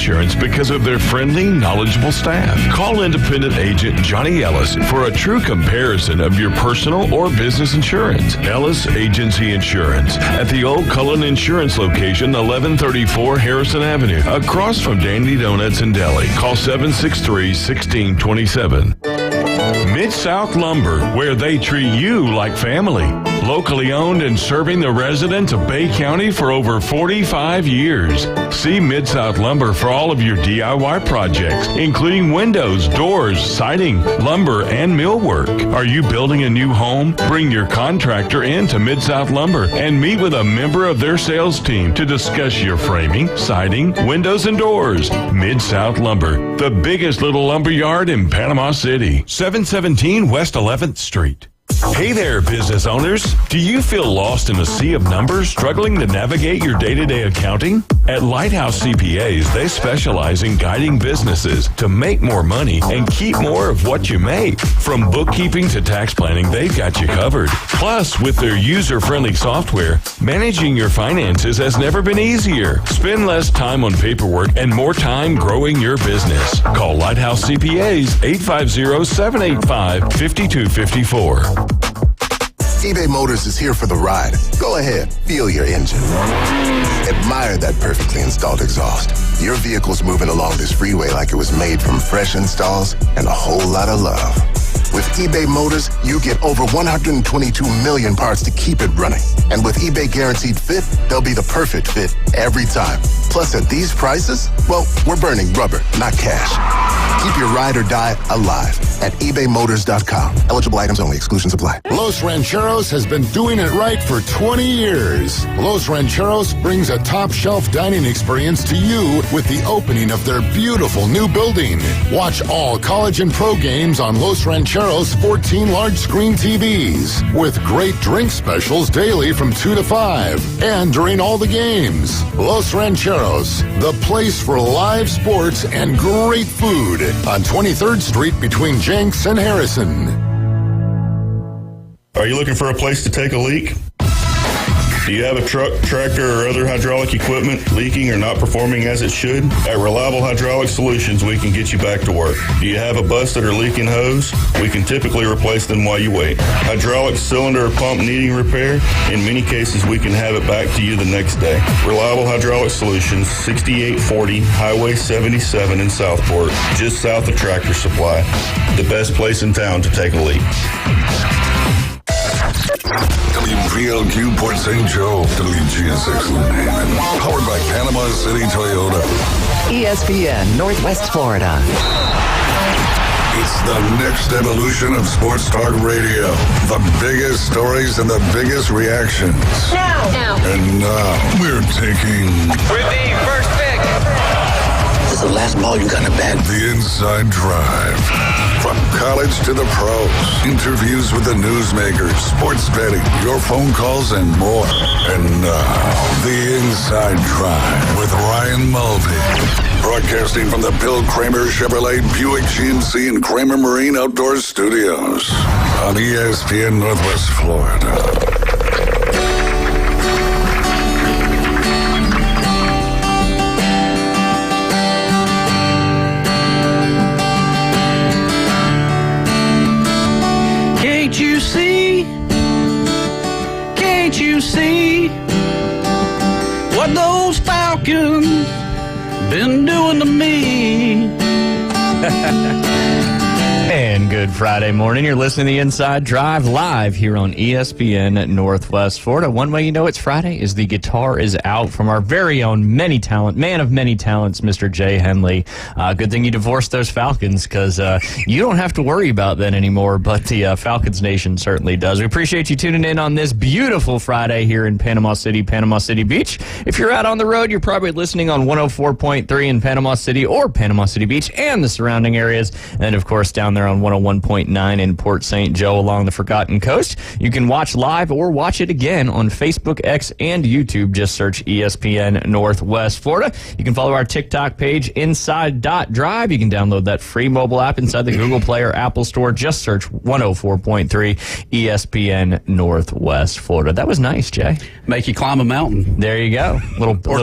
Insurance because of their friendly, knowledgeable staff. Call independent agent Johnny Ellis for a true comparison of your personal or business insurance. Ellis Agency Insurance at the Old Cullen Insurance location, 1134 Harrison Avenue, across from Dandy Donuts and Deli. Call 763-1627. Mid-South Lumber, where they treat you like family. Locally owned and serving the residents of Bay County for over 45 years. See Mid-South Lumber for all of your DIY projects, including windows, doors, siding, lumber, and millwork. Are you building a new home? Bring your contractor in to Mid-South Lumber and meet with a member of their sales team to discuss your framing, siding, windows, and doors. Mid-South Lumber, the biggest little lumber yard in Panama City. 717 West 11th Street. Hey there, business owners. Do you feel lost in a sea of numbers, struggling to navigate your day-to-day accounting? At Lighthouse CPAs, they specialize in guiding businesses to make more money and keep more of what you make. From bookkeeping to tax planning, they've got you covered. Plus, with their user-friendly software, managing your finances has never been easier. Spend less time on paperwork and more time growing your business. Call Lighthouse CPAs 850-785-5254. eBay Motors is here for the ride. Go ahead, feel your engine. Admire that perfectly installed exhaust. Your vehicle's moving along this freeway like it was made from fresh installs and a whole lot of love. With eBay Motors, you get over 122 million parts to keep it running. And with eBay Guaranteed Fit, they'll be the perfect fit every time. Plus, at these prices, well, we're burning rubber, not cash. Keep your ride or die alive at ebaymotors.com. Eligible items only. Exclusions apply. Los Rancheros has been doing it right for 20 years. Los Rancheros brings a top-shelf dining experience to you with the opening of their beautiful new building. Watch all college and pro games on Los Rancheros' 14 large-screen TVs with great drink specials daily from 2 to 5 and during all the games. Los Rancheros, the place for live sports and great food on 23rd Street between Jenks and Harrison. Are you looking for a place to take a leak? Do you have a truck, tractor, or other hydraulic equipment leaking or not performing as it should? At Reliable Hydraulic Solutions, we can get you back to work. Do you have a busted or leaking hose? We can typically replace them while you wait. Hydraulic cylinder or pump needing repair? In many cases, we can have it back to you the next day. Reliable Hydraulic Solutions, 6840 Highway 77 in Southport, just south of Tractor Supply. The best place in town to take a leak. WPLQ Port St. Joe, WGSX New Haven, powered by Panama City Toyota. ESPN Northwest Florida. It's the next evolution of Sports Talk Radio. The biggest stories and the biggest reactions. Now. And now we're taking... With the first pick. This is the last ball you got to bat. The Inside Drive. From college to the pros, interviews with the newsmakers, sports betting, your phone calls, and more. And now, The Inside Drive with Ryan Mulvey. Broadcasting from the Bill Kramer Chevrolet Buick GMC and Kramer Marine Outdoor Studios on ESPN Northwest Florida. Can't you see what those Falcons been doing to me? And good Friday morning. You're listening to The Inside Drive live here on ESPN Northwest Florida. One way you know it's Friday is the guitar is out from our very own man of many talents, Mr. Jay Henley. Good thing you divorced those Falcons because you don't have to worry about that anymore, but the Falcons Nation certainly does. We appreciate you tuning in on this beautiful Friday here in Panama City Beach. If you're out on the road, you're probably listening on 104.3 in Panama City or Panama City Beach and the surrounding areas. And, of course, down there there on 101.9 in Port St. Joe along the Forgotten Coast. You can watch live or watch it again on Facebook, X, and YouTube. Just search ESPN Northwest Florida. You can follow our TikTok page, Inside.Drive. You can download that free mobile app inside the Google Play or Apple Store. Just search 104.3 ESPN Northwest Florida. That was nice, Jay. Make you climb a mountain. There you go.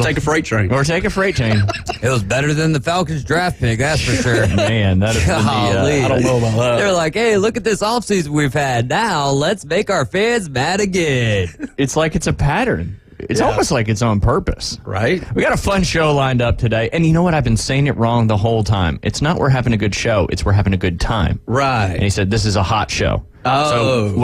Take a freight train. Or take a freight train. It was better than the Falcons draft pick, that's for sure. Man, that is I don't know about that. They're like, hey, look at this offseason we've had. Now let's make our fans mad again. It's like it's a pattern. It's almost like it's on purpose. Right? We got a fun show lined up today. And you know what? I've been saying it wrong the whole time. It's not we're having a good show. It's we're having a good time. Right. And he said, this is a hot show. Oh. So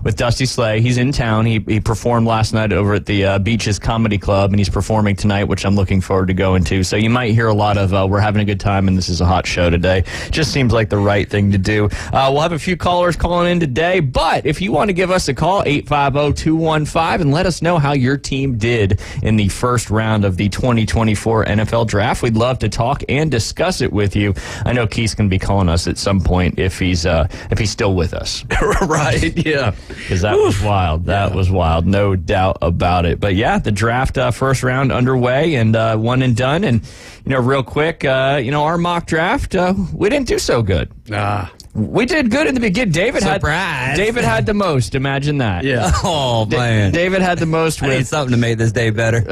with Dusty Slay, he's in town. He performed last night over at the Beaches Comedy Club, and he's performing tonight, which I'm looking forward to going to. So you might hear a lot of we're having a good time, and this is a hot show today. Just seems like the right thing to do. We'll have a few callers calling in today, but if you want to give us a call, 850-215, and let us know how your team did in the first round of the 2024 NFL Draft. We'd love to talk and discuss it with you. I know Keith's going to be calling us at some point if he's still with us. Right, yeah. Because that was wild. That was wild. No doubt about it. But yeah, the draft first round underway and one and done. And, real quick, our mock draft, we didn't do so good. We did good in the beginning. David had the most. Imagine that. Yeah. Oh, man. David had the most. I need something to make this day better.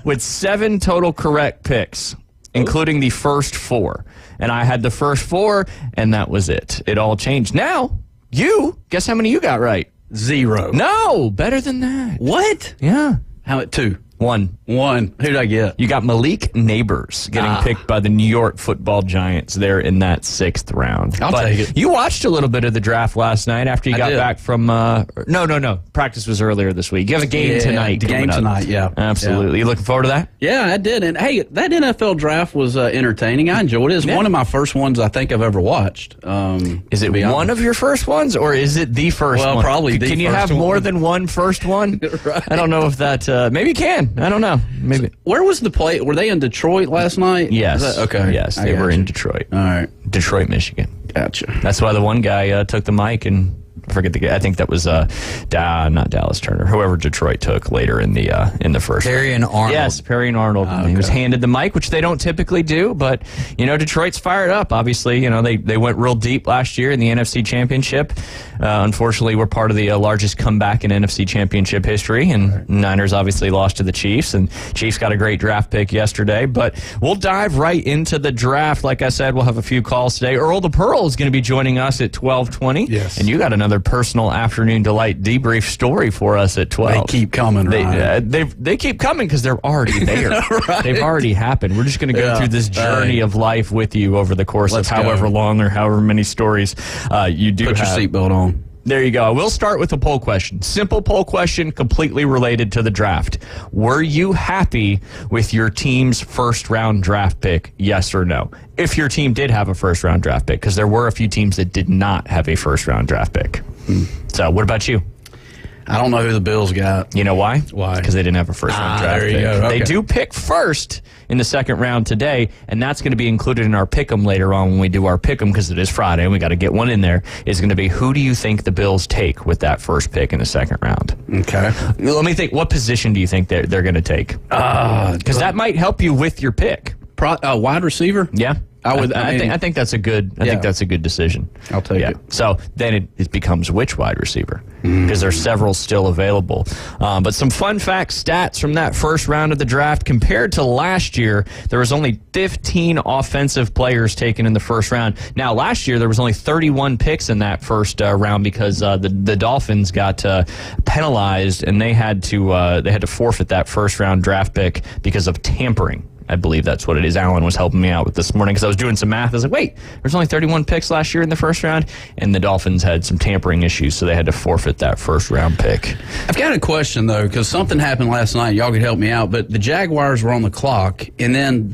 With 7 total correct picks, including the first 4. And I had the first 4, and that was it. It all changed. Now, guess how many you got right? 0. No, better than that. What? Yeah. How at 2? 1. Who'd I get? You got Malik Neighbors getting picked by the New York Football Giants there in that 6th round. I'll take it. You watched a little bit of the draft last night after you got back from no. Practice was earlier this week. You have a game tonight. The game tonight, yeah. Absolutely. Yeah. You looking forward to that? Yeah, I did. And hey, that NFL draft was entertaining. I enjoyed it. It's one of my first ones I think I've ever watched. Is it one of your first ones, or is it the first one? Well, probably the first one. Can you have more than one first one? Right. I don't know if that maybe you can. I don't know. Maybe. Where was the play? Were they in Detroit last night? Yes. Okay. Yes, they were in Detroit. All right. Detroit, Michigan. Gotcha. That's why the one guy took the mic and I forget the guy. I think that was not Dallas Turner. Whoever Detroit took later in the first. Perry and Arnold. Yes, Perry and Arnold. He was handed the mic, which they don't typically do. But Detroit's fired up. Obviously, they went real deep last year in the NFC Championship. Unfortunately, we're part of the largest comeback in NFC Championship history, and Niners obviously lost to the Chiefs, and Chiefs got a great draft pick yesterday. But we'll dive right into the draft. Like I said, we'll have a few calls today. Earl the Pearl is going to be joining us at 12:20. Yes, and you got another personal afternoon delight debrief story for us at 12. They keep coming, right? They keep coming because they're already there. Right. They've already happened. We're just going to go through this journey of life with you over the course of however long or however many stories you do Put have. your seatbelt on. There you go. I will start with a poll question. Simple poll question, completely related to the draft. Were you happy with your team's first-round draft pick, yes or no? If your team did have a first-round draft pick, because there were a few teams that did not have a first-round draft pick. So what about you? I don't know who the Bills got. You know why? Why? Because they didn't have a first-round draft there you pick. go. Okay. They do pick first in the second round today, and that's going to be included in our pick'em later on when we do our pick'em, because it is Friday and we got to get one in there. Is going to be, who do you think the Bills take with that first pick in the second round? Okay. Let me think. What position do you think they're going to take? Because that might help you with your pick. Wide receiver? Yeah. I think that's a good. I think that's a good decision. I'll take it. So then it becomes which wide receiver, because there's several still available. But some fun fact stats from that first round of the draft compared to last year, there was only 15 offensive players taken in the first round. Now last year there was only 31 picks in that first round because the Dolphins got penalized and they had to forfeit that first round draft pick because of tampering. I believe that's what it is. Alan was helping me out with this morning because I was doing some math. I was like, wait, there's only 31 picks last year in the first round, and the Dolphins had some tampering issues, so they had to forfeit that first round pick. I've got a question, though, because something happened last night. Y'all could help me out, but the Jaguars were on the clock, and then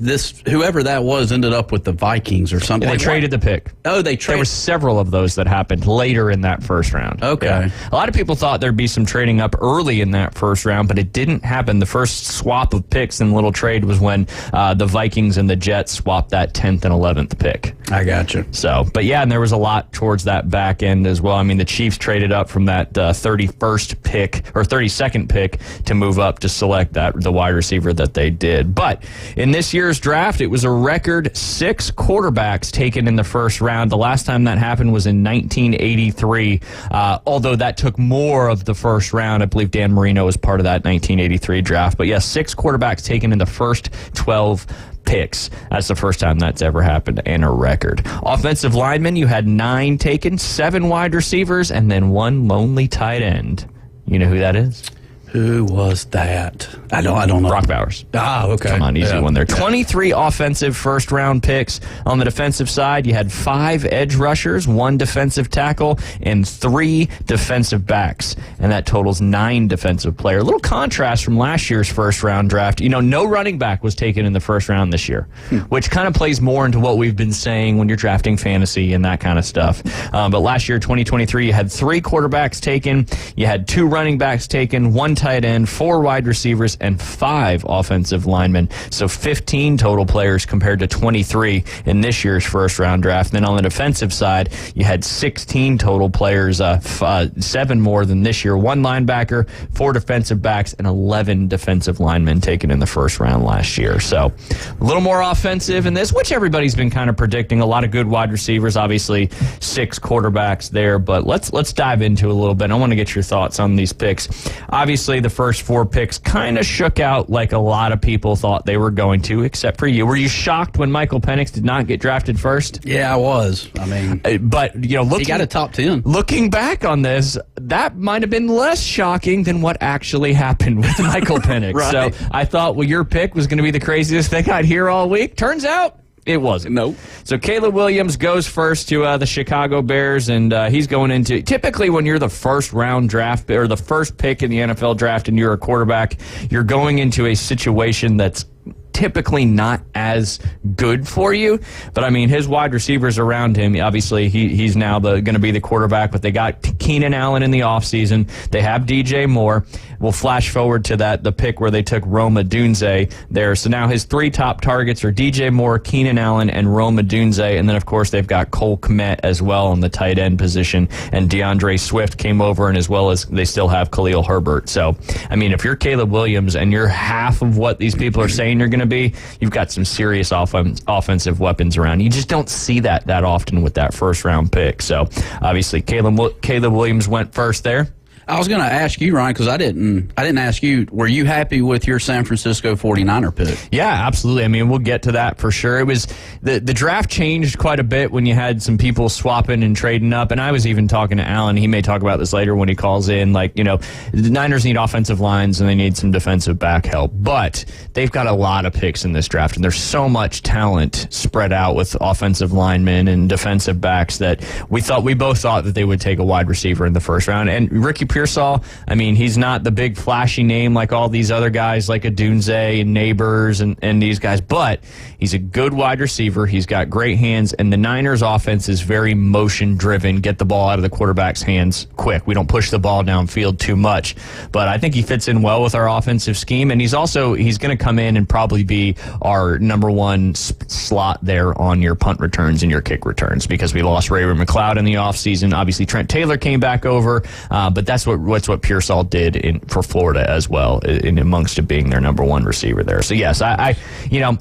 whoever that was ended up with the Vikings or something. They traded the pick. Oh, they traded. There were several of those that happened later in that first round. Okay. Yeah. A lot of people thought there'd be some trading up early in that first round, but it didn't happen. The first swap of picks in the little trade was when the Vikings and the Jets swapped that 10th and 11th pick. I got you. So, but yeah, and there was a lot towards that back end as well. I mean, the Chiefs traded up from that 31st pick or 32nd pick to move up to select the wide receiver that they did. But in this year's draft, it was a record 6 quarterbacks taken in the first round. The last time that happened was in 1983, although that took more of the first round. I believe Dan Marino was part of that 1983 draft. But yes, 6 quarterbacks taken in the first 12 picks. That's the first time that's ever happened, and a record. Offensive linemen, you had 9 taken, 7 wide receivers, and then 1 lonely tight end. You know who that is? Who was that? I don't know. Brock Bowers. Ah, okay. Come on, easy one there. 23 offensive first-round picks. On the defensive side, you had 5 edge rushers, 1 defensive tackle, and 3 defensive backs. And that totals 9 defensive players. A little contrast from last year's first-round draft. You know, no running back was taken in the first round this year, which kind of plays more into what we've been saying when you're drafting fantasy and that kind of stuff. But last year, 2023, you had 3 quarterbacks taken. You had 2 running backs taken, 1 tight end, 4 wide receivers, and 5 offensive linemen. So 15 total players compared to 23 in this year's first round draft. And then on the defensive side, you had 16 total players, 7 more than this year. 1 linebacker, 4 defensive backs, and 11 defensive linemen taken in the first round last year. So a little more offensive in this, which everybody's been kind of predicting. A lot of good wide receivers, obviously 6 quarterbacks there. But let's dive into a little bit. I want to get your thoughts on these picks. Obviously, the first 4 picks kind of shook out like a lot of people thought they were going to, except for you. Were you shocked when Michael Penix did not get drafted first? Yeah, I was. I mean, but you know, he got a top 10. Looking back on this, that might have been less shocking than what actually happened with Michael Penix. Right. So I thought, well, your pick was going to be the craziest thing I'd hear all week. Turns out it wasn't. No. So Caleb Williams goes first to the Chicago Bears, and he's going into, typically when you're the first round draft or the first pick in the NFL draft and you're a quarterback, you're going into a situation that's typically not as good for you. But I mean, his wide receivers around him, obviously he's now going to be the quarterback, but they got Keenan Allen in the offseason. They have DJ Moore. We'll flash forward to the pick where they took Rome Odunze there. So now his 3 top targets are DJ Moore, Keenan Allen, and Rome Odunze. And then, of course, they've got Cole Kmet as well on the tight end position. And DeAndre Swift came over, and as well as they still have Khalil Herbert. So, I mean, if you're Caleb Williams and you're half of what these people are saying you're going to be, you've got some serious offensive weapons around. You just don't see that often with that first-round pick. So, obviously, Caleb Williams went first there. I was going to ask you, Ryan, because I didn't ask you, were you happy with your San Francisco 49er pick? Yeah, absolutely. I mean, we'll get to that for sure. It was the draft changed quite a bit when you had some people swapping and trading up, and I was even talking to Alan. He may talk about this later when he calls in. Like, you know, the Niners need offensive lines and they need some defensive back help, but they've got a lot of picks in this draft, and there's so much talent spread out with offensive linemen and defensive backs that we both thought that they would take a wide receiver in the first round. And Ricky Pearsall, I mean, he's not the big flashy name like all these other guys like Odunze and Neighbors and these guys, but he's a good wide receiver. He's got great hands, and the Niners offense is very motion-driven, get the ball out of the quarterback's hands quick. We don't push the ball downfield too much, but I think he fits in well with our offensive scheme, and he's going to come in and probably be our number 1 slot there on your punt returns and your kick returns because we lost Ray-Ray McCloud in the offseason. Obviously, Trent Taylor came back over, but that's what Pearsall did for Florida as well, in amongst it being their number 1 receiver there. So yes, I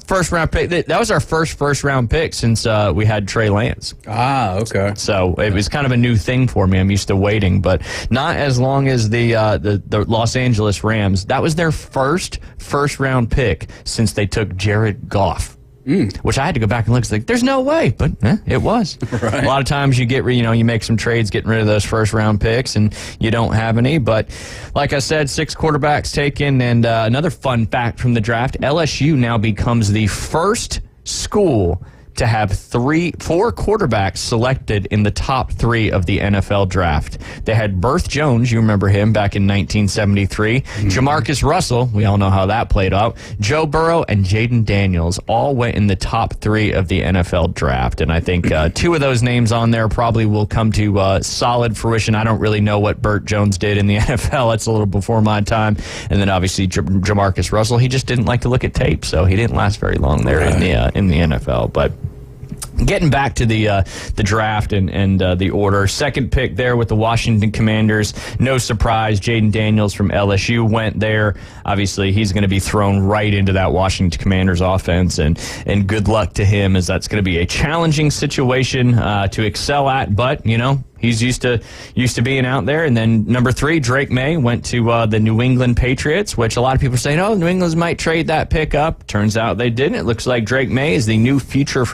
first round pick. That was our first round pick since we had Trey Lance. Ah, okay. So it was kind of a new thing for me. I'm used to waiting, but not as long as the Los Angeles Rams. That was their first round pick since they took Jared Goff. Which I had to go back and look. It's like, there's no way, but it was. Right. A lot of times you make some trades getting rid of those first-round picks, and you don't have any. But like I said, 6 quarterbacks taken, and another fun fact from the draft, LSU now becomes the first school to have 4 quarterbacks selected in the top 3 of the NFL draft. They had Berth Jones, you remember him back in 1973, Jamarcus Russell, we all know how that played out, Joe Burrow, and Jaden Daniels all went in the top 3 of the NFL draft. And I think 2 of those names on there probably will come to solid fruition. I don't really know what Burt Jones did in the NFL. That's a little before my time. And then obviously Jamarcus Russell, he just didn't like to look at tape, so he didn't last very long there in the NFL. But getting back to the draft and the order, second pick there with the Washington Commanders. No surprise, Jaden Daniels from LSU went there. Obviously, he's going to be thrown right into that Washington Commanders offense, and good luck to him, as that's going to be a challenging situation to excel at. But he's used to being out there. And then number 3, Drake May, went to the New England Patriots, which a lot of people are saying, oh, New England might trade that pick up. Turns out they didn't. It looks like Drake May is the new future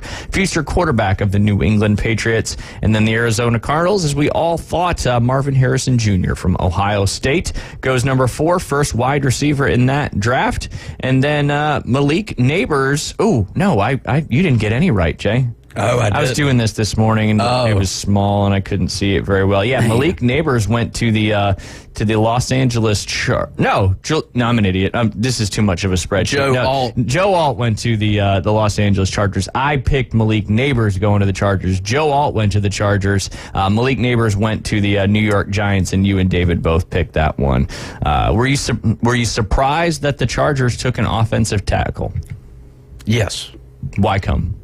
quarterback of the New England Patriots. And then the Arizona Cardinals, as we all thought, Marvin Harrison Jr. from Ohio State goes number 4, first wide receiver in that draft. And then Malik Neighbors. Oh, no, you didn't get any right, Jay. Oh, I was doing this morning, and it was small, and I couldn't see it very well. Yeah, Malik Neighbors went to the Los Angeles No, I'm an idiot. This is too much of a spreadsheet. Joe Alt went to the Los Angeles Chargers. I picked Malik Neighbors going to the Chargers. Joe Alt went to the Chargers. Malik Neighbors went to the New York Giants, and you and David both picked that one. Were you surprised that the Chargers took an offensive tackle? Yes. Why come?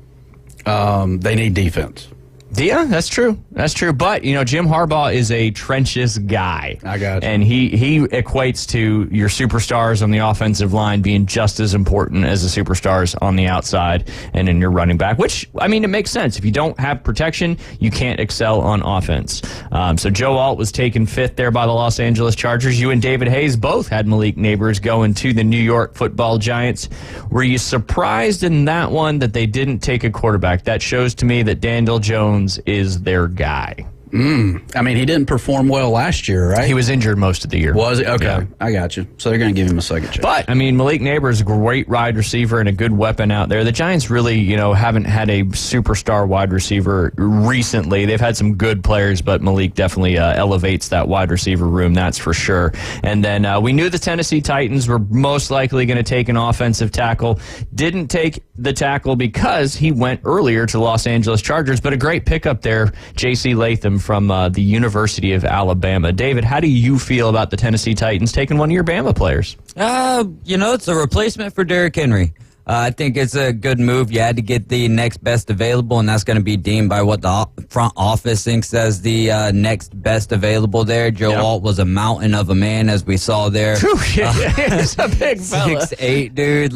They need defense. Yeah, that's true. That's true. But, Jim Harbaugh is a trenches guy. I got you. And he equates to your superstars on the offensive line being just as important as the superstars on the outside and in your running back, which, it makes sense. If you don't have protection, you can't excel on offense. So Joe Alt was taken 5th there by the Los Angeles Chargers. You and David Hayes both had Malik Neighbors going to the New York Football Giants. Were you surprised in that one that they didn't take a quarterback? That shows to me that Daniel Jones is their guy. He didn't perform well last year, right? He was injured most of the year. Was he? Okay, yeah. I got you. So they're going to give him a second chance. But, Malik Neighbors is a great wide receiver and a good weapon out there. The Giants really, haven't had a superstar wide receiver recently. They've had some good players, but Malik definitely elevates that wide receiver room, that's for sure. And then we knew the Tennessee Titans were most likely going to take an offensive tackle. Didn't take the tackle because he went earlier to Los Angeles Chargers, but a great pickup there, J.C. Latham from the University of Alabama. David, how do you feel about the Tennessee Titans taking one of your Bama players? It's a replacement for Derrick Henry. I think it's a good move. You had to get the next best available, and that's going to be deemed by what the front office thinks as the next best available there. Joe Alt was a mountain of a man, as we saw there. He's a big fella. 6'8", dude.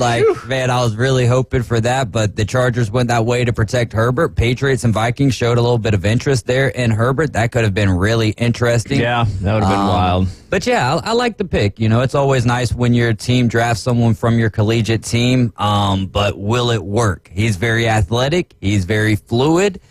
Man, I was really hoping for that, but the Chargers went that way to protect Herbert. Patriots and Vikings showed a little bit of interest there in Herbert. That could have been really interesting. Yeah, that would have been wild. But yeah, I like the pick. It's always nice when your team drafts someone from your collegiate team. But will it work? He's very athletic. He's very fluid.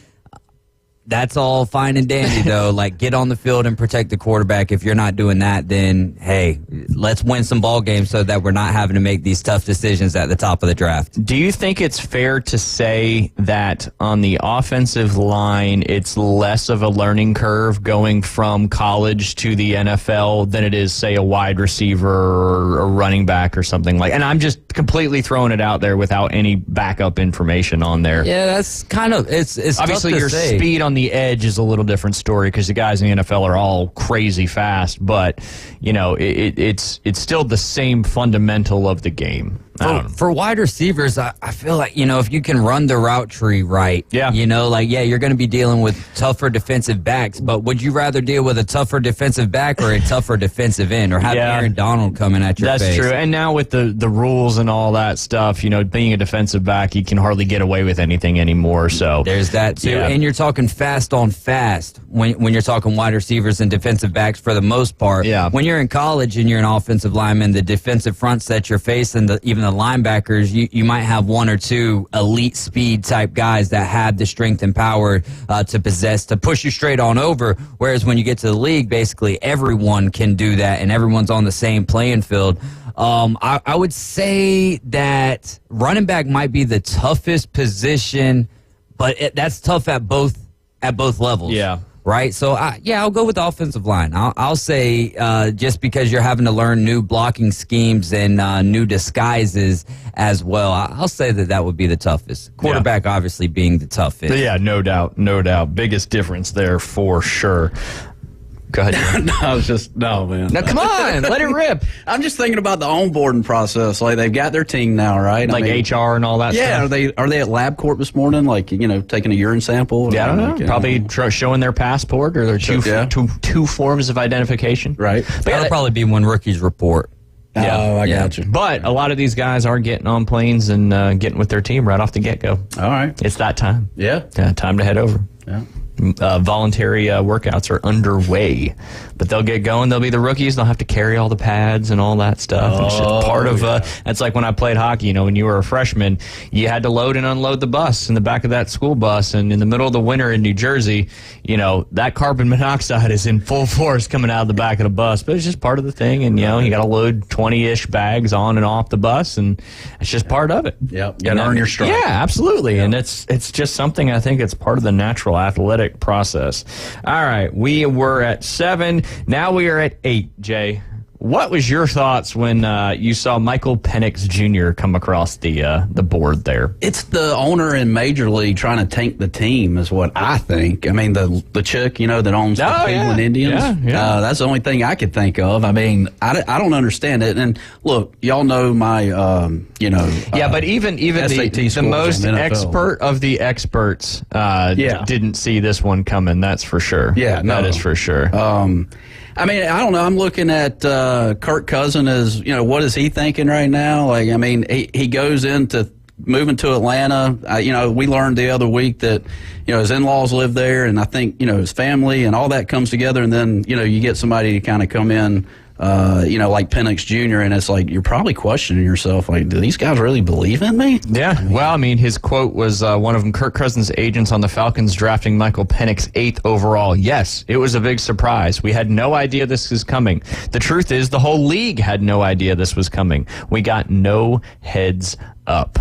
That's all fine and dandy, though. Get on the field and protect the quarterback. If you're not doing that, then, hey, let's win some ball games so that we're not having to make these tough decisions at the top of the draft. Do you think it's fair to say that on the offensive line, it's less of a learning curve going from college to the NFL than it is, say, a wide receiver or a running back or something like that? And I'm just completely throwing it out there without any backup information on there. Yeah, that's kind of, it's obviously tough to your say. Speed on the edge is a little different story because the guys in the NFL are all crazy fast, but it's still the same fundamental of the game. For wide receivers, I feel like, if you can run the route tree right, you're going to be dealing with tougher defensive backs, but would you rather deal with a tougher defensive back or a tougher defensive end, or have Aaron Donald coming at your face? That's true. And now with the rules and all that stuff, being a defensive back, you can hardly get away with anything anymore. So there's that too. Yeah. And you're talking fast on fast when you're talking wide receivers and defensive backs for the most part. Yeah. When you're in college and you're an offensive lineman, the defensive fronts that you're facing, even the linebackers, you might have one or two elite speed type guys that have the strength and power to push you straight on over. Whereas when you get to the league, basically everyone can do that and everyone's on the same playing field. I would say that running back might be the toughest position, but that's tough at both levels. Yeah. Right. So I'll go with the offensive line. I'll say just because you're having to learn new blocking schemes and new disguises as well. I'll say that would be the toughest. Quarterback obviously being the toughest. Yeah, no doubt. Biggest difference there for sure. Go ahead. No, man. Now, come on, let it rip. I'm just thinking about the onboarding process. Like, they've got their team now, right? Like HR and all that stuff? Yeah, are they at LabCorp this morning, like, taking a urine sample? Yeah, I don't know. Probably showing their passport or their two forms of identification. Right. But that'll probably be when rookies report. Yeah. Oh, I got you. But a lot of these guys are getting on planes and getting with their team right off the get-go. All right. It's that time. Yeah. Time to head over. Yeah. Voluntary workouts are underway, but they'll get going. They'll be the rookies. They'll have to carry all the pads and all that stuff. It's just part of that's like when I played hockey. When you were a freshman, you had to load and unload the bus in the back of that school bus. And in the middle of the winter in New Jersey, that carbon monoxide is in full force coming out of the back of the bus. But it's just part of the thing. And you got to load 20-ish bags on and off the bus, and it's just part of it. Yep. You got to earn your stripes. Yeah, absolutely. Yep. And it's just something I think it's part of the natural athletic process. All right, we were at 7. Now we are at 8, Jay. What was your thoughts when you saw Michael Penix Jr. come across the board there? It's the owner in Major League trying to tank the team is what I think. I mean, the chick, that owns the Cleveland Indians. Yeah. That's the only thing I could think of. I mean, I don't understand it. And look, y'all know my, but even the most expert of the experts didn't see this one coming. That's for sure. Yeah, that is for sure. I mean, I don't know. I'm looking at Kirk Cousins as, what is he thinking right now? Like, I mean, he goes into moving to Atlanta. We learned the other week that, his in-laws live there, and I think, his family and all that comes together, and then, you get somebody to kind of come in, like Penix Jr., and it's like you're probably questioning yourself, like, do these guys really believe in me? Yeah. Well, I mean, his quote was one of them, Kirk Cousins' agents on the Falcons drafting Michael Penix 8th overall. Yes, it was a big surprise. We had no idea this was coming. The truth is the whole league had no idea this was coming. We got no heads up.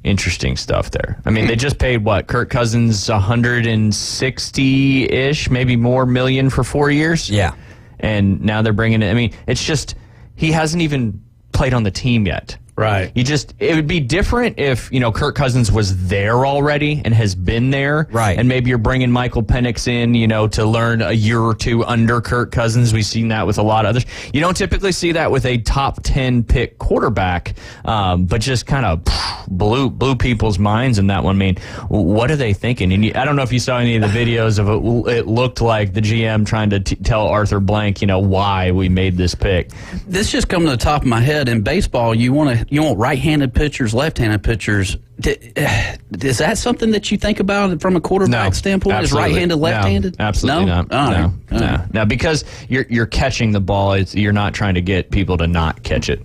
Interesting stuff there. I mean, they just paid Kirk Cousins 160-ish, maybe more million for 4 years? Yeah. And now they're bringing it. I mean, it's just, he hasn't even played on the team yet. Right. It would be different if, Kirk Cousins was there already and has been there. Right. And maybe you're bringing Michael Penix in, to learn a year or two under Kirk Cousins. We've seen that with a lot of others. You don't typically see that with a top 10 pick quarterback, but just kind of blew people's minds in that one. I mean, what are they thinking? And I don't know if you saw any of the videos of it. It looked like the GM trying to tell Arthur Blank, why we made this pick. This just come to the top of my head. In baseball, you want right-handed pitchers, left-handed pitchers. Is that something that you think about from a quarterback standpoint? Is right-handed, left-handed? No, absolutely not. No, because you're catching the ball. You're not trying to get people to not catch it,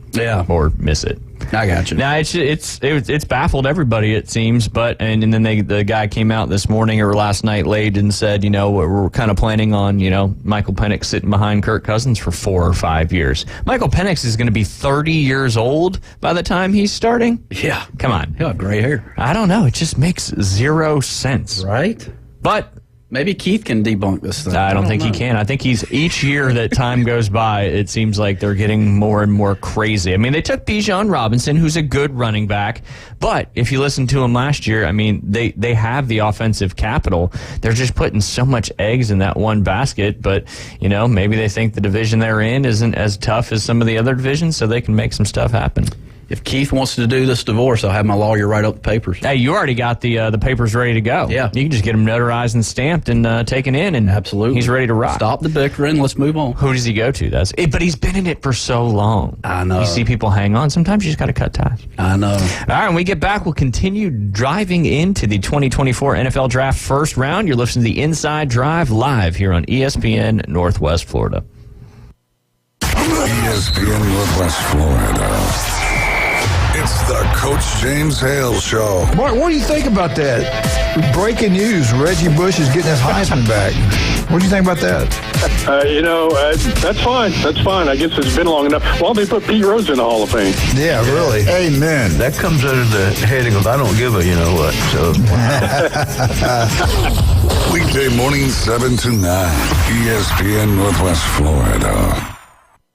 or miss it. I got you. Now it's baffled everybody, it seems, and then the guy came out this morning or last night late and said, we're kind of planning on Michael Penix sitting behind Kirk Cousins for 4 or 5 years. Michael Penix is going to be 30 years old by the time he's starting. Yeah, come on, he'll have gray hair. I don't know. It just makes zero sense, right? But. Maybe Keith can debunk this thing. I don't think he can. I think each year that time goes by, it seems like they're getting more and more crazy. I mean, they took Bijan Robinson, who's a good running back, but if you listen to him last year, I mean, they have the offensive capital. They're just putting so much eggs in that one basket, but, maybe they think the division they're in isn't as tough as some of the other divisions, so they can make some stuff happen. If Keith wants to do this divorce, I'll have my lawyer write up the papers. Hey, you already got the papers ready to go. Yeah. You can just get them notarized and stamped and taken in, and absolutely, he's ready to rock. Stop the bickering. Let's move on. Who does he go to? But he's been in it for so long. I know. You see people hang on. Sometimes you just got to cut ties. I know. All right, when we get back, we'll continue driving into the 2024 NFL Draft first round. You're listening to the Inside Drive live here on ESPN Northwest Florida. ESPN Northwest Florida. It's the Coach James Hale Show. Mark, what do you think about that? Breaking news, Reggie Bush is getting his Heisman back. What do you think about that? That's fine. That's fine. I guess it's been long enough. Well, they put Pete Rose in the Hall of Fame. Yeah, really. Amen. That comes under the heading of I don't give a you-know-what. So. Weekday morning 7 to 9, ESPN Northwest Florida.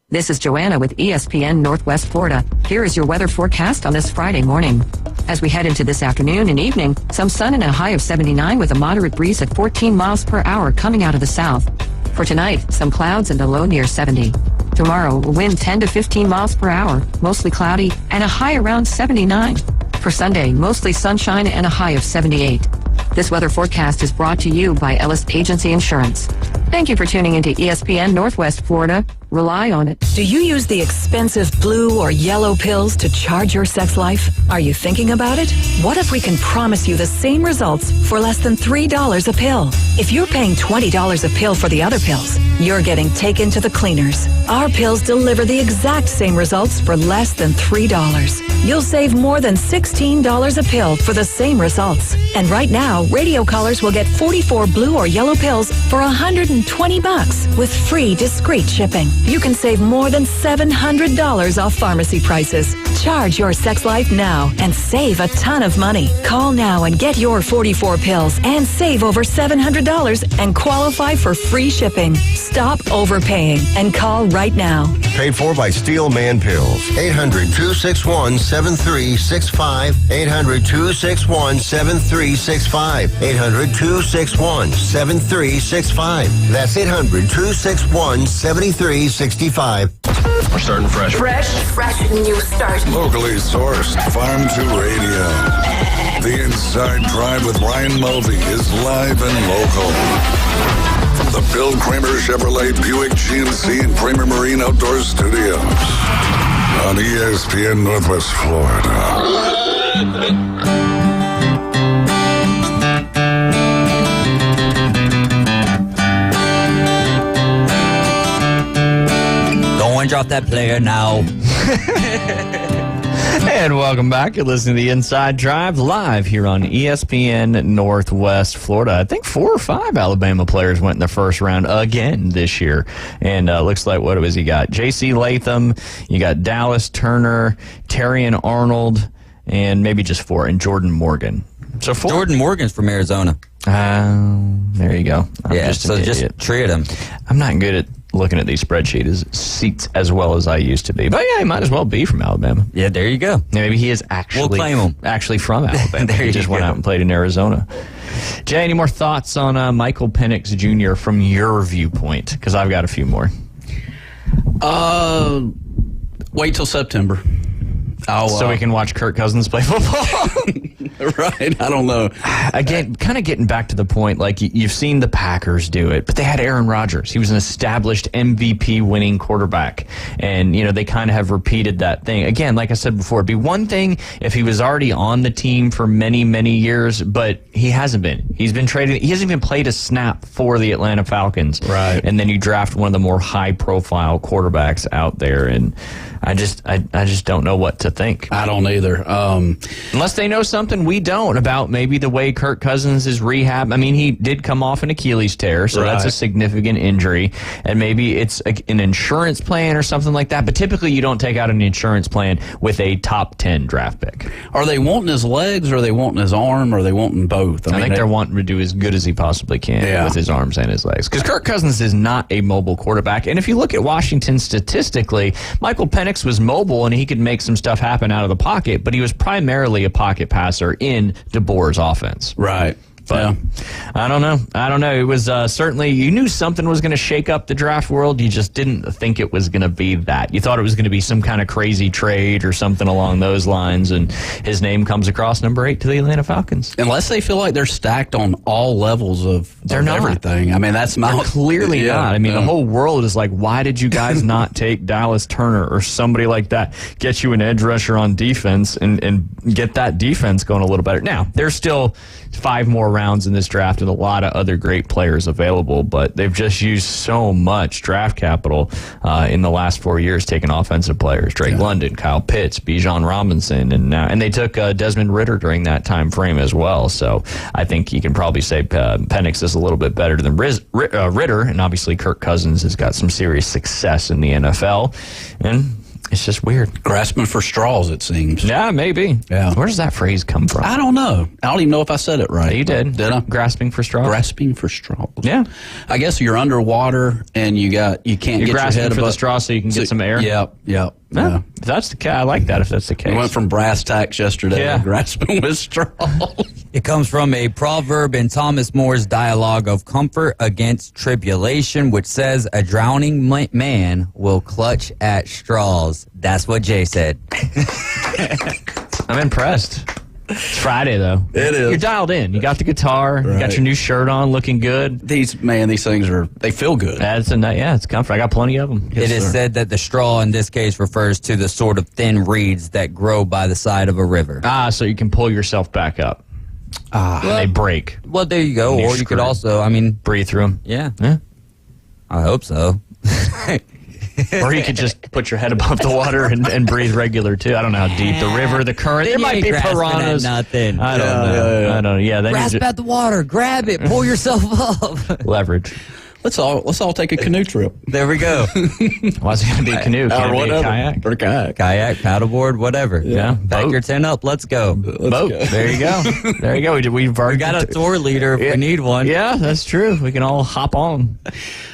This is Joanna with ESPN Northwest Florida. Here is your weather forecast on this Friday morning. As we head into this afternoon and evening, some sun and a high of 79 with a moderate breeze at 14 miles per hour coming out of the south. For tonight, some clouds and a low near 70. Tomorrow, a wind 10 to 15 miles per hour, mostly cloudy, and a high around 79. For Sunday, mostly sunshine and a high of 78. This weather forecast is brought to you by Ellis Agency Insurance. Thank you for tuning into ESPN Northwest Florida. Rely on it. Do you use the expensive blue or yellow pills to charge your sex life? Are you thinking about it? What if we can promise you the same results for less than $3 a pill? If you're paying $20 a pill for the other pills, you're getting taken to the cleaners. Our pills deliver the exact same results for less than $3. You'll save more than $16 a pill for the same results. And right now, radio callers will get 44 blue or yellow pills for $120 with free discreet shipping. You can save more than $700 off pharmacy prices. Charge your sex life now and save a ton of money. Call now and get your 44 pills and save over $700 and qualify for free shipping. Stop overpaying and call right now. Paid for by Steel Man Pills. 800-261-7365. 800-261-7365. 800-261-7365. That's 800-261-7365. We're starting fresh. Fresh new start. Locally sourced, Farm to Radio. The Inside Drive with Ryan Mulvey is live and local. From the Bill Kramer Chevrolet Buick GMC and Kramer Marine Outdoor Studios on ESPN Northwest Florida. Off that player now. And welcome back. You're listening to the Inside Drive live here on ESPN Northwest Florida. I think 4 or 5 Alabama players went in the first round again this year. And looks like, what was he got? J.C. Latham, you got Dallas Turner, Terrion Arnold, and maybe just 4, and Jordan Morgan. So 4. Jordan Morgan's from Arizona. There you go. Just treat him. I'm not good at looking at these spreadsheets as well as I used to be. But yeah, he might as well be from Alabama. Yeah, there you go. Yeah, maybe he is actually, we'll claim him. Actually from Alabama. He just went out and played in Arizona. Jay, any more thoughts on Michael Penix Jr. from your viewpoint? Because I've got a few more. Wait till September. So we can watch Kirk Cousins play football. Right. I don't know. Again, kind of getting back to the point, like you've seen the Packers do it, but they had Aaron Rodgers. He was an established MVP winning quarterback. And, they kind of have repeated that thing. Again, like I said before, it'd be one thing if he was already on the team for many, many years, but he hasn't been. He's been traded. He hasn't even played a snap for the Atlanta Falcons. Right. And then you draft one of the more high profile quarterbacks out there. And I just don't know what to think. I don't either. Unless they know something we don't about maybe the way Kirk Cousins is rehab. I mean, he did come off an Achilles tear, so that's a significant injury. And maybe it's an insurance plan or something like that. But typically you don't take out an insurance plan with a top 10 draft pick. Are they wanting his legs, or are they wanting his arm, or are they wanting both? I think they're wanting to do as good as he possibly can with his arms and his legs. Because Kirk Cousins is not a mobile quarterback. And if you look at Washington statistically, Michael Penix was mobile and he could make some stuff happen out of the pocket, but he was primarily a pocket passer in DeBoer's offense. Right. But I don't know. It was certainly, you knew something was going to shake up the draft world. You just didn't think it was going to be that. You thought it was going to be some kind of crazy trade or something along those lines, and his name comes across number 8 to the Atlanta Falcons. Unless they feel like they're stacked on all levels of everything. I mean, that's not clearly not. I mean, the whole world is like, why did you guys not take Dallas Turner or somebody like that? Get you an edge rusher on defense and get that defense going a little better. Now, there's still 5 more rounds in this draft and a lot of other great players available, but they've just used so much draft capital in the last 4 years taking offensive players. Drake London, Kyle Pitts, Bijan Robinson, and they took Desmond Ridder during that time frame as well. So I think you can probably say Penix is a little bit better than Ridder, and obviously Kirk Cousins has got some serious success in the NFL, and it's just weird. Grasping for straws, it seems. Yeah, maybe. Yeah. Where does that phrase come from? I don't know. I don't even know if I said it right. You did. Did I? Grasping for straws? Grasping for straws. Yeah. I guess you're underwater and you can't You're get your grasping head for above the straw so you can get some air? Yep. Yeah. If that's the case, I like that if that's the case. We went from brass tacks yesterday to grasping with straws. It comes from a proverb in Thomas More's Dialogue of Comfort Against Tribulation, which says, a drowning man will clutch at straws. That's what Jay said. I'm impressed. It's Friday, though. It is. You're dialed in. You got the guitar. You got your new shirt on, looking good. These things they feel good. It's comfort. I got plenty of them. It is said that the straw in this case refers to the sort of thin reeds that grow by the side of a river. So you can pull yourself back up. And they break. Well, there you go. And Or you could also, breathe through them. Yeah. I hope so. Or you could just put your head above the water and breathe regular, too. I don't know how deep. The river, the current. There might be piranhas. Nothing. I don't know. I don't know. Yeah, then grasp at the water. Grab it. Pull yourself up. Leverage. Let's all take a canoe trip. There we go. Why is it going to be a canoe? Can it be a kayak? Or kayak. Kayak, paddleboard, whatever. Yeah. Back your tent up. Let's go. Boat. There you go. There you go. We've already got a tour leader if we need one. Yeah, that's true. We can all hop on.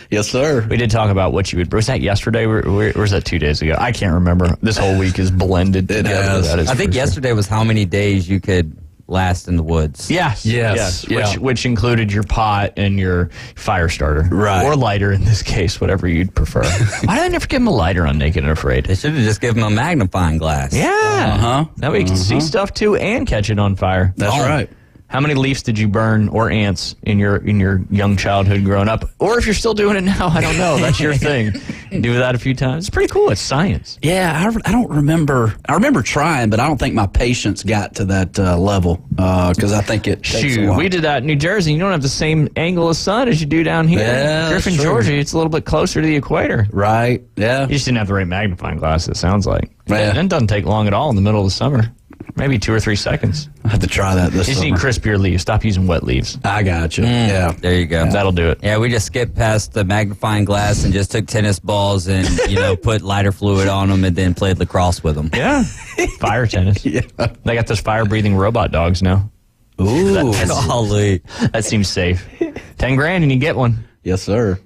Yes, sir. We did talk about what you would. Was that yesterday? Or was that 2 days ago? I can't remember. This whole week is blended together. I think yesterday was how many days you could last in the woods. Yes. Which included your pot and your fire starter. Right. Or lighter in this case, whatever you'd prefer. Why did I never give him a lighter on Naked and Afraid? They should have just given him a magnifying glass. Yeah. That way you can see stuff too and catch it on fire. That's right. How many leaves did you burn or ants in your young childhood growing up? Or if you're still doing it now, I don't know. That's your thing. Do that a few times. It's pretty cool. It's science. Yeah, I don't remember. I remember trying, but I don't think my patience got to that level because I think it takes a while. We did that in New Jersey. You don't have the same angle of sun as you do down here. Yeah, Griffin, Georgia, it's a little bit closer to the equator. Right, yeah. You just didn't have the right magnifying glass, it sounds like. Yeah. And it doesn't take long at all in the middle of the summer. Maybe 2 or 3 seconds. I have to try that this You just summer. need crispier leaves. Stop using wet leaves. I got you. Yeah. There you go. That'll do it. Yeah, we just skipped past the magnifying glass and just took tennis balls and, put lighter fluid on them and then played lacrosse with them. Yeah. Fire tennis. Yeah. They got those fire-breathing robot dogs now. Ooh. Golly. That seems safe. $10,000 and you get one. Yes, sir.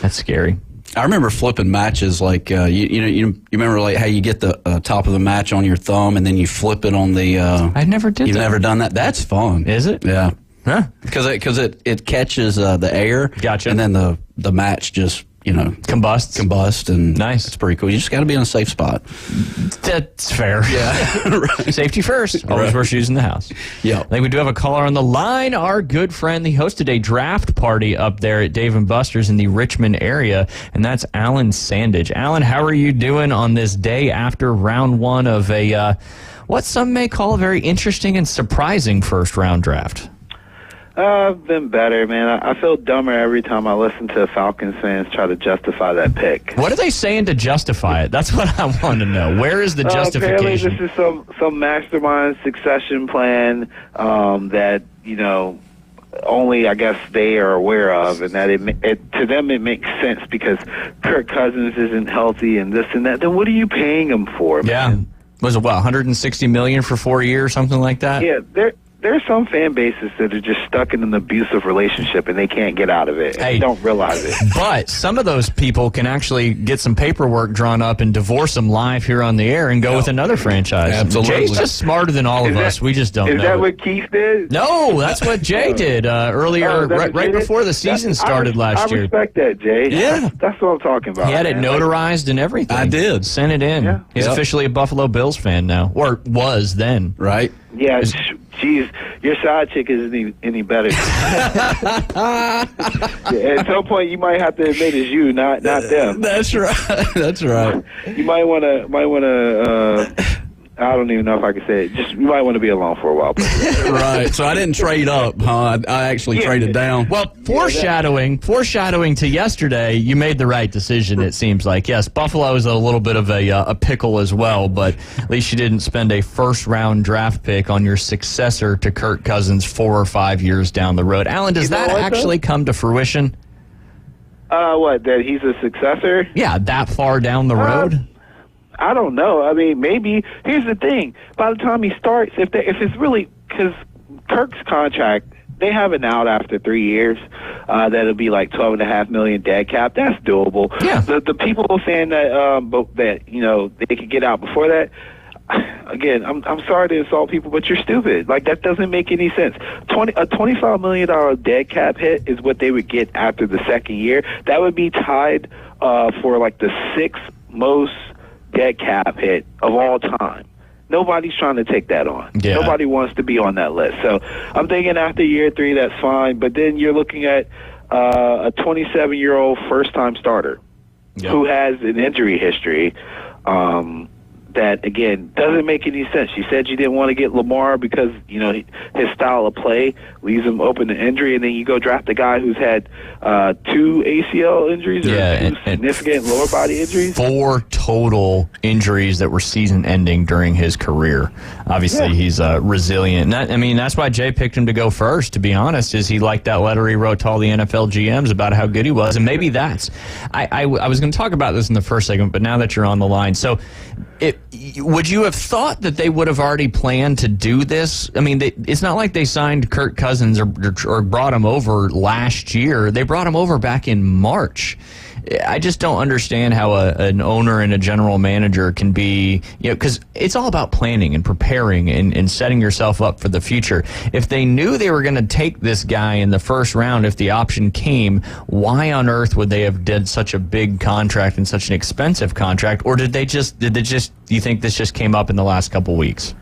That's scary. I remember flipping matches like you remember like how you get the top of the match on your thumb and then you flip it on the. I never did. You've that. never done that? That's fun. Is it? Yeah. Huh? Because it catches the air. Gotcha. And then the match just combusts. And nice. It's pretty cool. You just got to be in a safe spot. That's fair. Yeah. Right. Safety first. Always wear shoes in the house. Yeah. I think we do have a caller on the line. Our good friend, he hosted a draft party up there at Dave & Buster's in the Richmond area, and that's Alan Sandage. Alan, how are you doing on this day after round one of a what some may call a very interesting and surprising first-round draft? I've been better, man. I feel dumber every time I listen to Falcons fans try to justify that pick. What are they saying to justify it? That's what I want to know. Where is the justification? Apparently this is some mastermind succession plan that, only I guess they are aware of, and that it to them it makes sense because Kirk Cousins isn't healthy and this and that. Then what are you paying him for, man? Yeah. Was it, $160 million for 4 years, something like that? Yeah, there are some fan bases that are just stuck in an abusive relationship and they can't get out of it. And they don't realize it. But some of those people can actually get some paperwork drawn up and divorce them live here on the air and go with another franchise. Absolutely. Jay's just smarter than all of us. We just don't know. Is that what Keith did? No, that's what Jay did earlier, right before the season started last year. I respect that, Jay. Yeah. That's what I'm talking about. He had it notarized and everything. I did. Sent it in. Yeah. He's officially a Buffalo Bills fan now, or was then. Right? Yeah, geez, your side chick isn't any better. At some point, you might have to admit it's you, not them. That's right. That's right. You might want to. I don't even know if I can say it. Just, you might want to be alone for a while. Right. So I didn't trade up, huh? I actually traded down. Well, foreshadowing to yesterday, you made the right decision, it seems like. Yes, Buffalo is a little bit of a pickle as well, but at least you didn't spend a first-round draft pick on your successor to Kirk Cousins 4 or 5 years down the road. Alan, does that actually come to fruition? What, that he's a successor? Yeah, that far down the road? I don't know. I mean, maybe. Here's the thing. By the time he starts, if it's really, because Kirk's contract, they have an out after 3 years. That'll be like $12.5 million dead cap. That's doable. Yeah. The people saying that they could get out before that. Again, I'm sorry to insult people, but you're stupid. Like, that doesn't make any sense. A $25 million dead cap hit is what they would get after the second year. That would be tied for like the 6th most dead cap hit of all time. Nobody's trying to take that on. Yeah. Nobody wants to be on that list. So I'm thinking after year 3, that's fine. But then you're looking at a 27-year-old first-time starter who has an injury history. That, again, doesn't make any sense. You said you didn't want to get Lamar because, his style of play leaves him open to injury, and then you go draft a guy who's had 2 ACL injuries or significant lower body injuries. 4 total injuries that were season-ending during his career. Obviously, he's resilient. That's why Jay picked him to go first, to be honest, is he liked that letter he wrote to all the NFL GMs about how good he was, and maybe that's... I was going to talk about this in the first segment, but now that you're on the line, so... Would you have thought that they would have already planned to do this? I mean, it's not like they signed Kirk Cousins or brought him over last year. They brought him over back in March. I just don't understand how an owner and a general manager can be, because it's all about planning and preparing and setting yourself up for the future. If they knew they were going to take this guy in the first round, if the option came, why on earth would they have did such a big contract and such an expensive contract? Or did you think this just came up in the last couple weeks?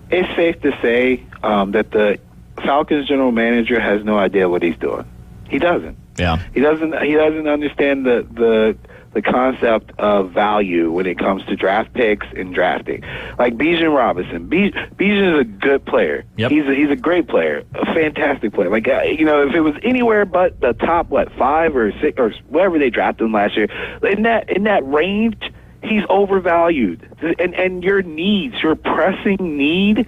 It's safe to say that the Falcons general manager has no idea what he's doing. He doesn't. Yeah, he doesn't understand the concept of value when it comes to draft picks and drafting. Like Bijan Robinson, Bijan is a good player. Yep. He's a great player, a fantastic player. Like if it was anywhere but the top 5 or 6 or wherever they drafted him last year, in that range, he's overvalued. And your pressing need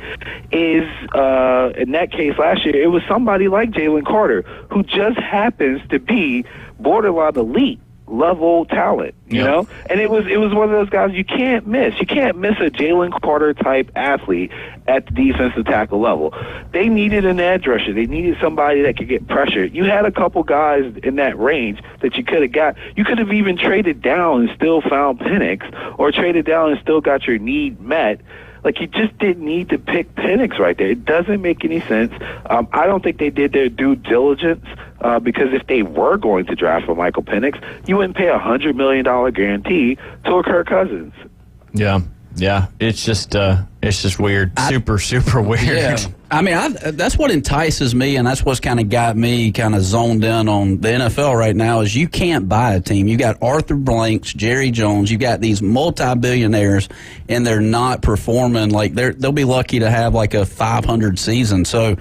is, in that case last year, it was somebody like Jalen Carter, who just happens to be borderline elite level talent, you know? And it was one of those guys you can't miss. You can't miss a Jalen Carter type athlete at the defensive tackle level. They needed an edge rusher. They needed somebody that could get pressure. You had a couple guys in that range that you could have got. You could have even traded down and still found Penix, or traded down and still got your need met. Like, you just didn't need to pick Penix right there. It doesn't make any sense. I don't think they did their due diligence because if they were going to draft for Michael Penix, you wouldn't pay a $100 million guarantee to a Kirk Cousins. Yeah. It's just weird. Super weird. Yeah. I mean, that's what entices me, and that's what's kind of got me kind of zoned in on the NFL right now is you can't buy a team. You got Arthur Blanks, Jerry Jones. You got these multi-billionaires, and they're not performing. Like, they'll be lucky to have like a 500 season. So,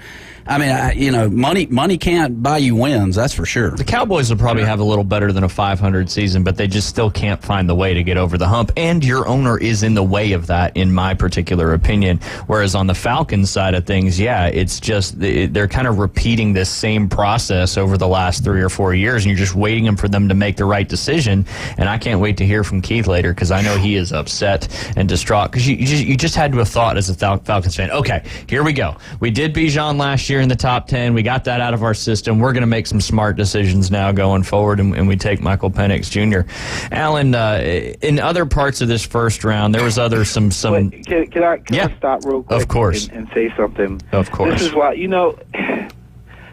I mean, money can't buy you wins. That's for sure. The Cowboys will probably have a little better than a 500 season, but they just still can't find the way to get over the hump. And your owner is in the way of that, in my particular opinion. Whereas on the Falcons side of things, it's just they're kind of repeating this same process over the last 3 or 4 years, and you're just waiting for them to make the right decision. And I can't wait to hear from Keith later because I know he is upset and distraught because you just had to have thought as a Falcons fan, okay, here we go. We did Bijan last year in the top 10. We got that out of our system. We're going to make some smart decisions now going forward, and we take Michael Penix Jr. Alan, in other parts of this first round, there was some. Wait, can I stop real quick? Of course. And say something? Of course. This is why,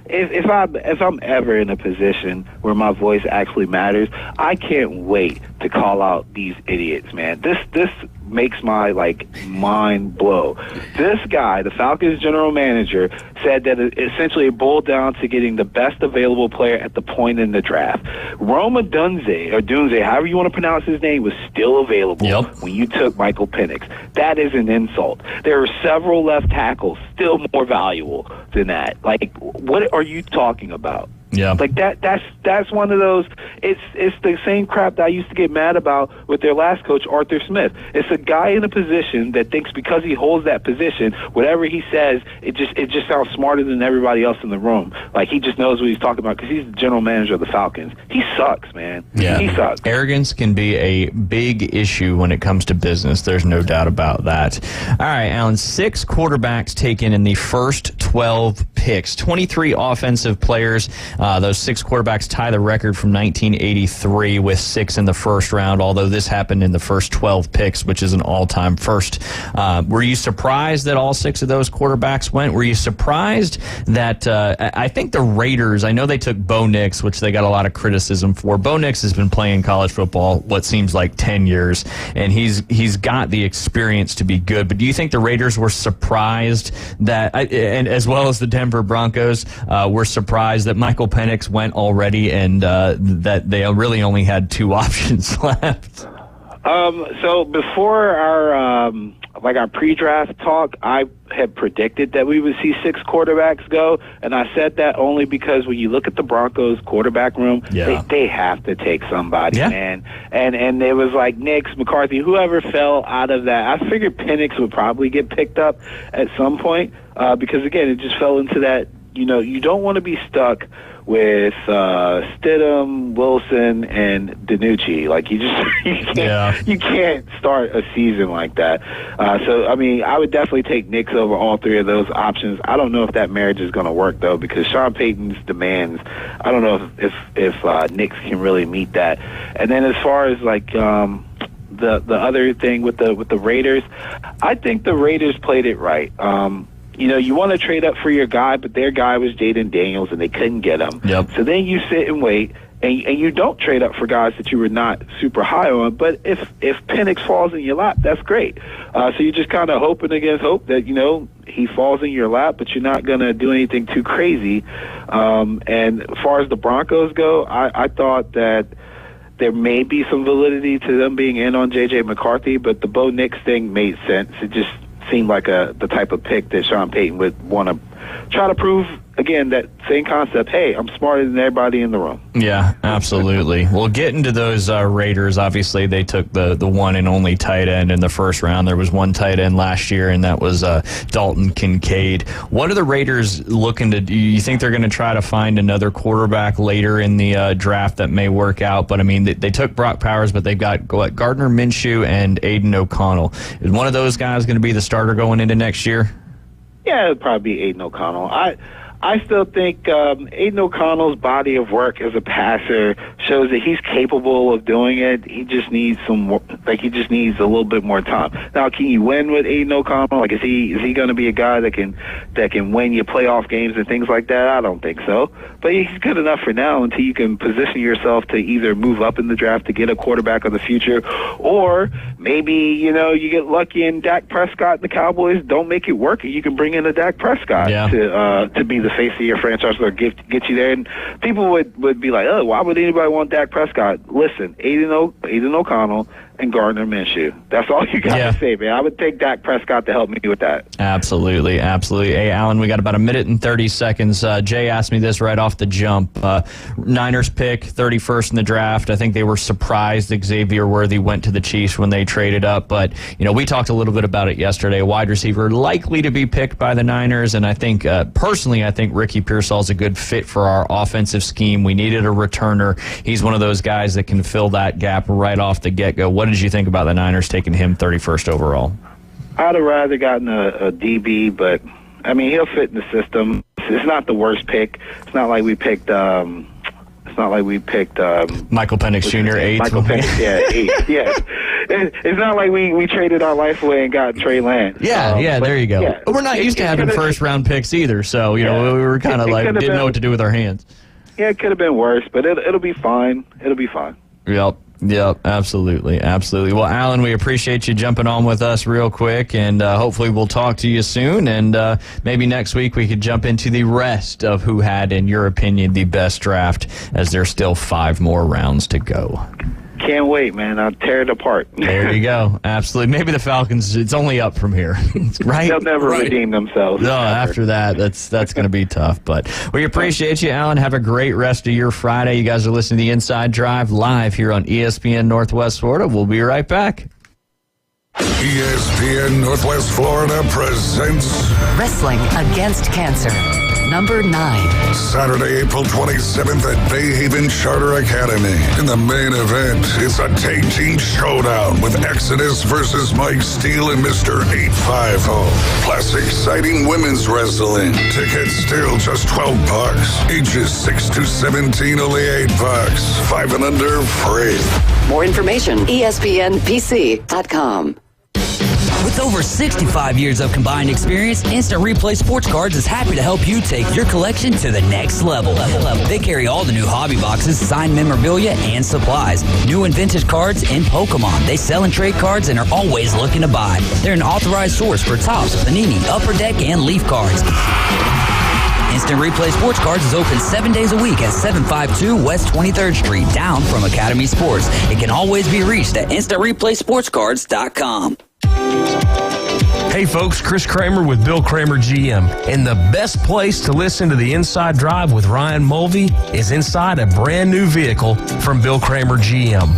if I'm ever in a position where my voice actually matters, I can't wait to call out these idiots, man. This makes my mind blow. This guy, the Falcons general manager, said that essentially it boiled down to getting the best available player at the point in the draft. Rome Odunze, however you want to pronounce his name, was still available when you took Michael Penix. That is an insult. There are several left tackles still more valuable than that. What are you talking about? Yeah. That's one of those. It's the same crap that I used to get mad about with their last coach, Arthur Smith. It's a guy in a position that thinks because he holds that position, whatever he says, it just sounds smarter than everybody else in the room. He just knows what he's talking about because he's the general manager of the Falcons. He sucks, man. Yeah. He sucks. Arrogance can be a big issue when it comes to business. There's no doubt about that. All right, Alan, 6 quarterbacks taken in the first 12 picks, 23 offensive players. Those 6 quarterbacks tie the record from 1983 with 6 in the first round, although this happened in the first 12 picks, which is an all-time first. Were you surprised that all 6 of those quarterbacks went? Were you surprised that I think the Raiders, I know they took Bo Nix, which they got a lot of criticism for. Bo Nix has been playing college football what seems like 10 years, and he's got the experience to be good. But do you think the Raiders were surprised that, and as well as the Denver Broncos, were surprised that Michael Penix went already and that they really only had 2 options left? So before our pre-draft talk, I had predicted that we would see 6 quarterbacks go, and I said that only because when you look at the Broncos quarterback room, they have to take somebody, man. And it was Nix, McCarthy, whoever fell out of that. I figured Penix would probably get picked up at some point because, again, it just fell into that, you don't want to be stuck with Stidham, Wilson, and DiNucci. You can't start a season like that. So I would definitely take Nix over all 3 of those options. I don't know if that marriage is going to work though, because Sean Payton's demands, I don't know if Nix can really meet that. And then as far as the other thing with the Raiders, I think the Raiders played it right. You want to trade up for your guy, but their guy was Jaden Daniels, and they couldn't get him. Yep. So then you sit and wait, and you don't trade up for guys that you were not super high on. But if Penix falls in your lap, that's great. So you're just kind of hoping against hope that, he falls in your lap, but you're not going to do anything too crazy. And as far as the Broncos go, I thought that there may be some validity to them being in on J.J. McCarthy, but the Bo Nix thing made sense. It just seemed like the type of pick that Sean Payton would want to try to prove, again, that same concept, hey, I'm smarter than everybody in the room. Yeah, absolutely. We'll get into those Raiders. Obviously, they took the one and only tight end in the first round. There was one tight end last year, and that was Dalton Kincaid. What are the Raiders looking to do? You think they're going to try to find another quarterback later in the draft that may work out? But, they took Brock Powers, but they've got Gardner Minshew and Aiden O'Connell. Is one of those guys going to be the starter going into next year? Yeah, it'd probably be Aiden O'Connell. I still think Aiden O'Connell's body of work as a passer shows that he's capable of doing it. He just needs he just needs a little bit more time. Now, can you win with Aiden O'Connell? Is he going to be a guy that can win you playoff games and things like that? I don't think so. But he's good enough for now until you can position yourself to either move up in the draft to get a quarterback of the future, or maybe you get lucky and Dak Prescott and the Cowboys don't make it work, and you can bring in a Dak Prescott to be the face of your franchise or get you there. And people would be like, oh, why would anybody want Dak Prescott? Listen, Aiden O'Connell and Gardner Minshew. That's all you got to say, man. I would take Dak Prescott to help me with that. Absolutely. Hey, Alan, we got about 1 minute and 30 seconds. Jay asked me this right off the jump. Niners pick 31st in the draft. I think they were surprised Xavier Worthy went to the Chiefs when they traded up, but we talked a little bit about it yesterday. Wide receiver likely to be picked by the Niners, and I think personally, I think Ricky Pearsall's a good fit for our offensive scheme. We needed a returner. He's one of those guys that can fill that gap right off the get-go. What did you think about the Niners taking him 31st overall? I'd have rather gotten a DB, but he'll fit in the system. It's not the worst pick. It's not like we picked. Michael Penix Jr. 8th. Michael Penix, 8th. Yeah. It's not like we traded our life away and got Trey Lance. There you go. Yeah, we're not used to having first round picks either, so we were kind of didn't know what to do with our hands. Yeah, it could have been worse, but it'll be fine. It'll be fine. Yep. Yep, absolutely. Well, Alan, we appreciate you jumping on with us real quick, and hopefully we'll talk to you soon, and maybe next week we could jump into the rest of who had, in your opinion, the best draft, as there's still 5 more rounds to go. Can't wait, man. I'll tear it apart. There you go. Absolutely. Maybe the Falcons, it's only up from here, right? They'll never redeem themselves. No, after that, that's going to be tough. But we appreciate you, Alan. Have a great rest of your Friday. You guys are listening to the Inside Drive live here on ESPN Northwest Florida. We'll be right back. ESPN Northwest Florida presents Wrestling Against Cancer, number 9. Saturday, April 27th at Bay Haven Charter Academy. In the main event, it's a tag team showdown with Exodus versus Mike Steele and Mr. 850. Plus exciting women's wrestling. Tickets still just $12. Ages 6 to 17, only $8. 5 and under, free. More information, ESPNPC.com. With over 65 years of combined experience, Instant Replay Sports Cards is happy to help you take your collection to the next level. They carry all the new hobby boxes, signed memorabilia, and supplies. New and vintage cards and Pokemon. They sell and trade cards and are always looking to buy. They're an authorized source for Topps, Panini, Upper Deck, and Leaf cards. Instant Replay Sports Cards is open 7 days a week at 752 West 23rd Street, down from Academy Sports. It can always be reached at InstantReplaySportsCards.com. Hey folks, Chris Kramer with Bill Kramer GM. And the best place to listen to the Inside Drive with Ryan Mulvey is inside a brand new vehicle from Bill Kramer GM.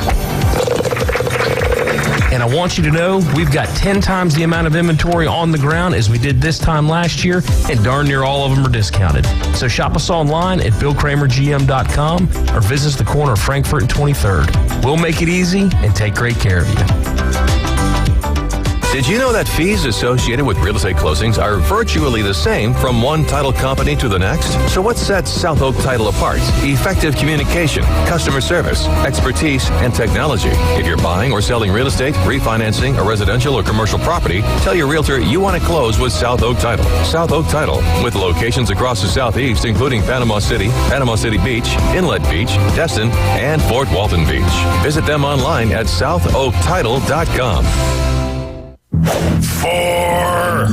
And I want you to know we've got 10 times the amount of inventory on the ground as we did this time last year, and darn near all of them are discounted. So shop us online at BillKramerGM.com or visit us the corner of Frankfurt and 23rd. We'll make it easy and take great care of you. Did you know that fees associated with real estate closings are virtually the same from one title company to the next? So what sets South Oak Title apart? Effective communication, customer service, expertise, and technology. If you're buying or selling real estate, refinancing a residential or commercial property, tell your realtor you want to close with South Oak Title. South Oak Title, with locations across the Southeast, including Panama City Beach, Inlet Beach, Destin, and Fort Walton Beach. Visit them online at southoaktitle.com. For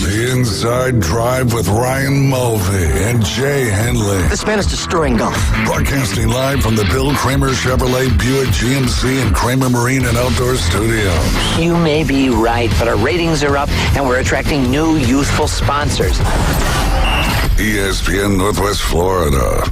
the Inside Drive with Ryan Mulvey and Jay Henley. This man is destroying golf. Broadcasting live from the Bill Kramer Chevrolet Buick GMC and Kramer Marine and Outdoor Studios. You may be right, but our ratings are up and we're attracting new youthful sponsors. ESPN Northwest Florida.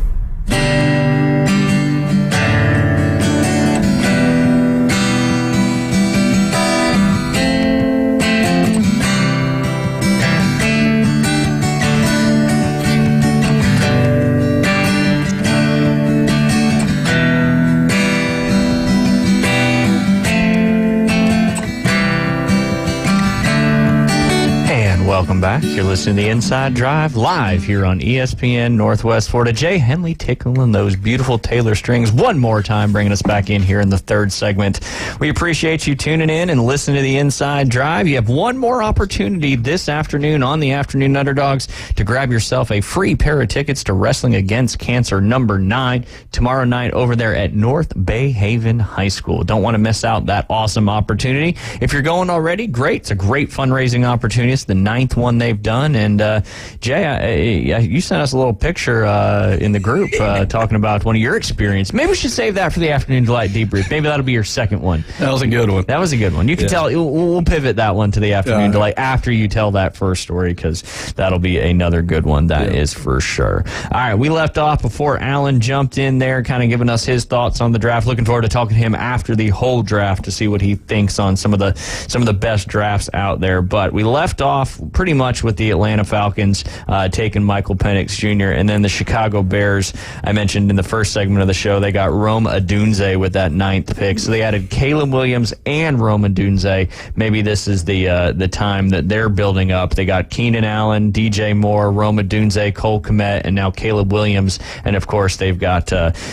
Welcome back. You're listening to the Inside Drive live here on ESPN Northwest Florida. Jay Henley tickling those beautiful Taylor strings one more time, bringing us back in here in the third segment. We appreciate you tuning in and listening to the Inside Drive. You have one more opportunity this afternoon on the Afternoon Underdogs to grab yourself a free pair of tickets to Wrestling Against Cancer number 9 tomorrow night over there at North Bay Haven High School. Don't want to miss out that awesome opportunity. If you're going already, great. It's a great fundraising opportunity. It's the 9th one they've done. And Jay, you sent us a little picture in the group talking about one of your experiences. Maybe we should save that for the Afternoon Delight debrief. Maybe that'll be your second one. That was a good one. That was a good one. You can tell. We'll pivot that one to the Afternoon Delight after you tell that first story, because that'll be another good one. That is for sure. All right, we left off before Alan jumped in there, kind of giving us his thoughts on the draft. Looking forward to talking to him after the whole draft to see what he thinks on some of the best drafts out there. But we left off pretty much with the Atlanta Falcons taking Michael Penix Jr. and then the Chicago Bears. I mentioned in the first segment of the show they got Rome Odunze with that 9th pick. So they added Caleb Williams and Rome Odunze. Maybe this is the time that they're building up. They got Keenan Allen, DJ Moore, Rome Odunze, Cole Kmet, and now Caleb Williams. And of course they've got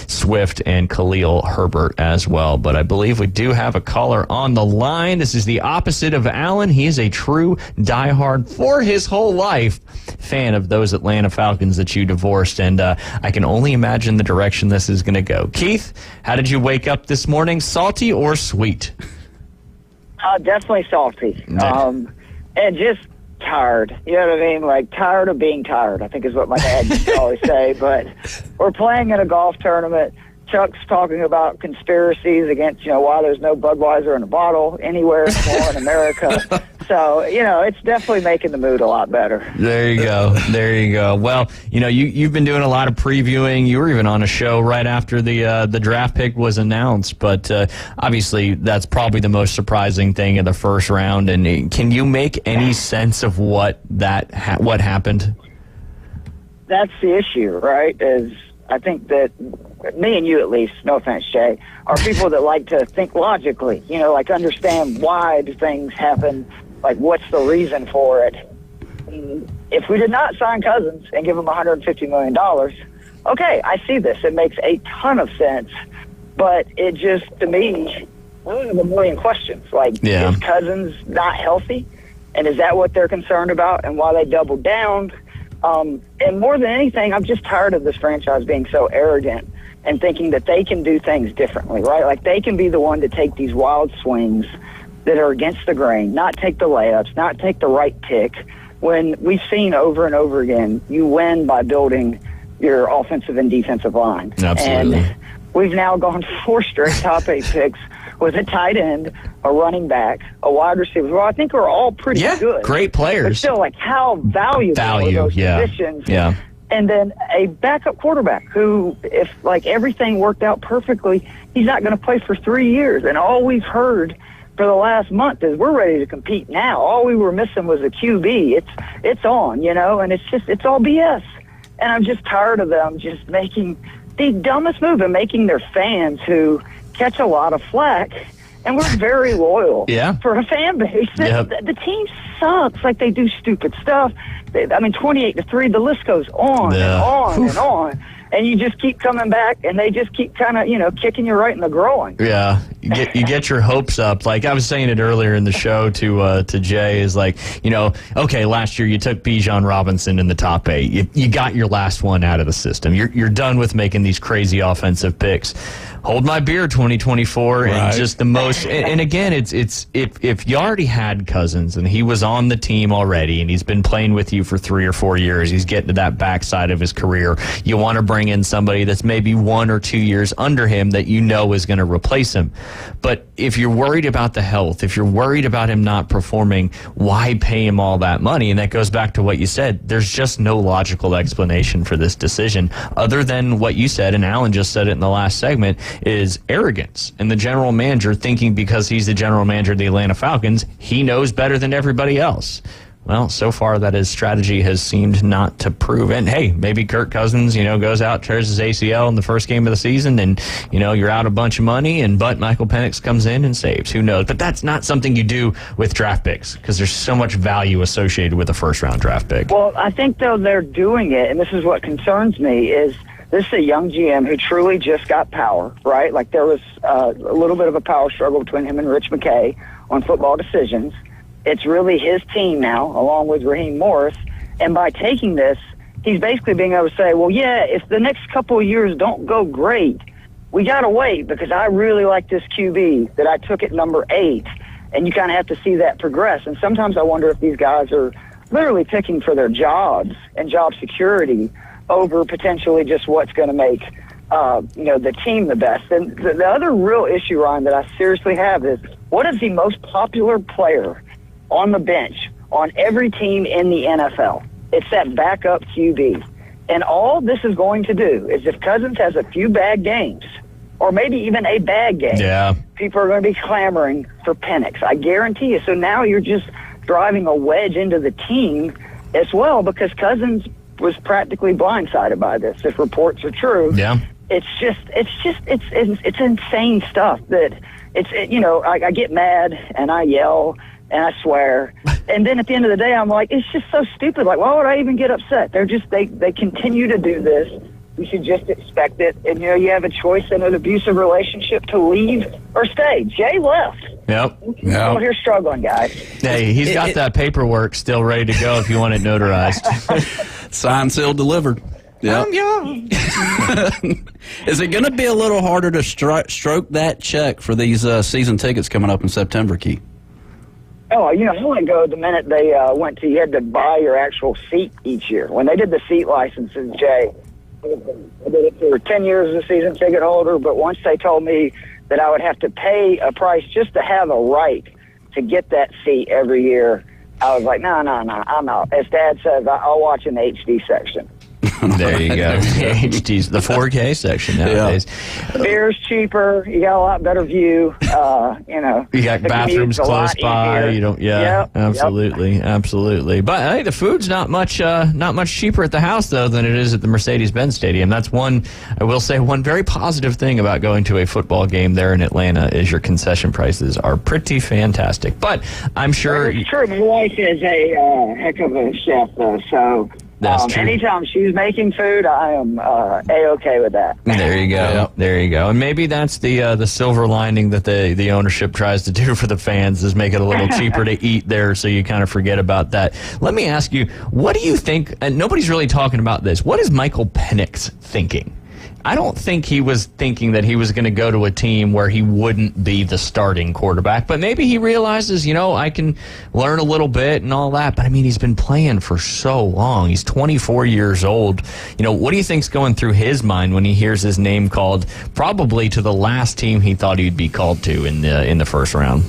Swift and Khalil Herbert as well. But I believe we do have a caller on the line. This is the opposite of Allen. He is a true diehard or his whole life, fan of those Atlanta Falcons that you divorced, and I can only imagine the direction this is going to go. Keith, how did you wake up this morning, salty or sweet? Definitely salty. And just tired. You know what I mean? Like, tired of being tired, I think is what my dad used to always say. But we're playing in a golf tournament. Chuck's talking about conspiracies against, why there's no Budweiser in a bottle anywhere more in America. So, it's definitely making the mood a lot better. There you go. There you go. Well, you've been doing a lot of previewing. You were even on a show right after the draft pick was announced. But obviously, that's probably the most surprising thing in the first round. And can you make any sense of what happened? That's the issue, right? I think that me and you, at least, no offense, Jay, are people that like to think logically, like understand why do things happen, like what's the reason for it. If we did not sign Cousins and give him $150 million, okay, I see this. It makes a ton of sense. But it just, to me, I have a million questions. Like, is Cousins not healthy? And is that what they're concerned about and why they doubled down? And more than anything, I'm just tired of this franchise being so arrogant and thinking that they can do things differently, right? Like, they can be the one to take these wild swings that are against the grain, not take the layups, not take the right pick, when we've seen over and over again, you win by building your offensive and defensive line. Absolutely. And we've now gone 4 straight top 8 picks with a tight end, a running back, a wide receiver. Well, I think we're all pretty good. Great players. But still, like, how valuable are those positions? Yeah. And then a backup quarterback who, if, like, everything worked out perfectly, he's not going to play for 3 years. And all we've heard for the last month is we're ready to compete now. All we were missing was a QB. It's on, and it's all BS. And I'm just tired of them just making the dumbest move and making their fans who catch a lot of flack, and we're very loyal for a fan base. The team sucks. Like, they do stupid stuff. 28-3, the list goes on and on and on. And you just keep coming back, and they just keep kind of, kicking you right in the groin. Yeah, you get your hopes up. Like I was saying it earlier in the show to Jay, is like, okay, last year you took Bijan Robinson in the top 8. You got your last one out of the system. You're done with making these crazy offensive picks. Hold my beer, 2024, and just the most. And again, it's if you already had Cousins and he was on the team already, and he's been playing with you for 3 or 4 years, he's getting to that backside of his career. You want to bring in somebody that's maybe 1 or 2 years under him that is going to replace him. But if you're worried about the health, if you're worried about him not performing, why pay him all that money? And that goes back to what you said. There's just no logical explanation for this decision other than what you said, and Alan just said it in the last segment, is arrogance. And the general manager thinking because he's the general manager of the Atlanta Falcons, he knows better than everybody else. Well, so far that his strategy has seemed not to prove. And hey, maybe Kirk Cousins, goes out, tears his ACL in the first game of the season, and, you're out a bunch of money, but Michael Penix comes in and saves. Who knows? But that's not something you do with draft picks, because there's so much value associated with a first-round draft pick. Well, I think, though, they're doing it, and this is what concerns me, is this is a young GM who truly just got power, right? Like, there was a little bit of a power struggle between him and Rich McKay on football decisions. It's really his team now, along with Raheem Morris. And by taking this, he's basically being able to say, well, yeah, if the next couple of years don't go great, we got to wait, because I really like this QB that I took at number 8. And you kind of have to see that progress. And sometimes I wonder if these guys are literally picking for their jobs and job security over potentially just what's going to make the team the best. And the other real issue, Ryan, that I seriously have is, what is the most popular player on the bench on every team in the NFL? It's that backup QB. And all this is going to do is, if Cousins has a few bad games, or maybe even a bad game, people are going to be clamoring for Penix. I guarantee you. So now you're just driving a wedge into the team as well, because Cousins was practically blindsided by this, if reports are true. It's insane stuff that I get mad and I yell and I swear. And then at the end of the day, I'm like, it's just so stupid. Like, why would I even get upset? They continue to do this. You should just expect it. And, you have a choice in an abusive relationship to leave or stay. Jay left. Yep. Oh, you're struggling, guys. Hey, he's got that paperwork still ready to go if you want it notarized. Signed, sealed, delivered. Yep. Is it going to be a little harder to stroke that check for these season tickets coming up in September, Keith? Oh, I let go the minute they went to, you had to buy your actual seat each year. When they did the seat licenses, Jay, I did it for 10 years as a season ticket holder, but once they told me that I would have to pay a price just to have a right to get that seat every year, I was like, no, I'm out. As Dad says, I'll watch in the HD section. There you go. HD's the 4K section nowadays. Yeah. Beer's cheaper. You got a lot better view. You got bathrooms close by. Easier. You don't. Yeah, yep. Absolutely. But hey, the food's not much cheaper at the house though than it is at the Mercedes-Benz Stadium. That's one. I will say one very positive thing about going to a football game there in Atlanta is your concession prices are pretty fantastic. But I'm sure. It's true. My wife is a heck of a chef, though. So. That's true. Anytime she's making food, I am A-okay with that. There you go. Yep. There you go. And maybe that's the silver lining that the ownership tries to do for the fans is make it a little cheaper to eat there, so you kind of forget about that. Let me ask you, what do you think, and nobody's really talking about this, what is Michael Penix thinking? I don't think he was thinking that he was going to go to a team where he wouldn't be the starting quarterback, but maybe he realizes, I can learn a little bit and all that. But I mean, he's been playing for so long. He's 24 years old. What do you think's going through his mind when he hears his name called probably to the last team he thought he'd be called to in the first round?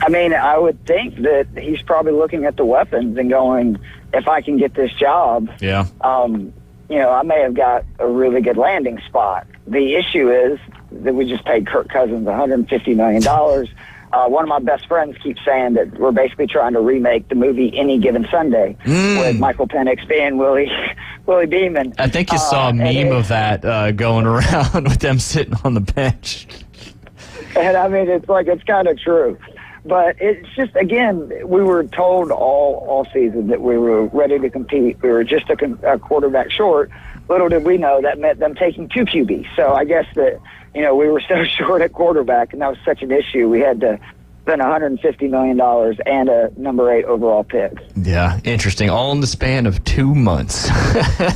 I mean, I would think that he's probably looking at the weapons and going, if I can get this job, yeah. I may have got a really good landing spot. The issue is that we just paid Kirk Cousins $150 million. One of my best friends keeps saying that we're basically trying to remake the movie Any Given Sunday with Michael Penix being Willie Beeman. I think you saw a meme of that going around with them sitting on the bench. And I mean, it's kind of true. But it's just, again, we were told all season that we were ready to compete. We were just a quarterback short. Little did we know that meant them taking 2 QBs. So I guess that, we were so short at quarterback, and that was such an issue. We had to spend $150 million and a number 8 overall pick. Yeah, interesting. All in the span of 2 months.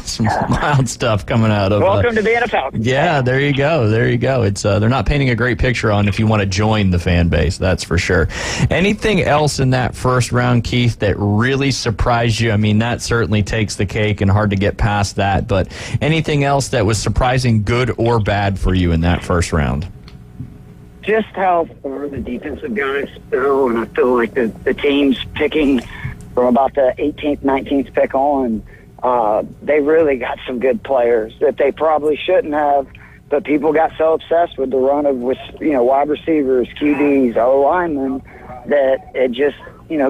Some wild stuff coming out of. Welcome to being a Falcons. Yeah, there you go. It's they're not painting a great picture on if you want to join the fan base. That's for sure. Anything else in that first round, Keith, that really surprised you? I mean, that certainly takes the cake and hard to get past that. But anything else that was surprising, good or bad for you in that first round? Just how far the defensive guys go, and I feel like the teams picking from about the 18th, 19th pick on, they really got some good players that they probably shouldn't have, but people got so obsessed with the run of wide receivers, QBs, O-linemen, that it just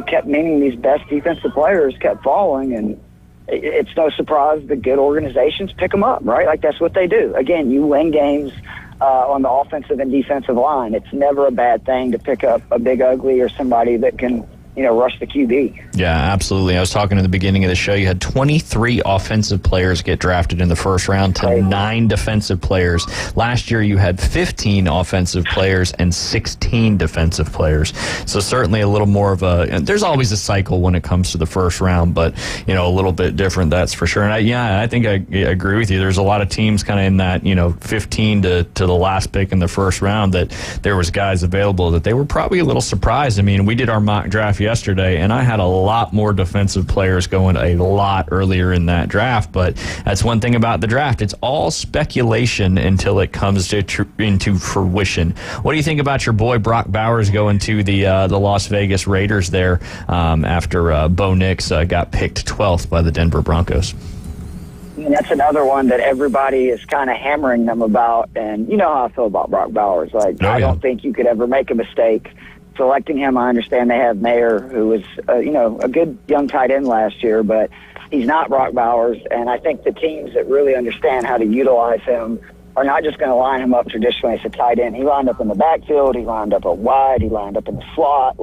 kept meaning these best defensive players kept falling, and it's no surprise the good organizations pick them up, right? Like that's what they do. Again, you win games on the offensive and defensive line. It's never a bad thing to pick up a big ugly or somebody that can, rush the QB. Yeah, absolutely. I was talking at the beginning of the show. You had 23 offensive players get drafted in the first round to 9 defensive players. Last year, you had 15 offensive players and 16 defensive players. So certainly a little more of there's always a cycle when it comes to the first round, but, a little bit different, that's for sure. And I think I agree with you. There's a lot of teams kind of in that, 15 to the last pick in the first round that there was guys available that they were probably a little surprised. I mean, we did our mock draft yesterday, and I had a lot more defensive players going a lot earlier in that draft, but that's one thing about the draft. It's all speculation until it comes into fruition. What do you think about your boy Brock Bowers going to the Las Vegas Raiders there after Bo Nix got picked 12th by the Denver Broncos? And that's another one that everybody is kind of hammering them about, and you know how I feel about Brock Bowers. I don't think you could ever make a mistake selecting him. I understand they have Mayer, who was, a good young tight end last year, but he's not Brock Bowers. And I think the teams that really understand how to utilize him are not just going to line him up traditionally as a tight end. He lined up in the backfield. He lined up a wide. He lined up in the slot.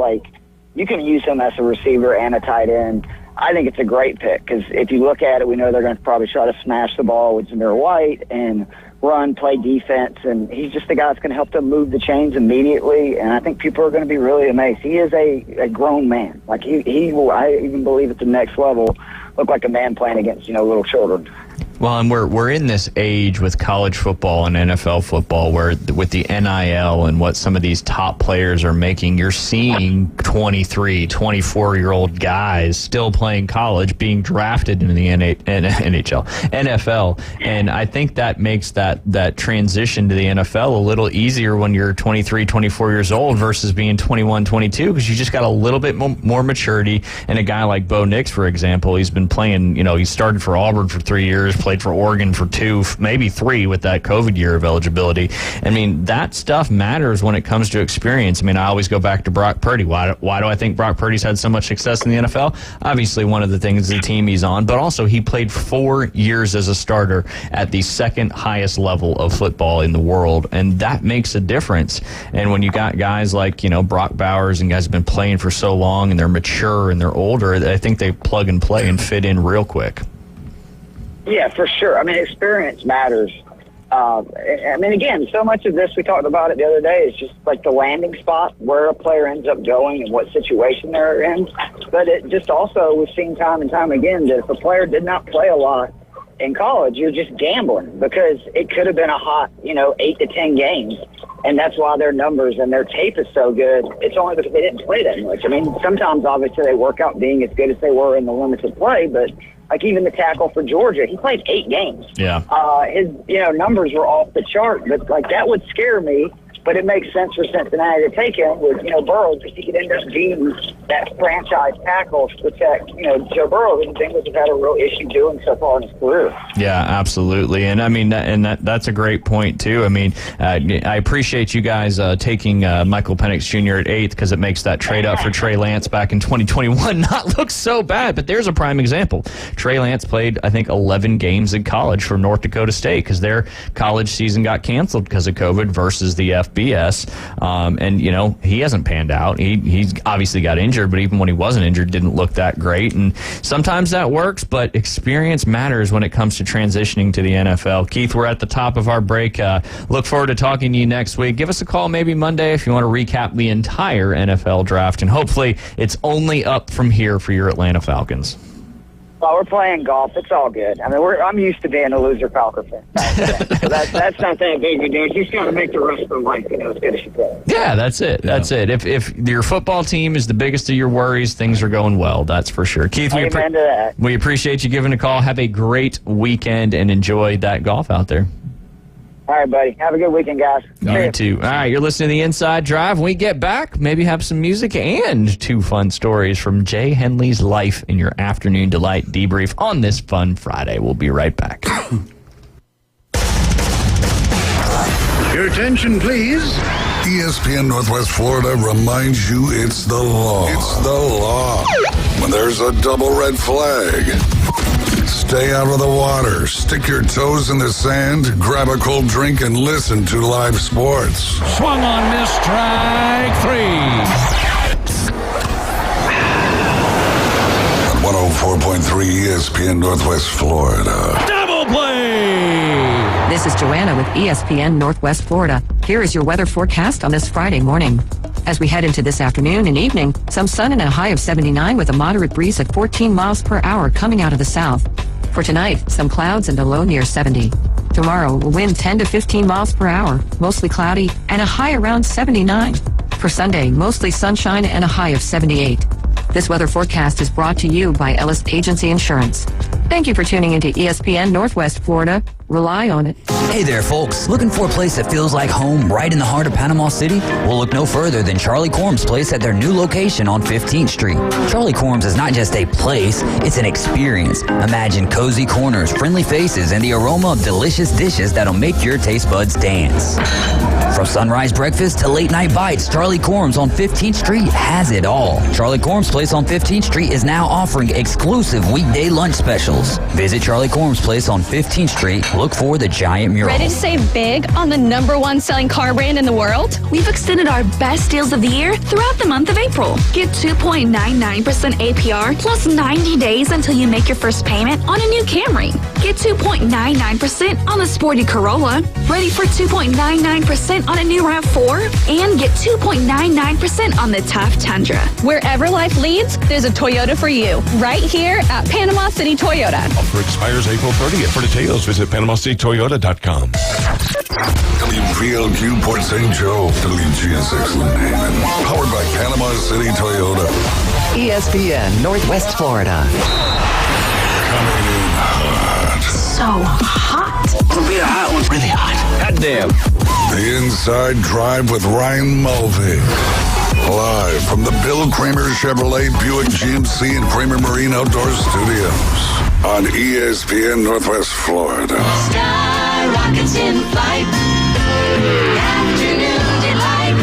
You can use him as a receiver and a tight end. I think it's a great pick because if you look at it, we know they're going to probably try to smash the ball with Zamir White and run, play defense, and he's just the guy that's going to help them move the chains immediately, and I think people are going to be really amazed. He is a grown man. Like, he will, I even believe at the next level, look like a man playing against, little children. Well, and we're in this age with college football and NFL football where with the NIL and what some of these top players are making, you're seeing 23, 24-year-old guys still playing college being drafted into the NFL. And I think that makes that transition to the NFL a little easier when you're 23, 24 years old versus being 21, 22 because you just got a little bit more maturity. And a guy like Bo Nix, for example, he's been playing, he started for Auburn for 3 years, played for Oregon for 2, maybe 3 with that COVID year of eligibility. I mean, that stuff matters when it comes to experience. I mean, I always go back to Brock Purdy. Why do I think Brock Purdy's had so much success in the NFL? Obviously, one of the things is the team he's on, but also he played 4 years as a starter at the second highest level of football in the world, and that makes a difference. And when you got guys like, Brock Bowers and guys have been playing for so long and they're mature and they're older, I think they plug and play and fit in real quick. Yeah, for sure. I mean, experience matters. Again, so much of this, we talked about it the other day, is just like the landing spot, where a player ends up going and what situation they're in. But it just also, we've seen time and time again that if a player did not play a lot in college, you're just gambling because it could have been a hot, 8 to 10 games. And that's why their numbers and their tape is so good. It's only because they didn't play that much. I mean, sometimes obviously they work out being as good as they were in the limited play, but like even the tackle for Georgia, he played 8 games. Yeah. His, numbers were off the chart, but like that would scare me. But it makes sense for Cincinnati to take him with, Burrow, because he could end up being that franchise tackle to protect, Joe Burrow, who the Bengals have had a real issue doing so far in his career. Yeah, absolutely. And I mean, that's a great point, too. I mean, I appreciate you guys taking Michael Penix Jr. at 8th because it makes that trade up for Trey Lance back in 2021 not look so bad. But there's a prime example. Trey Lance played, I think, 11 games in college for North Dakota State because their college season got canceled because of COVID versus the FBS. And, he hasn't panned out. He's obviously got injured, but even when he wasn't injured, didn't look that great. And sometimes that works, but experience matters when it comes to transitioning to the NFL. Keith, we're at the top of our break. Look forward to talking to you next week. Give us a call maybe Monday if you want to recap the entire NFL draft, and hopefully it's only up from here for your Atlanta Falcons. Well, we're playing golf. It's all good. I mean, I'm used to being a loser Falcon fan. So that's not that big a deal. You just got to make the rest of the life, as good as you can. Yeah, that's it. That's it. If your football team is the biggest of your worries, things are going well. That's for sure. Keith, Amen to that. We appreciate you giving a call. Have a great weekend and enjoy that golf out there. All right, buddy. Have a good weekend, guys. You too. All right, you're listening to The Inside Drive. When we get back, maybe have some music and 2 fun stories from Jay Henley's life in your afternoon delight debrief on this fun Friday. We'll be right back. Your attention, please. ESPN Northwest Florida reminds you it's the law. It's the law. When there's a double red flag, stay out of the water, stick your toes in the sand, grab a cold drink, and listen to live sports. Swung on, miss, strike 3. On 104.3 ESPN Northwest Florida. Double play! This is Joanna with ESPN Northwest Florida. Here is your weather forecast on this Friday morning. As we head into this afternoon and evening, some sun and a high of 79 with a moderate breeze at 14 miles per hour coming out of the south. For tonight, some clouds and a low near 70. Tomorrow, a wind 10 to 15 miles per hour, mostly cloudy, and a high around 79. For Sunday, mostly sunshine and a high of 78. This weather forecast is brought to you by Ellis Agency Insurance. Thank you for tuning into ESPN Northwest Florida. Rely on it. Hey there, folks. Looking for a place that feels like home right in the heart of Panama City? Well, look no further than Charlie Corm's place at their new location on 15th Street. Charlie Corm's is not just a place, it's an experience. Imagine cozy corners, friendly faces, and the aroma of delicious dishes that'll make your taste buds dance. From sunrise breakfast to late night bites, Charlie Corm's on 15th Street has it all. Charlie Corm's place on 15th Street is now offering exclusive weekday lunch specials. meals. Visit Charlie Corm's place on 15th Street. Look for the giant mural. Ready to save big on the #1 selling car brand in the world? We've extended our best deals of the year throughout the month of April. Get 2.99% APR plus 90 days until you make your first payment on a new Camry. Get 2.99% on the sporty Corolla. Ready for 2.99% on a new RAV4? And get 2.99% on the tough Tundra. Wherever life leads, there's a Toyota for you. Right here at Panama City Toyota. Offer expires April 30th. For details, visit PanamaCityToyota.com. WPLQ Port St. Joe, WGSX Lynn Haven. Powered by Panama City Toyota. ESPN Northwest Florida. Coming in hot. So hot. It'll be a hot one. Really hot. God damn. The Inside Drive with Ryan Mulvey. Live from the Bill Kramer Chevrolet Buick GMC and Kramer Marine Outdoor Studios on ESPN Northwest Florida. Sky rockets in flight. Afternoon delight.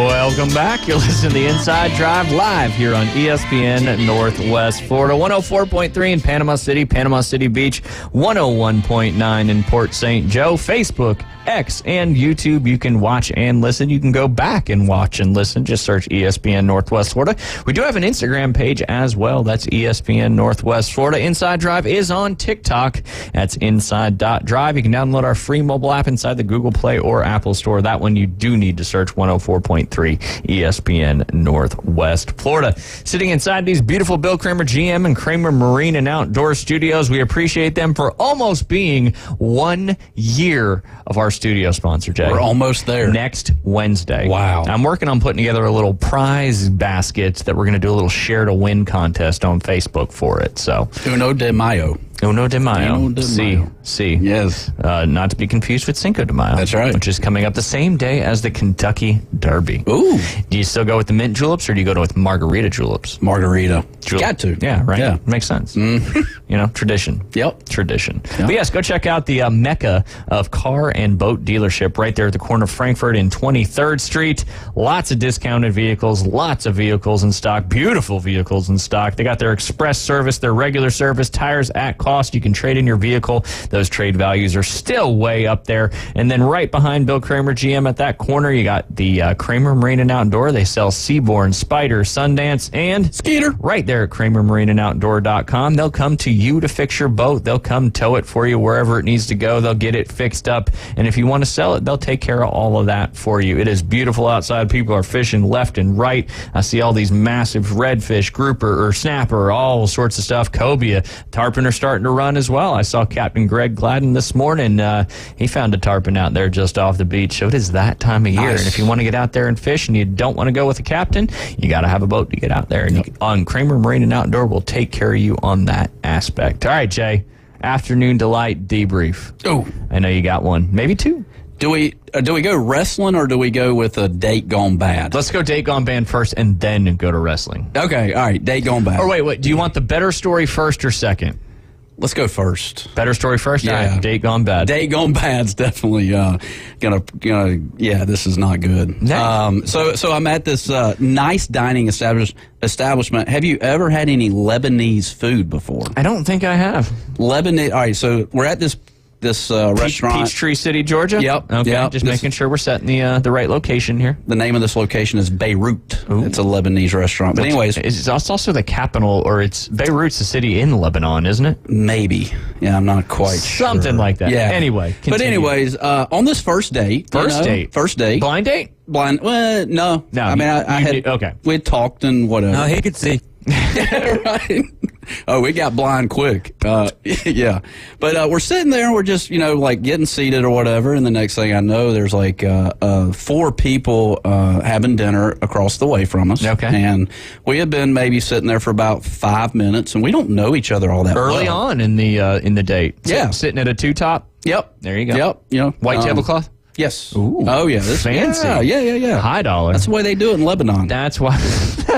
Welcome back. You're listening to the Inside Drive live here on ESPN Northwest Florida. 104.3 in Panama City, Panama City Beach, 101.9 in Port St. Joe. Facebook, X, and YouTube. You can watch and listen. You can go back and watch and listen. Just search ESPN Northwest Florida. We do have an Instagram page as well. That's ESPN Northwest Florida. Inside Drive is on TikTok. That's inside.drive. You can download our free mobile app inside the Google Play or Apple Store. That one you do need to search 104.3 ESPN Northwest Florida. Sitting inside these beautiful Bill Kramer GM and Kramer Marine and Outdoor Studios. We appreciate them for almost being 1 year of our studio sponsor, Jay. We're almost there. Next Wednesday. Wow. I'm working on putting together a little prize basket that we're going to do a little share to win contest on Facebook for it. So Uno de Mayo. Uno de Mayo. Uno de Mayo. C. Yes. Not to be confused with Cinco de Mayo. That's right. Which is coming up the same day as the Kentucky Derby. Ooh. Do you still go with the mint juleps or do you go with margarita juleps? Margarita. Got to. Yeah, right? Yeah. Makes sense. You know, tradition. Yep. Tradition. Yep. But yes, go check out the Mecca of car and boat dealership right there at the corner of Frankfurt and 23rd Street. Lots of discounted vehicles, lots of vehicles in stock, beautiful vehicles in stock. They got their express service, their regular service, tires at cost. You can trade in your vehicle. Those trade values are still way up there. And then right behind Bill Kramer GM at that corner, you got the Kramer Marine and Outdoor. They sell Seabourn, Spider, Sundance, and Skeeter right there at KramerMarineandOutdoor.com. They'll come to you to fix your boat. They'll come tow it for you wherever it needs to go. They'll get it fixed up. And if you want to sell it, they'll take care of all of that for you. It is beautiful outside. People are fishing left and right. I see all these massive redfish, grouper or snapper, all sorts of stuff. Cobia, tarpon are starting to run as well. I saw Captain Greg Gladden this morning. He found a tarpon out there just off the beach. So it is that time of year. Nice. And if you want to get out there and fish and you don't want to go with a captain, you got to have a boat to get out there. And you, on Kramer Marine and Outdoor, will take care of you on that aspect. All right, Jay. Afternoon Delight debrief. Oh, I know you got one. Maybe two. Do we go wrestling or do we go with a date gone bad? Let's go date gone bad first and then go to wrestling. Okay, all right, date gone bad. Or wait. Do you want the better story first or second? Let's go first. Better story first? Yeah. All right, date gone bad. Date gone bad's definitely gonna this is not good. No. So I'm at this nice dining establishment. Have you ever had any Lebanese food before? I don't think I have. Lebanese. All right, so we're at this restaurant. Peachtree City, Georgia? Yep. Okay, yep. Just making sure we're setting the right location here. The name of this location is Beirut. Ooh. It's a Lebanese restaurant. But anyways. It's also the capital, or it's Beirut's a city in Lebanon, isn't it? Maybe. Yeah, I'm not quite sure. Something like that. Yeah. Anyway, continue. But anyways, on this first date. First date? Blind date? Well, no. I mean, I had... Okay. We had talked and whatever. No, he could see. Right. Oh, we got blind quick. Yeah. But we're sitting there and we're just, like getting seated or whatever. And the next thing I know, there's like 4 people having dinner across the way from us. Okay. And we had been maybe sitting there for about 5 minutes and we don't know each other all that Early well. on in the date. Yeah. Sitting at a 2-top? Yep. There you go. Yep. White tablecloth? Yes. Ooh. Oh, yeah. Fancy. Yeah. High dollar. That's the way they do it in Lebanon. That's why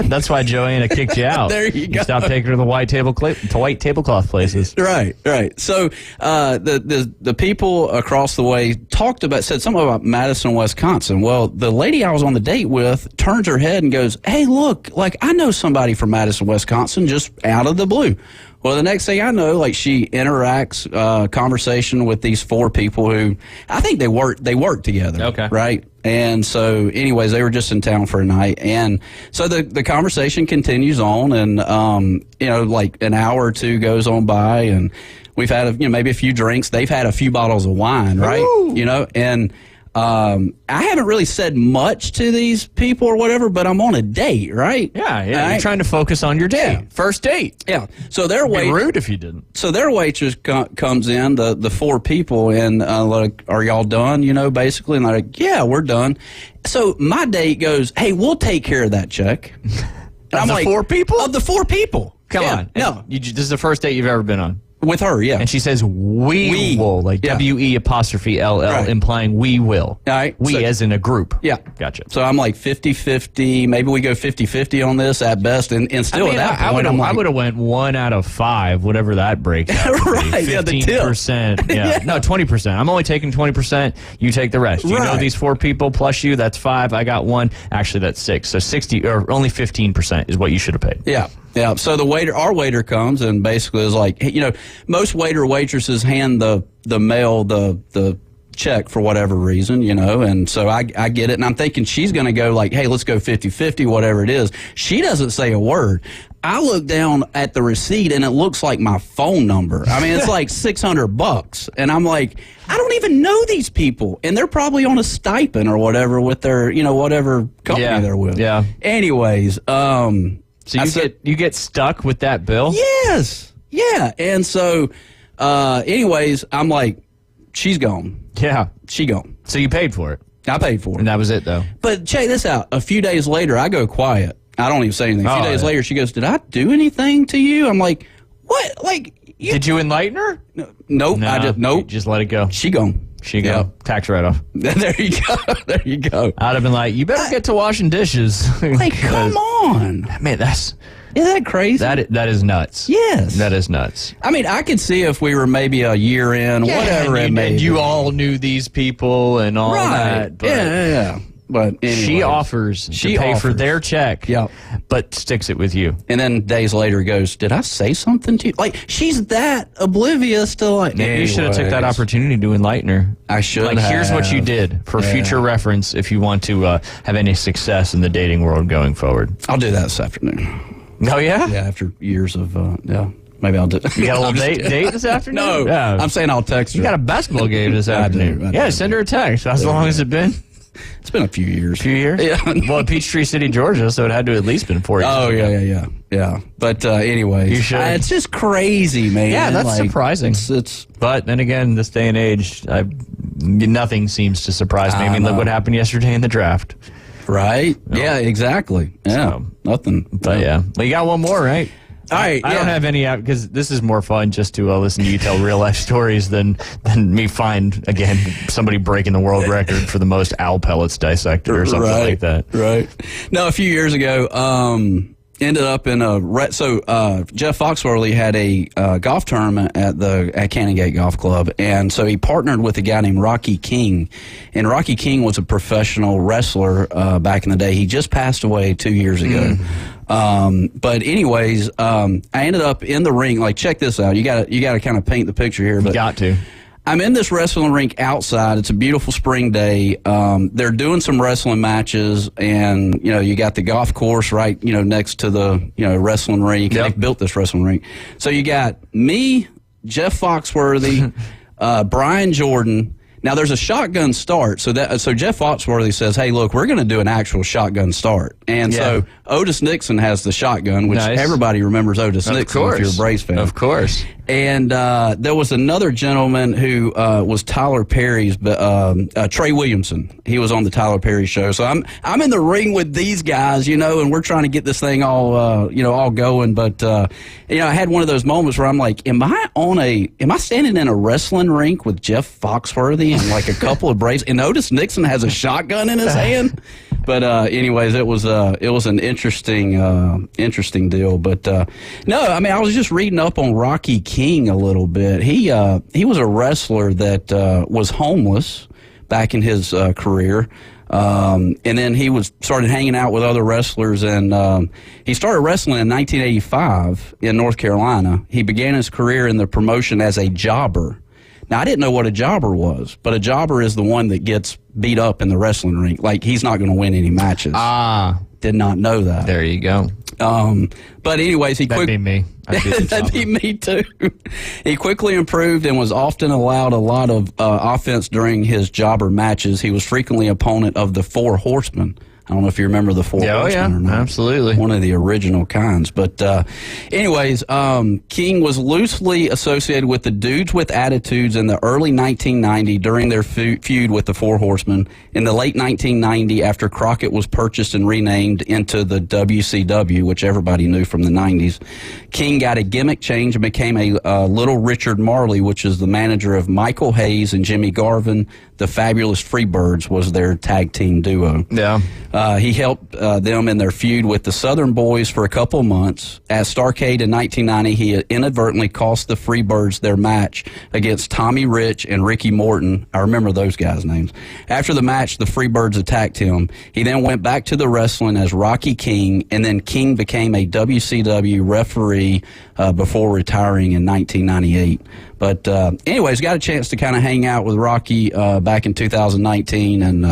That's why Joanna kicked you out. There you go. Stopped taking her to the white tablecloth places. Right. So the people across the way said something about Madison, Wisconsin. Well, the lady I was on the date with turns her head and goes, "Hey, look, like I know somebody from Madison, Wisconsin, just out of the blue." Well, the next thing I know, like she interacts, conversation with these 4 people who I think they work together. Okay. Right. And so anyways, they were just in town for a night. And so the conversation continues on and, like an hour or two goes on by and we've had, maybe a few drinks. They've had a few bottles of wine. Right. Ooh. And I haven't really said much to these people or whatever, but I'm on a date, right? Yeah. Right? You're trying to focus on your date. Yeah. First date. Yeah. So their It'd be rude if you didn't. So their waitress comes in, the 4 people, and like, "Are y'all done?" Basically, and they're like, "Yeah, we're done." So my date goes, "Hey, we'll take care of that check." And I'm like, 4 people? Of the 4 people. Come on. No. This is the first date you've ever been on. With her, yeah. And she says, we will, like WE''LL, Right. implying we will. All right. We So- as in a group. Yeah. Gotcha. So I'm like 50-50. Maybe we go 50-50 on this at best. And still at that point, I would have went 1 out of 5, whatever that breaks out to be. Right, yeah, the tip. 15%. Yeah. No, 20%. I'm only taking 20%. You take the rest. You know Right. these 4 people plus you, that's 5. I got 1. Actually, that's 6. So 60 or only 15% is what you should have paid. Yeah. Yeah. So our waiter comes and basically is like, most waitresses hand the male the check for whatever reason, and so I get it. And I'm thinking she's going to go like, "Hey, let's go 50-50, whatever it is." She doesn't say a word. I look down at the receipt and it looks like my phone number. I mean, it's like $600. And I'm like, I don't even know these people. And they're probably on a stipend or whatever with their, whatever company they're with. Yeah. Anyways, So you get stuck with that bill? Yes. Yeah. And so, anyways, I'm like, she's gone. Yeah. She gone. So you paid for it? I paid for it. And that was it, though? But check this out. A few days later, I go quiet. I don't even say anything. A few days later, she goes, "Did I do anything to you?" I'm like, "What? Like, did you enlighten her?" Nope. No, I just, nope. Just let it go. She gone. She go. Yep. Tax write-off. There you go. There you go. I'd have been like, "You better get to washing dishes." Like, come on. Man, isn't that crazy? That is nuts. Yes. That is nuts. I mean, I could see if we were maybe a year in, whatever it may be. You all knew these people and all that. But yeah. But anyways, she offers to pay for their check, but sticks it with you. And then days later goes, "Did I say something to you?" Like, she's that oblivious to like. Yeah, you should have took that opportunity to enlighten her. I should have. Here's what you did for future reference if you want to have any success in the dating world going forward. I'll do that this afternoon. Oh, yeah? Yeah, after years of, maybe I'll do it. You got a little date this afternoon? No, yeah. I'm saying I'll text her. You got a basketball game this afternoon. I do. Send her a text. How long has it been? It's been a few years. A few years? Yeah. Well, Peachtree City, Georgia, so it had to at least been 4 years. Oh, yeah. But anyways. You should. It's just crazy, man. Yeah, that's like, surprising. It's But then again, this day and age, nothing seems to surprise me. I mean, look what happened yesterday in the draft. Right? No. Yeah, exactly. Yeah, so, nothing. But yeah. Well, you got one more, right? All right. I don't have any out because this is more fun just to listen to you tell real life stories than me find, again, somebody breaking the world record for the most owl pellets dissected or something like that. Right. No, a few years ago, ended up in Jeff Foxworthy had a golf tournament at Canongate Golf Club, and so he partnered with a guy named Rocky King, and Rocky King was a professional wrestler back in the day. He just passed away 2 years ago. But anyways, I ended up in the ring. Like, check this out. You got to kind of paint the picture here. But you got to. I'm in this wrestling rink outside. It's a beautiful spring day. They're doing some wrestling matches, and you got the golf course right, next to the wrestling rink. Yep. They built this wrestling rink. So you got me, Jeff Foxworthy, Brian Jordan. Now there's a shotgun start, so Jeff Foxworthy says, "Hey, look, we're going to do an actual shotgun start." And so Otis Nixon has the shotgun, which everybody rememers Otis Nixon if you're a Braves fan. Of course. And there was another gentleman who was Tyler Perry's, Trey Williamson. He was on the Tyler Perry show. So I'm in the ring with these guys, and we're trying to get this thing all going. But I had one of those moments where I'm like, am I standing in a wrestling rink with Jeff Foxworthy and like a couple of Braves, and Otis Nixon has a shotgun in his hand? But anyways, it was an interesting deal. But no, I mean, I was just reading up on Rocky King a little bit. He was a wrestler that was homeless back in his career. And then he started hanging out with other wrestlers, and he started wrestling in 1985 in North Carolina. He began his career in the promotion as a jobber. Now, I didn't know what a jobber was, but a jobber is the one that gets beat up in the wrestling ring. Like, he's not going to win any matches. Did not know that. There you go. But anyways, That'd be me. That'd be me too. He quickly improved and was often allowed a lot of offense during his jobber matches. He was frequently opponent of the Four Horsemen. I don't know if you remember the Four Horsemen or not. Absolutely. One of the original kinds. But anyways, King was loosely associated with the Dudes with Attitudes in the early 1990 during their feud with the Four Horsemen. In the late 1990, after Crockett was purchased and renamed into the WCW, which everybody knew from the 90s, King got a gimmick change and became a Little Richard Marley, which is the manager of Michael Hayes and Jimmy Garvin. The Fabulous Freebirds was their tag team duo. Yeah. He helped them in their feud with the Southern Boys for a couple of months. At Starrcade in 1990, he inadvertently cost the Freebirds their match against Tommy Rich and Ricky Morton. I remember those guys' names. After the match, the Freebirds attacked him. He then went back to the wrestling as Rocky King, and then King became a WCW referee before retiring in 1998. But anyways, got a chance to kind of hang out with Rocky back in 2019, and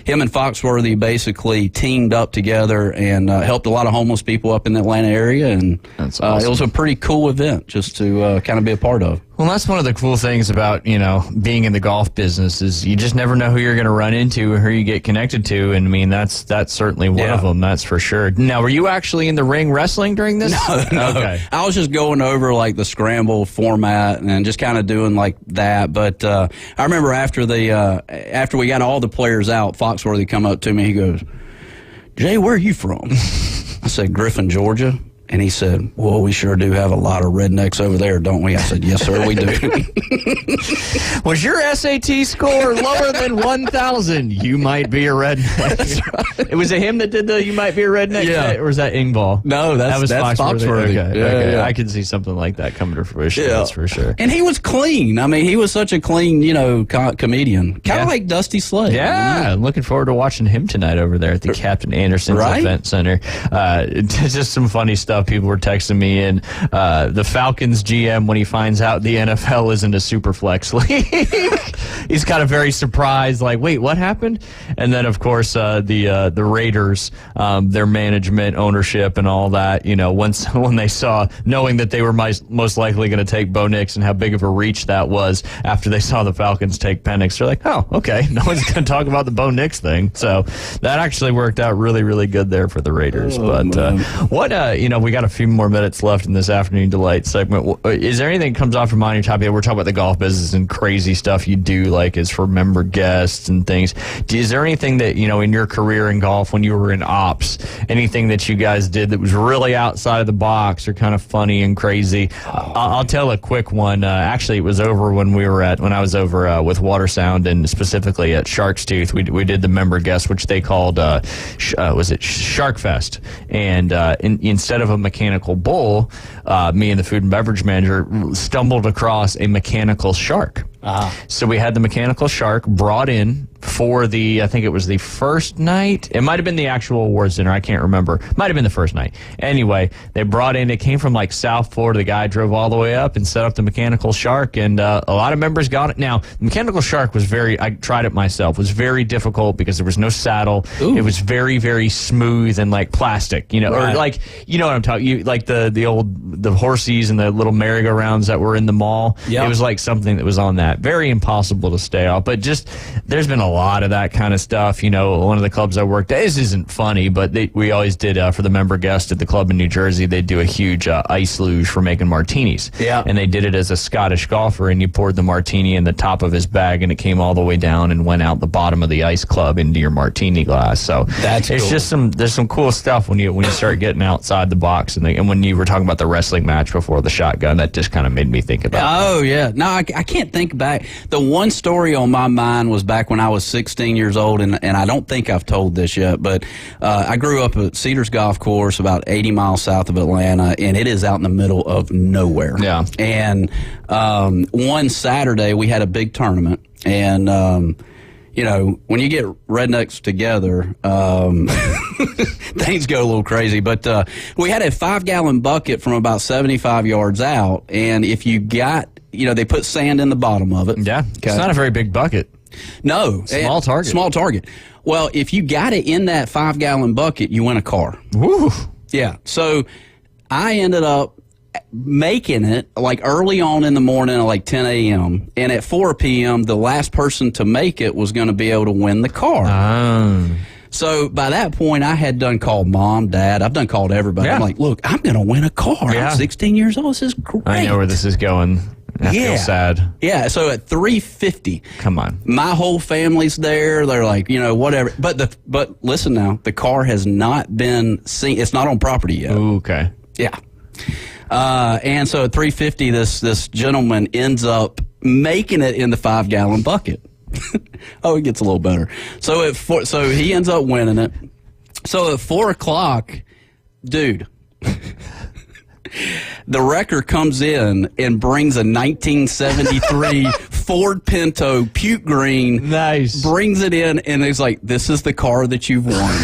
him and Foxworthy basically teamed up together and helped a lot of homeless people up in the Atlanta area, and That's awesome. It was a pretty cool event just to kind of be a part of. Well, that's one of the cool things about, being in the golf business is you just never know who you're going to run into or who you get connected to. And I mean, that's certainly one of them. That's for sure. Now, were you actually in the ring wrestling during this? No. Okay. I was just going over like the scramble format and just kind of doing like that. But I remember after we got all the players out, Foxworthy come up to me. He goes, "Jay, where are you from?" I said, "Griffin, Georgia." And he said, "Well, we sure do have a lot of rednecks over there, don't we?" I said, "Yes, sir, we do." Was your SAT score lower than 1,000? You might be a redneck. That's right. Was it him that did the "you might be a redneck"? Yeah. Or was that Ingvall? No, that was Foxworthy. Okay. Yeah. I can see something like that coming to fruition. That's for sure. And he was clean. I mean, he was such a clean, comedian. Kind of like Dusty Slade. Yeah, I'm looking forward to watching him tonight over there at the Captain Anderson's Event Center. Just some funny stuff. People were texting me in. The Falcons GM, when he finds out the NFL isn't a Superflex league, he's kind of very surprised, like, wait, what happened? And then, of course, the Raiders, their management, ownership, and all that, when they saw, knowing that they were most likely going to take Bo Nix and how big of a reach that was after they saw the Falcons take Penix, they're like, oh, okay, no one's going to talk about the Bo Nix thing. So that actually worked out really, really good there for the Raiders. We got a few more minutes left in this Afternoon Delight segment. Is there anything that comes off your mind, your top here? We're talking about the golf business and crazy stuff you do, like as for member guests and things. Is there anything that, in your career in golf, when you were in ops, anything that you guys did that was really outside of the box or kind of funny and crazy? I'll tell a quick one. Actually, it was over when I was over with Watersound, and specifically at Shark's Tooth. We did the member guest, which they called, was it Shark Fest? And instead of a mechanical bull, me and the food and beverage manager stumbled across a mechanical shark. So we had the mechanical shark brought in for I think it was the first night. It might have been the actual awards dinner. I can't remember. Might have been the first night. Anyway, they brought in, it came from like South Florida. The guy drove all the way up and set up the mechanical shark, and a lot of members got it. Now, the mechanical shark was I tried it myself, was very difficult because there was no saddle. Ooh. It was very, very smooth and like plastic, right. Or like, what I'm talking, like the horsies and the little merry-go-rounds that were in the mall. Yep. It was like something that was on that. Very impossible to stay off, but just, there's been a lot of that kind of stuff. One of the clubs I worked at, this isn't funny, but we always did, for the member guest at the club in New Jersey, they'd do a huge ice luge for making martinis. Yeah. And they did it as a Scottish golfer, and you poured the martini in the top of his bag, and it came all the way down and went out the bottom of the ice club into your martini glass. So it's cool. Just there's some cool stuff when you start getting outside the box, and when you were talking about the wrestling match before the shotgun, that just kind of made me think about Oh, yeah. No, I can't think back. The one story on my mind was back when I was 16 years old, and I don't think I've told this yet, but I grew up at Cedars Golf Course about 80 miles south of Atlanta, and it is out in the middle of nowhere. Yeah. And one Saturday, we had a big tournament, and when you get rednecks together, things go a little crazy. But we had a 5-gallon bucket from about 75 yards out, and if you got, they put sand in the bottom of it. Yeah, okay. It's not a very big bucket. No. Small target. Well, if you got it in that 5-gallon bucket, you win a car. Woo. Yeah. So I ended up making it like early on in the morning at like 10 a.m. and at 4 p.m. the last person to make it was going to be able to win the car. So by that point I had done called Mom, Dad. I've done called everybody. I'm like, look, I'm going to win a car. Yeah. I'm 16 years old. This is great. I know where this is going. I feel sad. Yeah, so at 3:50, come on, my whole family's there. They're like, whatever. But listen now, the car has not been seen. It's not on property yet. Ooh, okay. Yeah. And so at 3:50, this gentleman ends up making it in the 5-gallon bucket. Oh, it gets a little better. So so he ends up winning it. So at 4 o'clock, dude. The wrecker comes in and brings a 1973 Ford Pinto, puke green. Nice. Brings it in, and he's like, this is the car that you've won.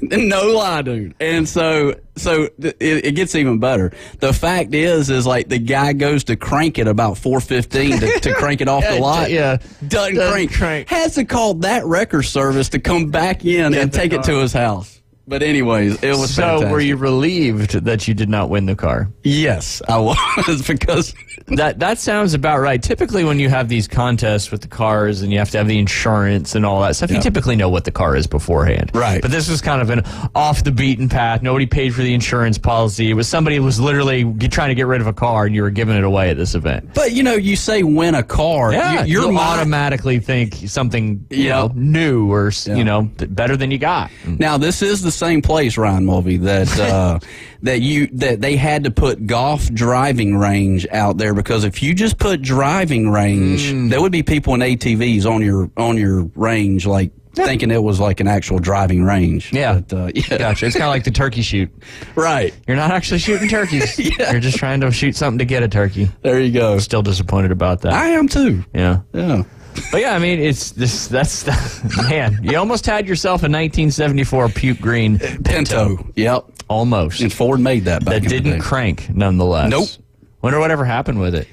No lie, dude. And so it gets even better. The fact is like the guy goes to crank it about 4:15 to crank it off the lot. Yeah. Doesn't crank. Has to call that wrecker service to come back in and take it to his house. But anyways, it was fantastic. Were you relieved that you did not win the car? Yes, I was, because that sounds about right. Typically when you have these contests with the cars and you have to have the insurance and all that stuff, you typically know what the car is beforehand. Right. But this was kind of an off the beaten path. Nobody paid for the insurance policy. It was somebody who was literally trying to get rid of a car and you were giving it away at this event. But you say win a car. Yeah, you'll automatically think something new or better than you got. Now this is the same place, Ryan Mulvey, that they had to put golf driving range out there, because if you just put driving range, there would be people in ATVs on your range, like thinking it was like an actual driving range. Yeah. But, Gotcha. It's kind of like the turkey shoot. Right. You're not actually shooting turkeys. You're just trying to shoot something to get a turkey. There you go. Still disappointed about that. I am too. Yeah. Yeah. But yeah, I mean, man, you almost had yourself a 1974 puke green Pinto. Yep. Almost. And Ford made that back in the day. That didn't crank, nonetheless. Nope. Wonder whatever happened with it.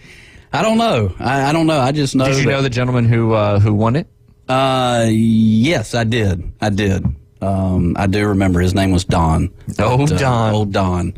I don't know. I don't know. I just know. Did you know the gentleman who won it? Yes, I did. I do remember. His name was Don. Don. Old Don.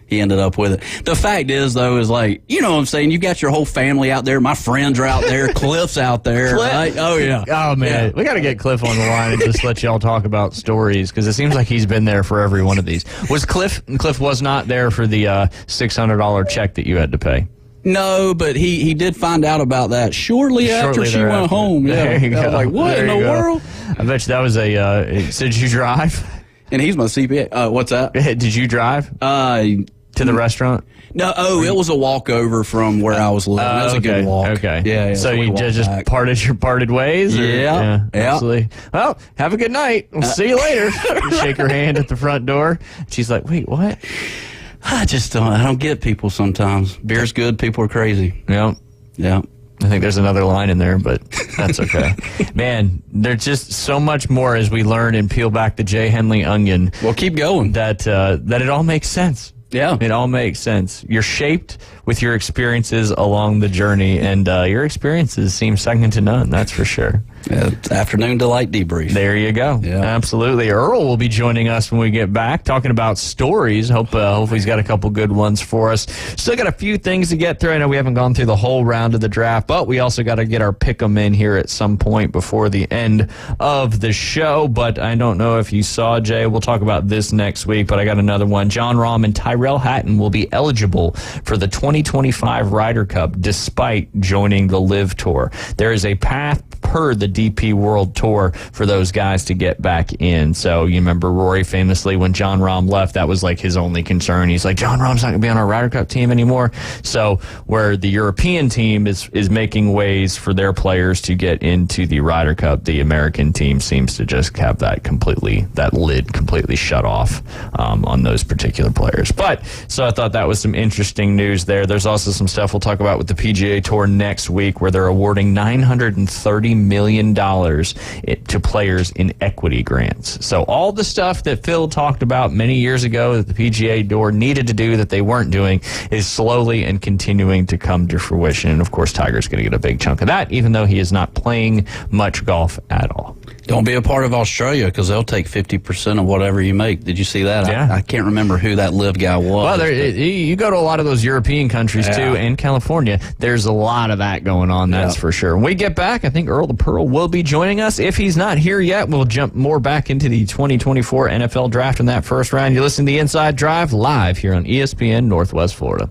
He ended up with it. The fact is, though, is like, you know what I'm saying? You've got your whole family out there. My friends are out there. Cliff's out there. Cliff. Right? Oh, yeah. Oh, man. Yeah. We got to get Cliff on the line and just let y'all talk about stories, because it seems like he's been there for every one of these. Was Cliff was not there for the $600 check that you had to pay? No, but he did find out about that shortly after she went home. Yeah. There you go. I was like, what in the world? I bet you that was so did you drive? And he's my CPA. What's that? Did you drive? To the restaurant? No, it was a walkover from where I was living. That was a good walk. Okay. Yeah. So you just parted ways? Or? Yeah. Absolutely. Well, have a good night. We'll see you later. Shake her hand at the front door. She's like, wait, what? I don't get people sometimes. Beer's good. People are crazy. Yeah. Yeah. I think there's another line in there, but that's okay. Man, there's just so much more as we learn and peel back the Jay Henley onion. Well, keep going. That it all makes sense. Yeah. It all makes sense. You're shaped with your experiences along the journey, and your experiences seem second to none, that's for sure. Yeah, it's Afternoon Delight Debrief. There you go. Yeah. Absolutely. Earl will be joining us when we get back, talking about stories. Hopefully he's got a couple good ones for us. Still got a few things to get through. I know we haven't gone through the whole round of the draft, but we also got to get our pick 'em in here at some point before the end of the show. But I don't know if you saw, Jay. We'll talk about this next week, but I got another one. Jon Rahm and Tyrell Hatton will be eligible for the 2025 Ryder Cup despite joining the LIV Tour. There is a path per the DP World Tour for those guys to get back in. So you remember Rory famously when John Rahm left, that was like his only concern. He's like, John Rahm's not going to be on our Ryder Cup team anymore. So where the European team is making ways for their players to get into the Ryder Cup, the American team seems to just have that lid completely shut off on those particular players. But so I thought that was some interesting news there. There's also some stuff we'll talk about with the PGA Tour next week, where they're awarding $930 million to players in equity grants. So all the stuff that Phil talked about many years ago that the PGA Tour needed to do that they weren't doing is slowly and continuing to come to fruition. And of course, Tiger's going to get a big chunk of that, even though he is not playing much golf at all. Don't be a part of Australia, because they'll take 50% of whatever you make. Did you see that? Yeah. I can't remember who that live guy was. Well, you go to a lot of those European countries, too, and California. There's a lot of that going on, that's for sure. When we get back, I think Earl the Pearl will be joining us. If he's not here yet, we'll jump more back into the 2024 NFL Draft in that first round. You're listening to The Inside Drive live here on ESPN Northwest Florida.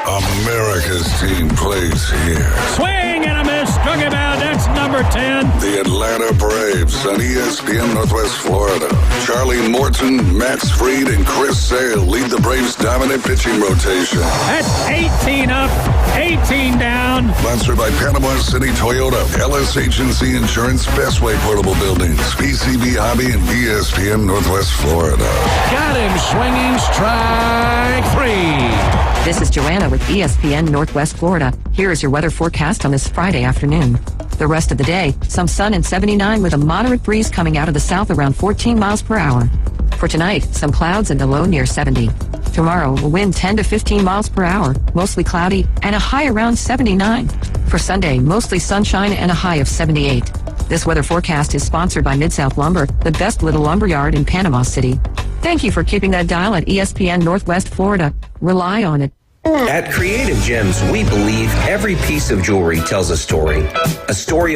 America's team plays here. Swing and a miss. Struck him out. That's number 10. The Atlanta Braves on ESPN Northwest Florida. Charlie Morton, Max Fried, and Chris Sale lead the Braves' dominant pitching rotation. That's 18 up, 18 down. Sponsored by Panama City Toyota, Ellis Agency Insurance, Bestway Portable Buildings, PCB Hobby, and ESPN Northwest Florida. Got him swinging. Strike 3. This is Joanna with ESPN Northwest Florida. Here is your weather forecast on this Friday afternoon. The rest of the day, some sun and 79 with a moderate breeze coming out of the south around 14 miles per hour. For tonight, some clouds and a low near 70. Tomorrow, a wind 10 to 15 miles per hour, mostly cloudy, and a high around 79. For Sunday, mostly sunshine and a high of 78. This weather forecast is sponsored by Mid-South Lumber, the best little lumber yard in Panama City. Thank you for keeping that dial at ESPN Northwest Florida. Rely on it. At Creative Gems, we believe every piece of jewelry tells a story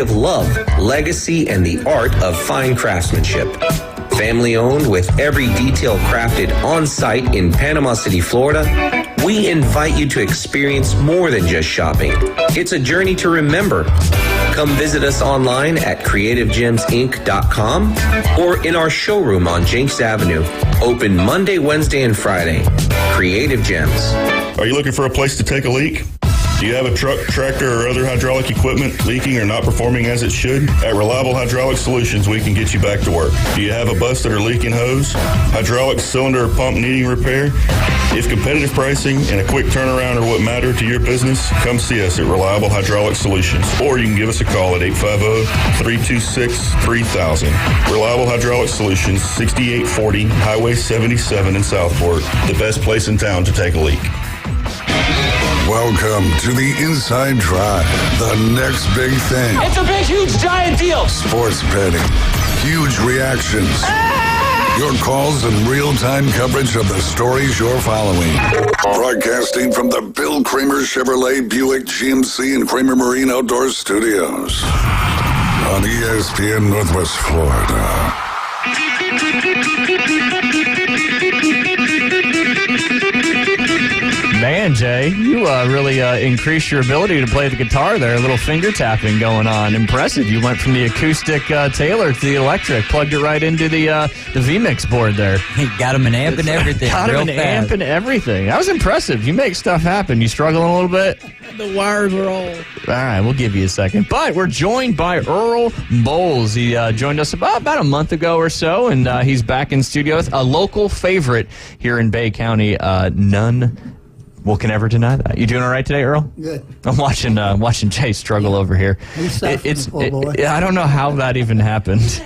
of love, legacy, and the art of fine craftsmanship. Family owned with every detail crafted on site in Panama City, Florida, we invite you to experience more than just shopping. It's a journey to remember. Come visit us online at creativegemsinc.com or in our showroom on Jenks Avenue. Open Monday, Wednesday, and Friday. Creative Gems. Are you looking for a place to take a leak? Do you have a truck, tractor, or other hydraulic equipment leaking or not performing as it should? At Reliable Hydraulic Solutions, we can get you back to work. Do you have a busted or leaking hose, hydraulic cylinder or pump needing repair? If competitive pricing and a quick turnaround are what matter to your business, come see us at Reliable Hydraulic Solutions, or you can give us a call at 850-326-3000. Reliable Hydraulic Solutions, 6840 Highway 77 in Southport, the best place in town to take a leak. Welcome to the Inside Drive, the next big thing. It's a big, huge, giant deal. Sports betting, huge reactions, your calls and real-time coverage of the stories you're following. Broadcasting from the Bill Kramer Chevrolet Buick GMC and Kramer Marine Outdoor Studios on ESPN Northwest Florida. Man, Jay, you really increased your ability to play the guitar there. A little finger tapping going on. Impressive. You went from the acoustic Taylor to the electric. Plugged it right into the vMix board there. Got him an amp and everything. Got him an amp and everything. That was impressive. You make stuff happen. You struggling a little bit? The wires are all right, we'll give you a second. But we're joined by Earl Bowles. He joined us about a month ago or so, and he's back in studio with a local favorite here in Bay County. None can ever deny that. You doing all right today, Earl? Good. I'm watching Jay struggle over here. I don't know how that even happened.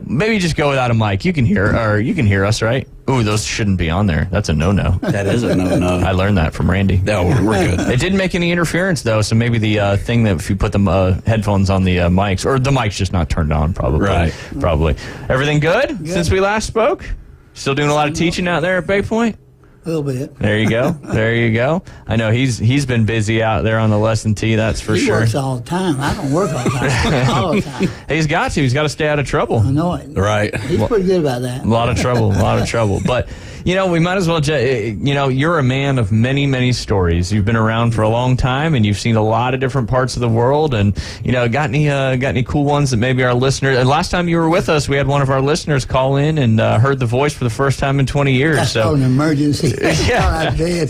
Maybe just go without a mic. You can hear us, right? Ooh, those shouldn't be on there. That's a no-no. That is a no-no. I learned that from Randy. No, we're good. It didn't make any interference, though, so maybe the thing that if you put the headphones on the mics, or the mic's just not turned on, probably. Right. Probably. Everything good since we last spoke? Still doing a lot of teaching out there at Bay Point? A little bit. There you go. There you go. I know he's been busy out there on the lesson tee, that's for He sure. works all the time. I don't work all the time. All the time. He's got to. He's got to stay out of trouble. I know it. Right. He's pretty good about that. A lot of trouble. A lot of trouble. But, we might as well, you're a man of many, many stories. You've been around for a long time, and you've seen a lot of different parts of the world. And, got any cool ones that maybe our listeners... And last time you were with us, we had one of our listeners call in and heard the voice for the first time in 20 years. That's called an emergency. Yeah. I did.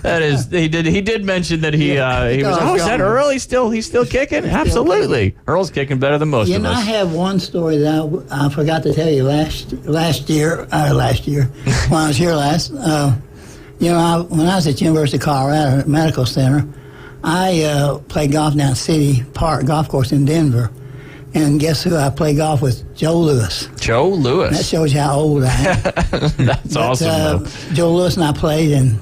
That is, he did mention that he was, is that Earl? He's still kicking? Absolutely. Earl's kicking better than most of us. I have one story that I forgot to tell you last year when I was here last. When I was at University of Colorado at Medical Center, I played golf down City Park Golf Course in Denver. And guess who I played golf with? Joe Lewis. Joe Lewis. That shows you how old I am. That's awesome. Joe Lewis and I played, and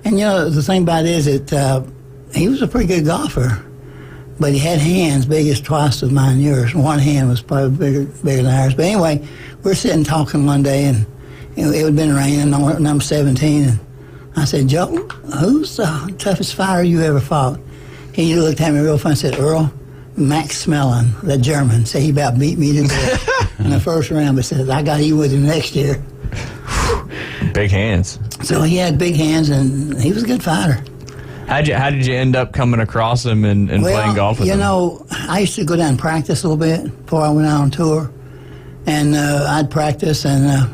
the thing about it is that he was a pretty good golfer, but he had hands big as twice of mine and yours. One hand was probably bigger than ours. But anyway, we're sitting talking one day, and it had been raining, number 17, and I said, Joe, who's the toughest fighter you ever fought? He looked at me real funny and said, Earl, Max Smellen, the German, said he about beat me to death in the first round, but says, I got even with him next year. Big hands. So he had big hands, and he was a good fighter. How did you end up coming across him and playing golf with him? I used to go down and practice a little bit before I went out on tour, and I'd practice, and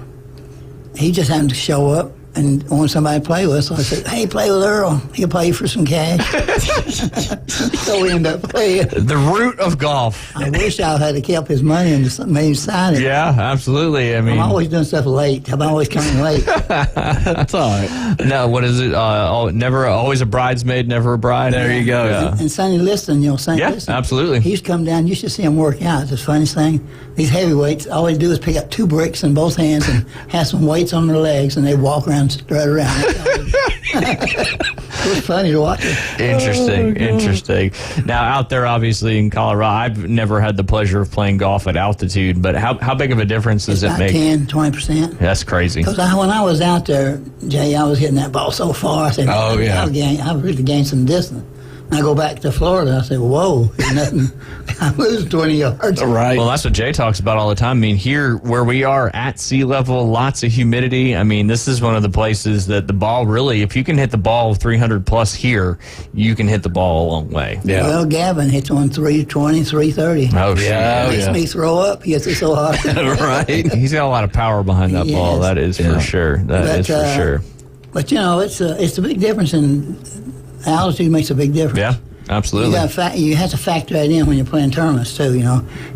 he just happened to show up and wanted somebody to play with. So I said, hey, play with Earl. He'll pay you for some cash. So we ended up playing. The root of golf. I wish I had kept his money and made him sign it. Yeah, absolutely. I mean, I'm always doing stuff late. I'm always coming late. That's all right. No, what is it? Never, always a bridesmaid, never a bride. There you go. Yeah. And Sonny Liston, Sonny Liston. Absolutely. He's come down. You should see him work out. It's the funniest thing. These heavyweights, all they do is pick up 2 bricks in both hands and have some weights on their legs, and they walk around and strut around. It was funny to watch it. Interesting. Now, out there, obviously, in Colorado, I've never had the pleasure of playing golf at altitude, but how big of a difference does it make? 10, 20%. That's crazy. Because when I was out there, Jay, I was hitting that ball so far. I said, I've really gained some distance. And I go back to Florida, I say, whoa, there's nothing. I'm losing 20 yards. Right. Well, that's what Jay talks about all the time. I mean, here where we are at sea level, lots of humidity. I mean, this is one of the places that the ball really, if you can hit the ball 300 plus here, you can hit the ball a long way. Yeah. Well, Gavin hits on 320, 330. Oh, shit. It makes me throw up. He hits it so hard. Right. He's got a lot of power behind that ball. That is for sure. That is for sure. But, it's a big difference in altitude makes a big difference. Yeah, absolutely. You have to factor that in when you're playing tournaments too,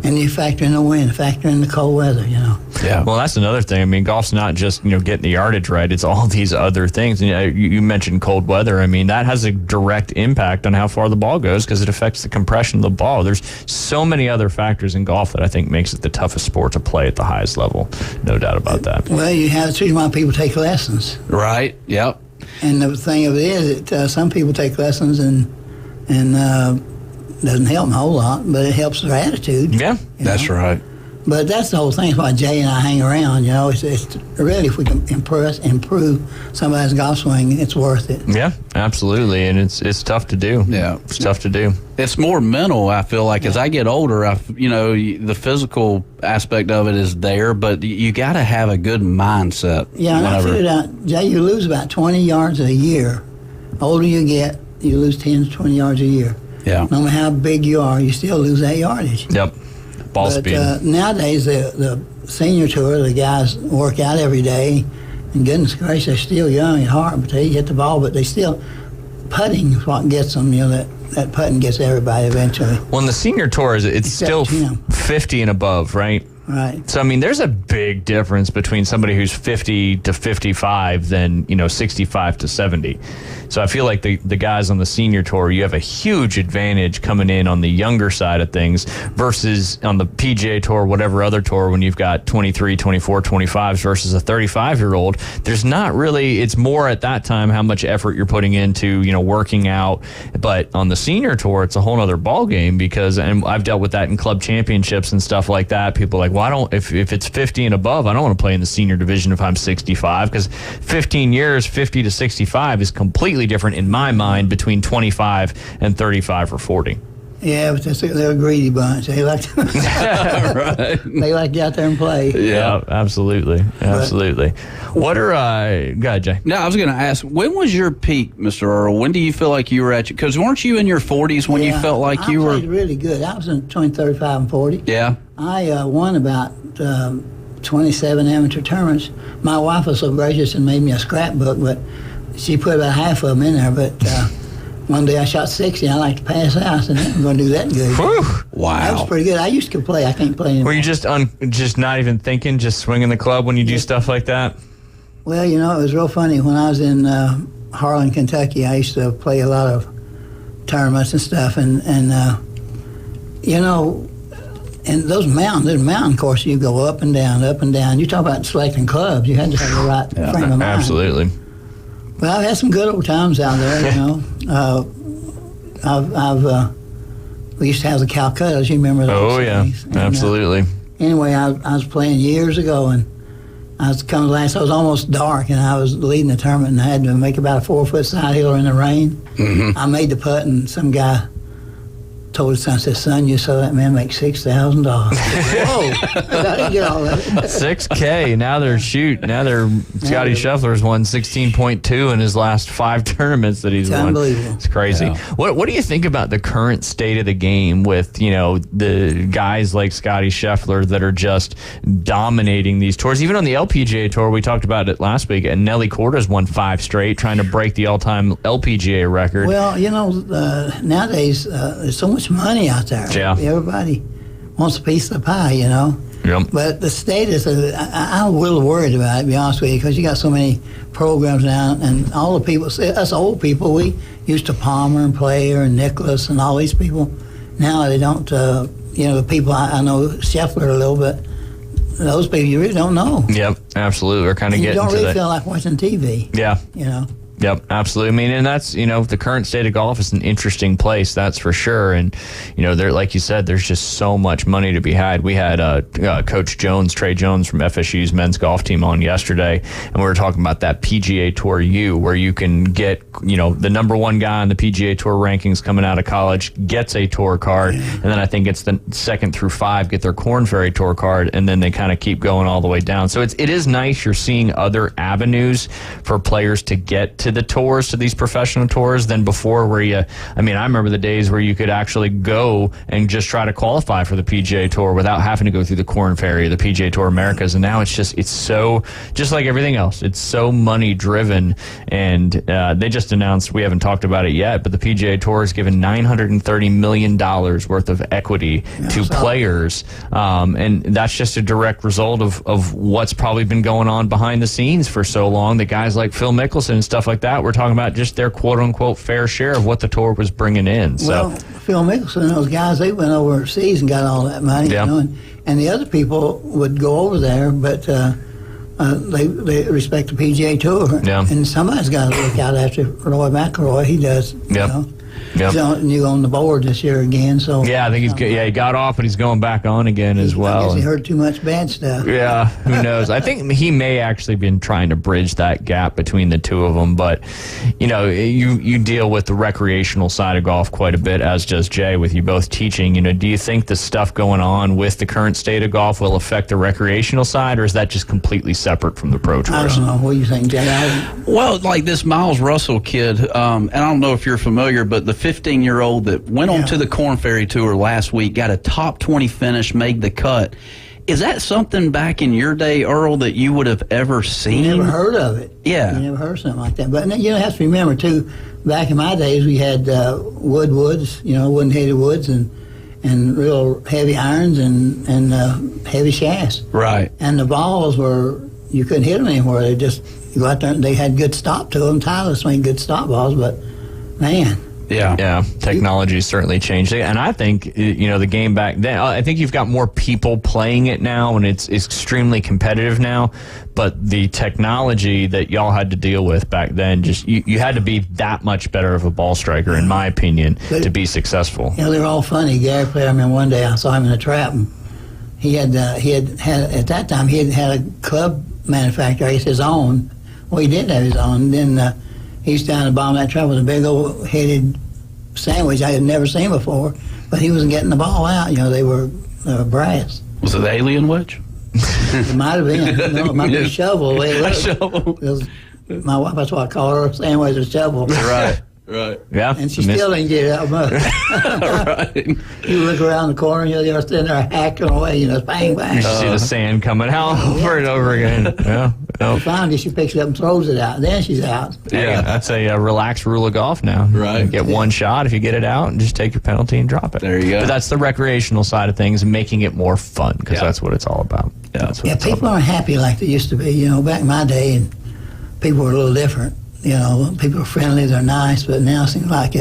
and you factor in the wind, factor in the cold weather, Yeah. Well, that's another thing. I mean, golf's not just getting the yardage right; it's all these other things. And you mentioned cold weather. I mean, that has a direct impact on how far the ball goes because it affects the compression of the ball. There's so many other factors in golf that I think makes it the toughest sport to play at the highest level. No doubt about that. Well, you have to why people take lessons. Right. Yep. And the thing of it is that some people take lessons and doesn't help them a whole lot, but it helps their attitude. Yeah, that's right. But that's the whole thing. That's why Jay and I hang around. It's really, if we can improve somebody's golf swing, it's worth it. Yeah, absolutely, and it's tough to do. Yeah, it's tough to do. It's more mental. I feel like as I get older, the physical aspect of it is there, but you got to have a good mindset. Yeah, and I figured out, Jay, you lose about 20 yards a year. The older you get, you lose 10 to 20 yards a year. Yeah. No matter how big you are, you still lose that yardage. Yep. Ball speed. Nowadays, the senior tour, the guys work out every day, and goodness gracious, they're still young at heart, but they hit the ball, but they still, putting is what gets them, that putting gets everybody eventually. Well, in the senior tour, it's still 50 and above, right? Right. So, I mean, there's a big difference between somebody who's 50 to 55 than, 65 to 70. So I feel like the guys on the senior tour, you have a huge advantage coming in on the younger side of things versus on the PGA tour, whatever other tour, when you've got 23, 24, 25s versus a 35-year-old. There's not really, it's more at that time how much effort you're putting into, working out. But on the senior tour, it's a whole other ball game because, and I've dealt with that in club championships and stuff like that. People like, like, well, if it's 50 and above, I don't want to play in the senior division if I'm 65, because 15 years, 50 to 65 is completely different in my mind between 25 and 35 or 40. Yeah, but they're a greedy bunch. They like to, they like to get out there and play. Yeah, absolutely. What are go ahead, Jay? No, I was going to ask, when was your peak, Mr. Earl? When do you feel like you were at? Because weren't you in your 40s when you felt like you were? I played really good. I was in between 35 and 40. Yeah. I won about 27 amateur tournaments. My wife was so gracious and made me a scrapbook, but she put about half of them in there. But one day I shot 60, and I like to pass out. I said, I'm going to do that good. Whew. Wow. That was pretty good. I used to play. I can't play anymore. Were you just not even thinking, just swinging the club when you do stuff like that? Well, it was real funny. When I was in Harlan, Kentucky, I used to play a lot of tournaments and stuff. And those mountain courses, you go up and down, up and down. You talk about selecting clubs. You had to have the right frame of mind. Absolutely. Well, I've had some good old times out there, we used to have the Calcuttas. You remember those? Oh, yeah. And, absolutely. Anyway, I was playing years ago, and I was coming last. I was almost dark, and I was leading the tournament, and I had to make about a 4-foot side hill in the rain. Mm-hmm. I made the putt, and some guy told his son, said, "Son, you saw that man make $6,000." Whoa! I didn't get all that. $6K. Now they're Scotty Scheffler's won 16.2 in his last 5 tournaments that he's won. Unbelievable. It's crazy. Yeah. What do you think about the current state of the game with, the guys like Scotty Scheffler that are just dominating these tours? Even on the LPGA tour, we talked about it last week, and Nelly Korda's won 5 straight, trying to break the all-time LPGA record. Well, nowadays there's so much money out there. Yeah. Everybody wants a piece of the pie, Yep. But the status of it, I'm a little worried about it, to be honest with you, because you got so many programs now, and all the people, us old people, we used to Palmer and Player and Nicklaus and all these people. Now they don't, the people I know, Scheffler a little bit, those people you really don't know. Yep, absolutely. We're kind of getting to that. You don't really feel like watching TV. Yeah. Yep, absolutely. I mean, and that's, the current state of golf is an interesting place, that's for sure. And, there, like you said, there's just so much money to be had. We had Coach Jones, Trey Jones from FSU's men's golf team on yesterday, and we were talking about that PGA Tour U, where you can get, the number one guy on the PGA Tour rankings coming out of college gets a tour card, and then I think it's the 2nd through 5 get their Korn Ferry tour card, and then they kind of keep going all the way down. So it is nice you're seeing other avenues for players to get to the tours, to these professional tours, than before, where I remember the days where you could actually go and just try to qualify for the PGA Tour without having to go through the Korn Ferry, the PGA Tour Americas, and now it's so, just like everything else, it's so money driven. And they just announced, we haven't talked about it yet, but the PGA Tour has given $930 million worth of equity to players, and that's just a direct result of what's probably been going on behind the scenes for so long, that guys like Phil Mickelson and stuff like that, we're talking about just their quote-unquote fair share of what the tour was bringing in. So, well, Phil Mickelson and those guys, they went overseas and got all that money, and the other people would go over there, but they respect the PGA Tour. Yeah. And somebody's got to look out after Roy McIlroy. He does, He's on the board this year again. So yeah, I think he got off, but he's going back on again as well. I guess he heard too much bad stuff. Yeah, who knows? I think he may actually been trying to bridge that gap between the two of them. But you deal with the recreational side of golf quite a bit, as does Jay, with you both teaching. Do you think the stuff going on with the current state of golf will affect the recreational side, or is that just completely separate from the pro tours? I don't know. What do you think, Jay? Well, like this Miles Russell kid, and I don't know if you're familiar, but the 15-year-old that went on to the Korn Ferry Tour last week, got a top 20 finish, made the cut. Is that something back in your day, Earl, that you would have ever seen? Never heard of it. Yeah. You never heard something like that. But you have to remember, too, back in my days, we had woods, wooden-headed woods, and real heavy irons and heavy shafts. Right. And the balls you couldn't hit them anywhere. They just, you go out there, and they had good stop to them. Tyler's made good stop balls, but, man. Yeah, technology certainly changed it, and I think the game back then. I think you've got more people playing it now, and it's extremely competitive now. But the technology that y'all had to deal with back then, just you had to be that much better of a ball striker, in my opinion, to be successful. They're all funny. Gary played. I remember one day I saw him in a trap, and he had at that time he had a club manufacturer, I guess his own. Well, he did have his own. And then he's down the bottom of that truck with a big old headed sandwich I had never seen before, but he wasn't getting the ball out. You know, they were brass. Was it the alien wedge? It might have been. No, it might be a shovel. A shovel. My wife, that's why I call her a sandwich a shovel. Right. Yeah. And she still didn't get it out much. Right. You look around the corner, you're sitting there hacking away, bang, bang. You see the sand coming out over and over again. Yeah. Finally, she picks it up and throws it out. Then she's out. Yeah, that's a relaxed rule of golf now. Right. You get one shot. If you get it out, and just take your penalty and drop it. There you go. But that's the recreational side of things, and making it more fun, because that's what it's all about. Yeah, people aren't happy like they used to be. Back in my day, and people were a little different. People are friendly, they're nice, but now it seems like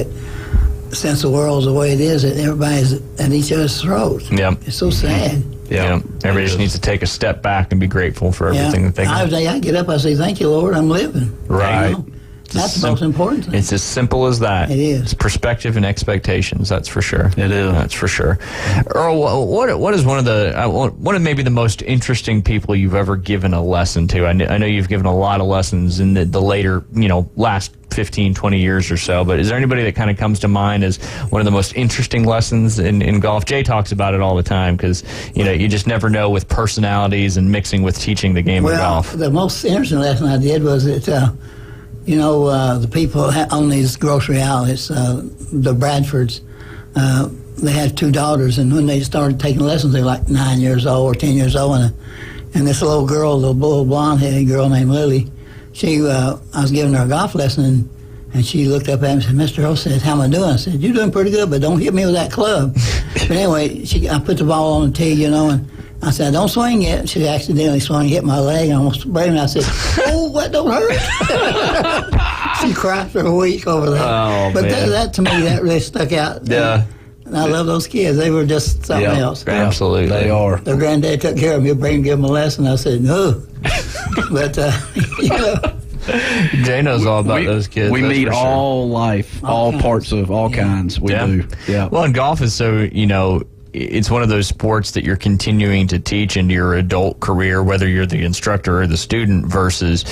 since the world's the way it is, that everybody's at each other's throats. Yeah. It's so sad. Yeah. Everybody just needs to take a step back and be grateful for everything that they get. I get up, I say, thank you, Lord, I'm living. Right. That's the most important thing. It's as simple as that. It is. It's perspective and expectations. That's for sure. It is. That's for sure. Earl, what is one of maybe the most interesting people you've ever given a lesson to? I know you've given a lot of lessons in the later, last 15, 20 years or so, but is there anybody that kind of comes to mind as one of the most interesting lessons in golf? Jay talks about it all the time because, you just never know with personalities and mixing with teaching the game of golf. The most interesting lesson I did was that, the people own these grocery outlets, the Bradfords, they had 2 daughters, and when they started taking lessons, they were like 9 years old or 10 years old, and this little blonde-headed girl named Lily, I was giving her a golf lesson, and she looked up at me and said, Mr. Earl said, how am I doing? I said, you're doing pretty good, but don't hit me with that club. But anyway, I put the ball on the tee, and I said, don't swing yet. She accidentally swung, hit my leg, and almost brain. I said, oh, that don't hurt. She cried for a week over that. Oh, but man. that to me, that really stuck out. Yeah. And I love those kids. They were just something else. Absolutely. They are. Their granddad took care of me, bring give them a lesson. I said, no. But, Jay knows all about those kids. We that's meet for sure. all life, all parts of all kinds. We do. Yeah. Well, and golf is so, it's one of those sports that you're continuing to teach into your adult career, whether you're the instructor or the student versus,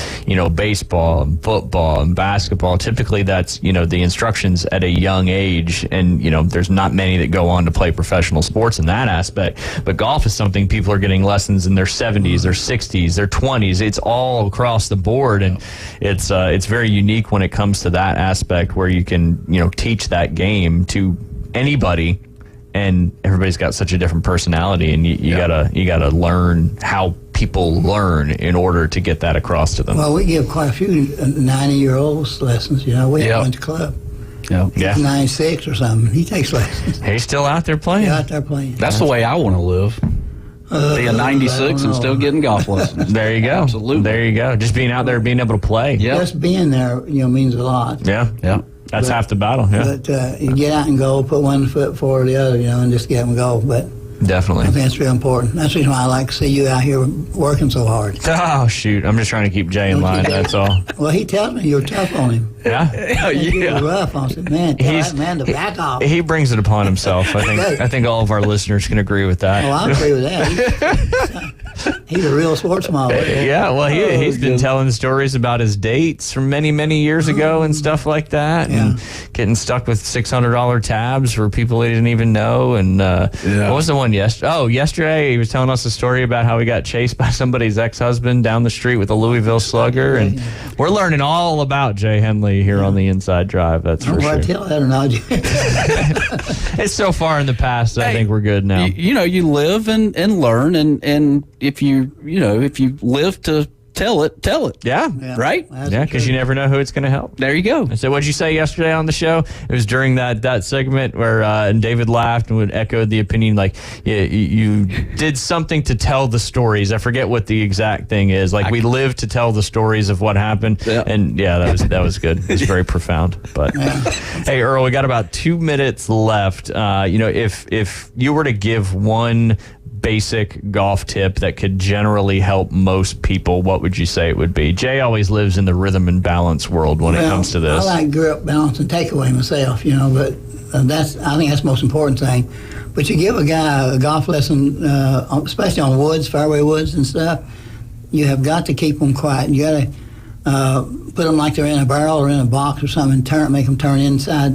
baseball and football and basketball. Typically that's, the instructions at a young age, and, there's not many that go on to play professional sports in that aspect. But golf is something people are getting lessons in their 70s, their 60s, their 20s. It's all across the board, and it's very unique when it comes to that aspect where you can, teach that game to anybody. And everybody's got such a different personality, and you gotta learn how people learn in order to get that across to them. Well, we give quite a few 90-year-olds lessons. We went to club. Yeah. He's 96 or something. He takes lessons. He's still out there playing. He's out there playing. That's the way I want to live. Be a 96 and still getting golf lessons. There you go. Absolutely. There you go. Just being out there, being able to play. Just being there, means a lot. Yeah. That's half the battle. Yeah. But you get out and go, put one foot forward the other, and just get and go. But definitely, I think that's real important. That's the reason why I like to see you out here working so hard. Oh shoot! I'm just trying to keep Jay in line. That's all. Well, he tells me you're tough on him. Yeah. You're rough on him. Man, tell that man to back off. He brings it upon himself. I think all of our listeners can agree with that. Oh, I agree with that. He's a real sports model. Yeah, well, he's been telling stories about his dates from many, many years ago and stuff like that, and getting stuck with $600 tabs for people he didn't even know. And what was the one yesterday? Oh, yesterday he was telling us a story about how he got chased by somebody's ex-husband down the street with a Louisville Slugger, and we're learning all about Jay Henley here on the Inside Drive. That's for sure. I tell that or not. It's so far in the past. I think we're good now. You live and learn, and if you live to tell it. Yeah. Right? Yeah, because you never know who it's going to help. There you go. So what'd you say yesterday on the show? It was during that segment where and David laughed and echoed the opinion, like you did something to tell the stories. I forget what the exact thing is. Like we live to tell the stories of what happened. Yeah. And that was good. It was very profound. But hey, Earl, we got about 2 minutes left. If you were to give one basic golf tip that could generally help most people, what would you say it would be? Jay always lives in the rhythm and balance world when it comes to this. I like grip, balance, and takeaway myself, but I think that's the most important thing. But you give a guy a golf lesson, especially on woods, fairway woods and stuff, you have got to keep them quiet. You got to put them like they're in a barrel or in a box or something, and make them turn inside,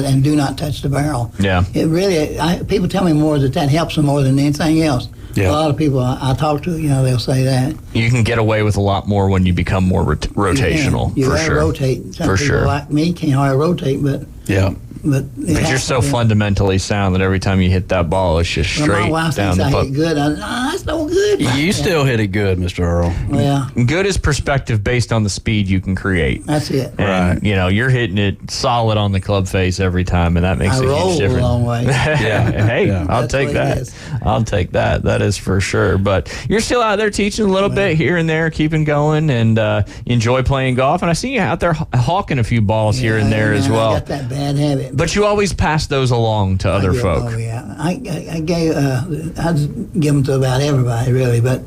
and do not touch the barrel. Yeah. It really, people tell me more that helps them more than anything else. Yeah. A lot of people I talk to, they'll say that. You can get away with a lot more when you become more rotational. You for gotta sure. rotate. Some for people sure. like me can't hardly rotate, but yeah. But you're so fundamentally sound that every time you hit that ball, it's just straight my wife down thinks the I hit good. That's no good. You still hit it good, Mr. Earl. Yeah. Good is perspective based on the speed you can create. That's it. And, you're hitting it solid on the club face every time, and that makes a huge difference. a long way. Yeah. Hey, Yeah. I'll take that. I'll take that. That is for sure. But you're still out there teaching a little bit here and there, keeping going, and you enjoy playing golf. And I see you out there hawking a a few balls here and there as well. I got that bad habit. But you always pass those along to other folk. Oh yeah, I gave I'd give them to about everybody really, but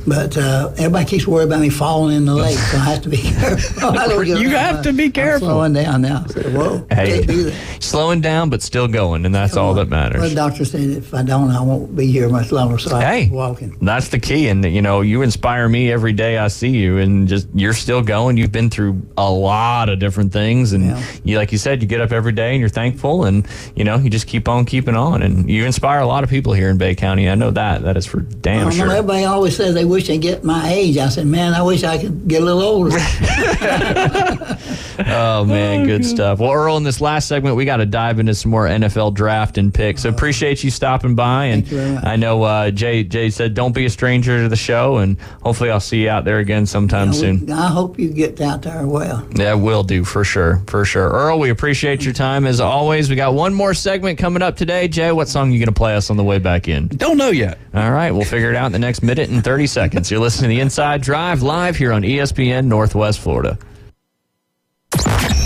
everybody keeps worrying about me falling in the lake, so I have to be careful. You have to be careful. I'm slowing down now. I said, whoa, can't do that. Slowing down, but still going, and that's all that matters. Well, the doctor said if I don't, I won't be here much longer, so I keep walking. That's the key, and you inspire me every day I see you, and just you're still going. You've been through a lot of different things, and you, like you said, you get up every day and you're thankful, and you just keep on keeping on, and you inspire a lot of people here in Bay County. I know that is for damn sure. Everybody always says they wish they get my age. I said, man, I wish I could get a little older. Oh man, good stuff. Well, Earl, in this last segment, we got to dive into some more NFL draft and picks. So appreciate you stopping by, and I know Jay said don't be a stranger to the show, and hopefully I'll see you out there again sometime soon. I hope you get out there well. Yeah, will do for sure. Earl, we appreciate your time as always. We got one more segment coming up today. Jay, what song are you going to play us on the way back in? Don't know yet. All right, we'll figure it out in the next minute and 30 seconds. You're listening to The Inside Drive live here on ESPN Northwest Florida.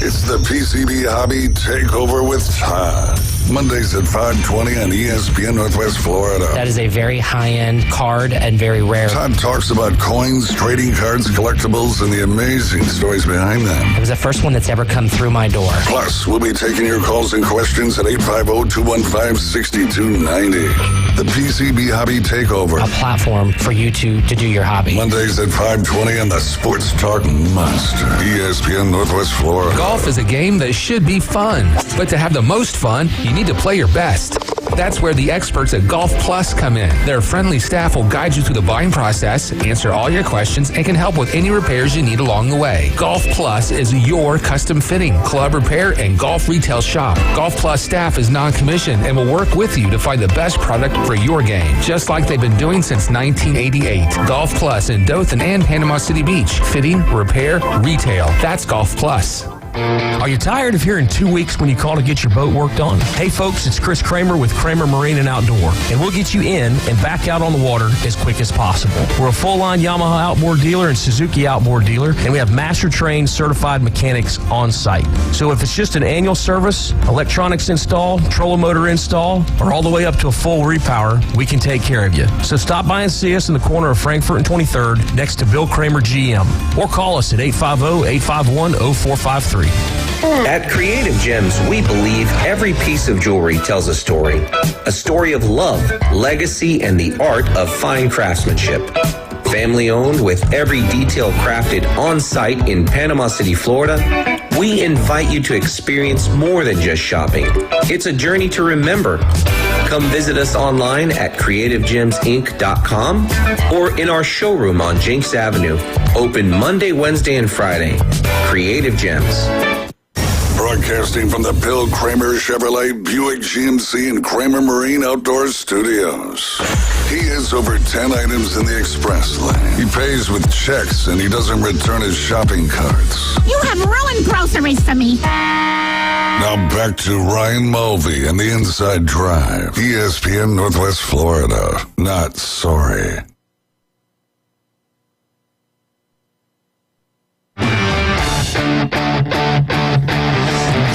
It's the PCB Hobby Takeover with Todd. Mondays at 5:20 on ESPN Northwest Florida. That is a very high-end card and very rare. Todd talks about coins, trading cards, collectibles, and the amazing stories behind them. It was the first one that's ever come through my door. Plus, we'll be taking your calls and questions at 850-215-6290. The PCB Hobby Takeover. A platform for you to do your hobby. Mondays at 5:20 on the Sports Talk Monster. ESPN Northwest Florida. Golf is a game that should be fun, but to have the most fun, you need to play your best. That's where the experts at Golf Plus come in. Their friendly staff will guide you through the buying process, answer all your questions, and can help with any repairs you need along the way. Golf Plus is your custom fitting, club repair, and golf retail shop. Golf Plus staff is non-commissioned and will work with you to find the best product for your game, just like they've been doing since 1988. Golf Plus in Dothan and Panama City Beach. Fitting, repair, retail. That's Golf Plus. Are you tired of hearing 2 weeks when you call to get your boat worked on? Hey folks, it's Chris Kramer with Kramer Marine and Outdoor, and we'll get you in and back out on the water as quick as possible. We're a full-line Yamaha outboard dealer and Suzuki outboard dealer, and we have master-trained certified mechanics on site. So if it's just an annual service, electronics install, trolling motor install, or all the way up to a full repower, we can take care of you. So stop by and see us in the corner of Frankfurt and 23rd next to Bill Kramer GM, or call us at 850-851-0453. At Creative Gems, we believe every piece of jewelry tells a story of love, legacy, and the art of fine craftsmanship. Family owned with every detail crafted on site in Panama City, Florida, we invite you to experience more than just shopping. It's a journey to remember. Come visit us online at creativegemsinc.com or in our showroom on Jenks Avenue. Open Monday, Wednesday, and Friday. Creative Gems. Broadcasting from the Bill Kramer Chevrolet Buick GMC and Kramer Marine Outdoor Studios. He has over 10 items in the express lane. He pays with checks and he doesn't return his shopping carts. You have ruined groceries for me. Now back to Ryan Mulvey and the Inside Drive. ESPN Northwest Florida. Not sorry.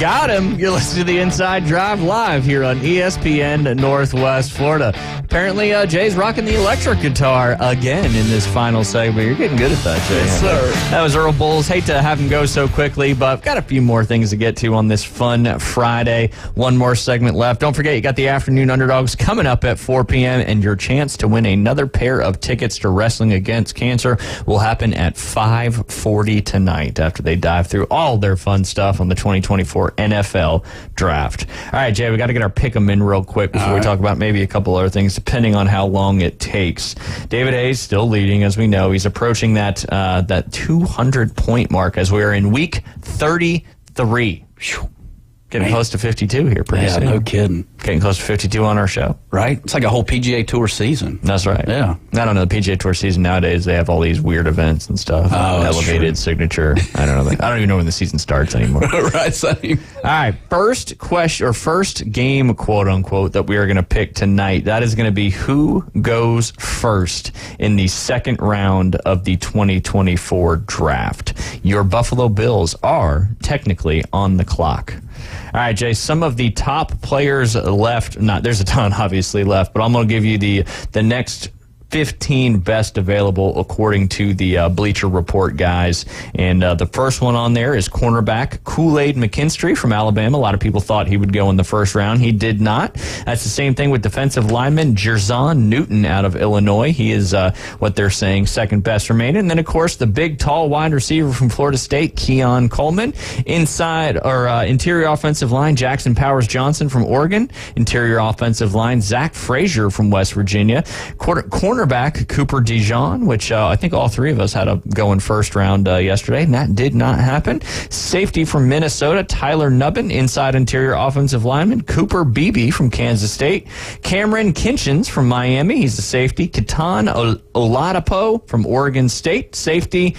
Got him. You're listening to the Inside Drive live here on ESPN Northwest Florida. Apparently, Jay's rocking the electric guitar again in this final segment. You're getting good at that, Jay. Yes, sir. That was Earl Bowles. Hate to have him go so quickly, but I've got a few more things to get to on this fun Friday. One more segment left. Don't forget, you got the Afternoon Underdogs coming up at 4 p.m., and your chance to win another pair of tickets to Wrestling Against Cancer will happen at 5:40 tonight after they dive through all their fun stuff on the 2024 NFL Draft. All right, Jay, we got to get our pick-em in real quick before we talk about maybe a couple other things, depending on how long it takes. David Hayes still leading, as we know. He's approaching that 200-point mark as we are in week 33. Getting close to 52 here pretty soon. Yeah, no kidding. Getting close to 52 on our show. Right? It's like a whole PGA Tour season. That's right. Yeah. I don't know. The PGA Tour season nowadays, they have all these weird events and stuff. Elevated signature. I don't know. I don't even know when the season starts anymore. Right, same. All right. First question, or first game, quote unquote, that we are going to pick tonight. That is going to be who goes first in the second round of the 2024 draft. Your Buffalo Bills are technically on the clock. All right, Jay, some of the top players left, there's a ton obviously left, but I'm going to give you the next 15 best available according to the Bleacher Report guys. And the first one on there is cornerback Kool-Aid McKinstry from Alabama. A lot of people thought he would go in the first round. He did not. That's the same thing with defensive lineman Jerzon Newton out of Illinois. He is what they're saying second best remaining. And then, of course, the big, tall wide receiver from Florida State, Keon Coleman. Interior offensive line, Jackson Powers Johnson from Oregon. Interior offensive line, Zach Frazier from West Virginia. Cornerback Cooper DeJean, which I think all three of us had a go in first round yesterday, and that did not happen. Safety from Minnesota, Tyler Nubbin. Inside interior offensive lineman, Cooper Beebe from Kansas State. Cameron Kinchins from Miami, he's a safety. Ketan Oladapo from Oregon State, safety.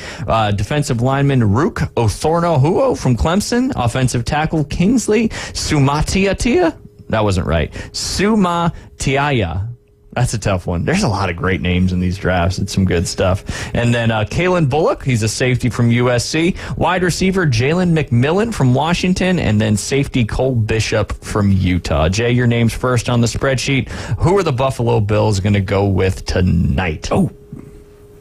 Defensive lineman Rook Othorno-Huo from Clemson. Offensive tackle Kingsley Sumatiatia. That wasn't right. Sumatiaya. That's a tough one. There's a lot of great names in these drafts. It's some good stuff. And then Kalen Bullock, he's a safety from USC. Wide receiver Jalen McMillan from Washington. And then safety Cole Bishop from Utah. Jay, your name's first on the spreadsheet. Who are the Buffalo Bills going to go with tonight? Oh,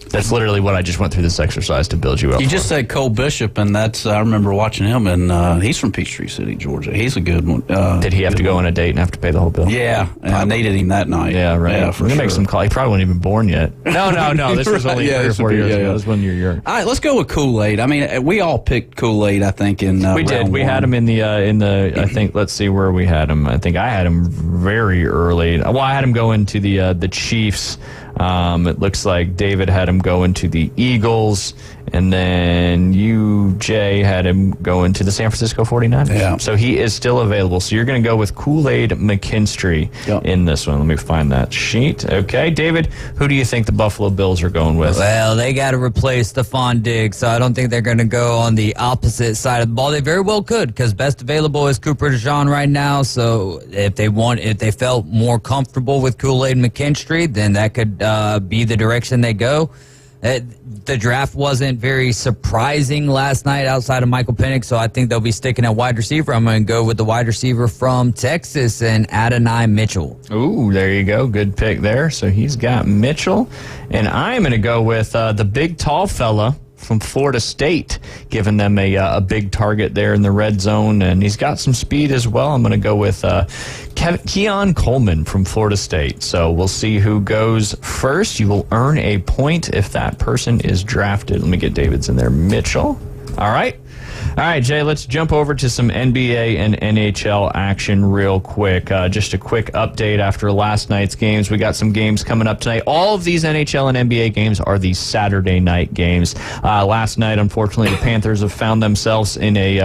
that's literally what I just went through this exercise to build you up. You just said Cole Bishop, and I remember watching him, and he's from Peachtree City, Georgia. He's a good one. Did he have to go on a date and have to pay the whole bill? Yeah, and I needed him that night. Yeah, right. Yeah, for I'm sure. Make some call. He probably wasn't even born yet. No. This was only 3 or 4 years ago. This was when you're young. All right, let's go with Kool-Aid. I mean, we all picked Kool-Aid, I think, in we did. round We one. had him in the I think, let's see where we had him. I think I had him very early. Well, I had him go into the Chiefs. It looks like David had him go into the Eagles, and then you, Jay, had him go into the San Francisco 49ers. Yeah. So he is still available. So you're going to go with Kool-Aid McKinstry in this one. Let me find that sheet. Okay, David, who do you think the Buffalo Bills are going with? Well, they got to replace Stephon Diggs, so I don't think they're going to go on the opposite side of the ball. They very well could, because best available is Cooper DeJean right now. So if they felt more comfortable with Kool-Aid McKinstry, then that could be the direction they go. The draft wasn't very surprising last night outside of Michael Penix, so I think they'll be sticking at wide receiver. I'm going to go with the wide receiver from Texas and Adonai Mitchell. Ooh, there you go. Good pick there. So he's got Mitchell. And I'm going to go with the big, tall fella from Florida State, giving them a big target there in the red zone. And he's got some speed as well. I'm going to go with Keon Coleman from Florida State. So we'll see who goes first. You will earn a point if that person is drafted. Let me get David's in there. Mitchell. All right. All right, Jay, let's jump over to some NBA and NHL action real quick. Just a quick update after last night's games. We got some games coming up tonight. All of these NHL and NBA games are the Saturday night games. Last night, unfortunately, the Panthers have found themselves fortunately